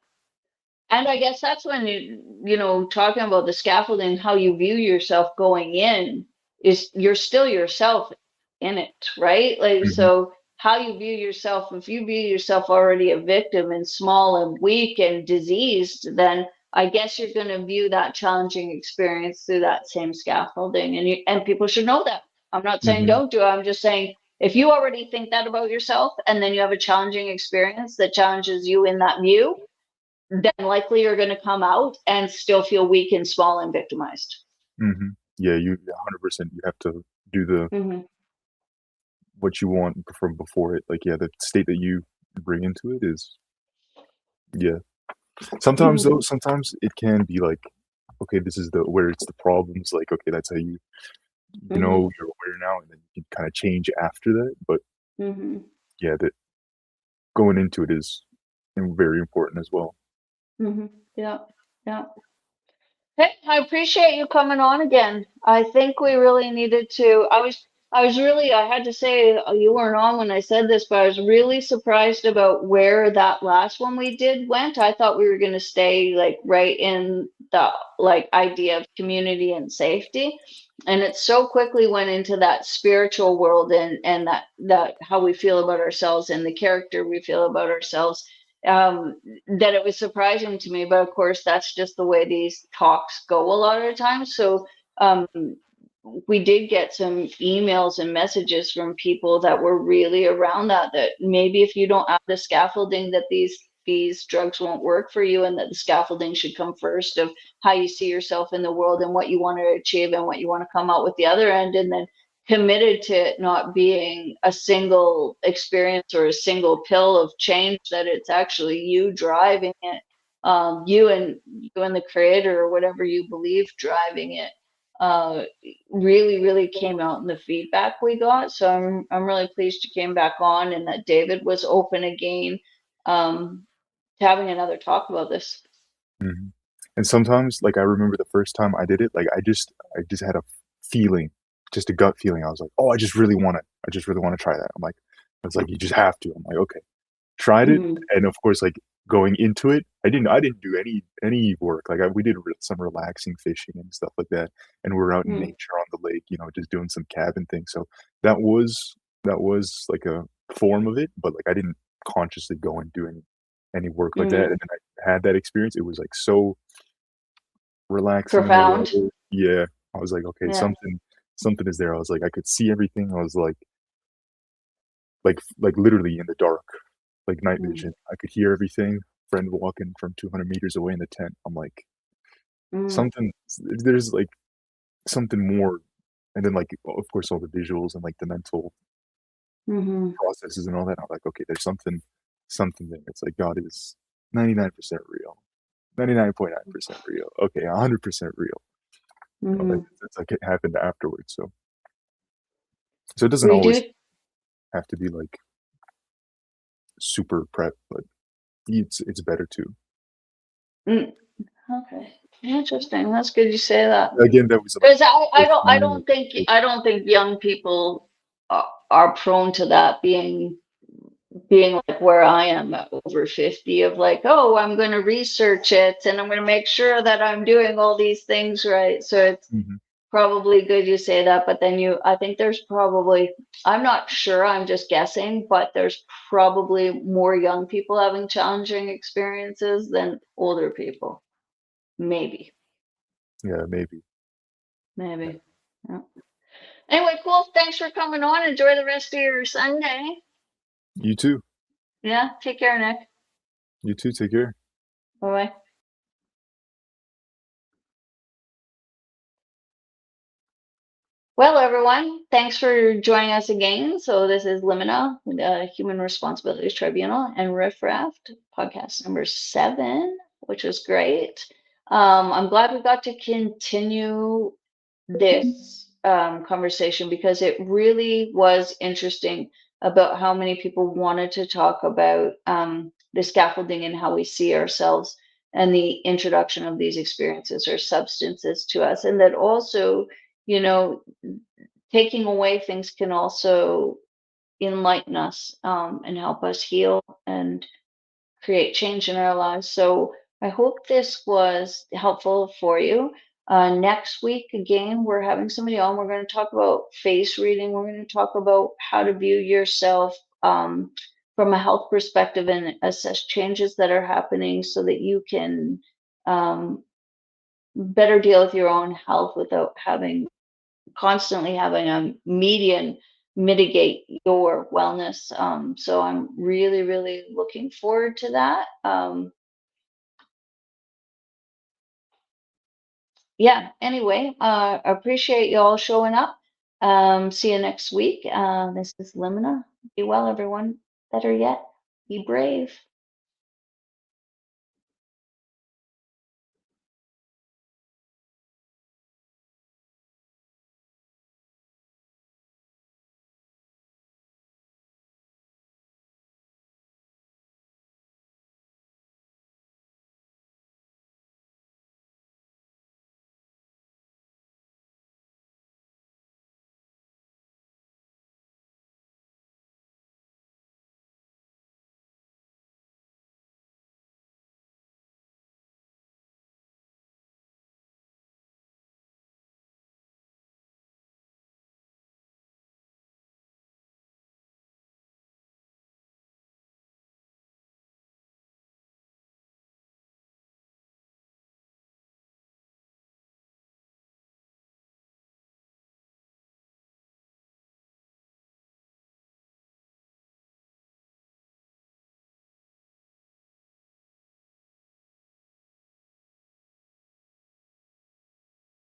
And I guess that's when talking about the scaffolding, how you view yourself going in is you're still yourself in it, right? Like, hmm so how you view yourself, if you view yourself already a victim and small and weak and diseased, then I guess you're going to view that challenging experience through that same scaffolding. And people should know that. I'm not saying hmm don't do it. I'm just saying if you already think that about yourself and then you have a challenging experience that challenges you in that view, then likely you're going to come out and still feel weak and small and victimized. hmm Yeah, you 100%. You have to do the Hmm. what you want from before it. Like, yeah, the state that you bring into it is, yeah. Sometimes Hmm. though, sometimes it can be like, okay, this is the where it's the problems. Like, okay, that's how you Hmm. know you're aware now, and then you can kind of change after that. But Hmm. yeah, that going into it is very important as well. Hmm. Yeah. Yeah. Hey, I appreciate you coming on again. I think we really needed to. I had to say you weren't on when I said this, but I was really surprised about where that last one we did went. I thought we were going to stay like right in the like idea of community and safety. And it so quickly went into that spiritual world and that how we feel about ourselves and the character we feel about ourselves. That it was surprising to me, but of course that's just the way these talks go a lot of the time. So um, we did get some emails and messages from people that were really around that maybe if you don't have the scaffolding that these drugs won't work for you, and that the scaffolding should come first of how you see yourself in the world and what you want to achieve and what you want to come out with the other end, and then committed to it not being a single experience or a single pill of change, that it's actually you driving it, you and the creator or whatever you believe driving it. Really came out in the feedback we got. So I'm really pleased you came back on and that David was open again, to having another talk about this. Mhm. And sometimes, like, I remember the first time I did it, like, I just had a feeling, just a gut feeling. I was like, "Oh, I just really wanna try that." I'm like it's like, "You just have to." I'm like, "Okay." Tried it, Hmm. and of course, like, going into it, I didn't do any work. Like, we did some relaxing fishing and stuff like that, and we're out in Hmm. nature on the lake, just doing some cabin things. So that was like a form of it, but, like, I didn't consciously go and do any work like that, Hmm. and then I had that experience. It was, like, so relaxing or Profound. whatever. Yeah. I was like, "Okay, Yeah. something is there." I was like, I could see everything. I was like literally in the dark, like night Mm. vision. I could hear everything. Friend walking from 200 meters away in the tent. I'm like, Mm. something. There's like something more, and then like of course all the visuals and like the mental Hmm. processes and all that. I'm like, okay, there's something there. It's like God is 99% real, 99.9% real. Okay, 100% real. Hmm. That's like it happened afterwards. So it doesn't We always do. have to be like super prep, but it's better too. Mm. Okay. Interesting. That's good you say that. Again, that was like Because I, I first don't I time. don't think I don't think young people are prone to that being like where I am at over 50 of like, oh, I'm going to research it and I'm going to make sure that I'm doing all these things right. So it's Mhm. probably good you say that, but then I think there's probably, I'm not sure, I'm just guessing, but there's probably more young people having challenging experiences than older people. Maybe, Yeah, maybe. Yeah. maybe. Yeah. Anyway, cool. Thanks for coming on. Enjoy the rest of your Sunday. You too. Yeah. Take care, Nick. You too. Take care. Bye bye. Well, everyone, thanks for joining us again. So this is Limina, the Human Responsibilities Tribunal, and Riff Raft, podcast number 7, which was great. I'm glad we got to continue this conversation because it really was interesting about how many people wanted to talk about the scaffolding and how we see ourselves and the introduction of these experiences or substances to us. And that also, you know, taking away things can also enlighten us and help us heal and create change in our lives. So I hope this was helpful for you. Next week, again, we're having somebody on. We're going to talk about face reading. We're going to talk about how to view yourself from a health perspective and assess changes that are happening so that you can better deal with your own health without constantly having a median mitigate your wellness. So I'm really, really looking forward to that. Yeah, anyway, appreciate you all showing up. See you next week. This is Limina. Be well, everyone. Better yet, be brave.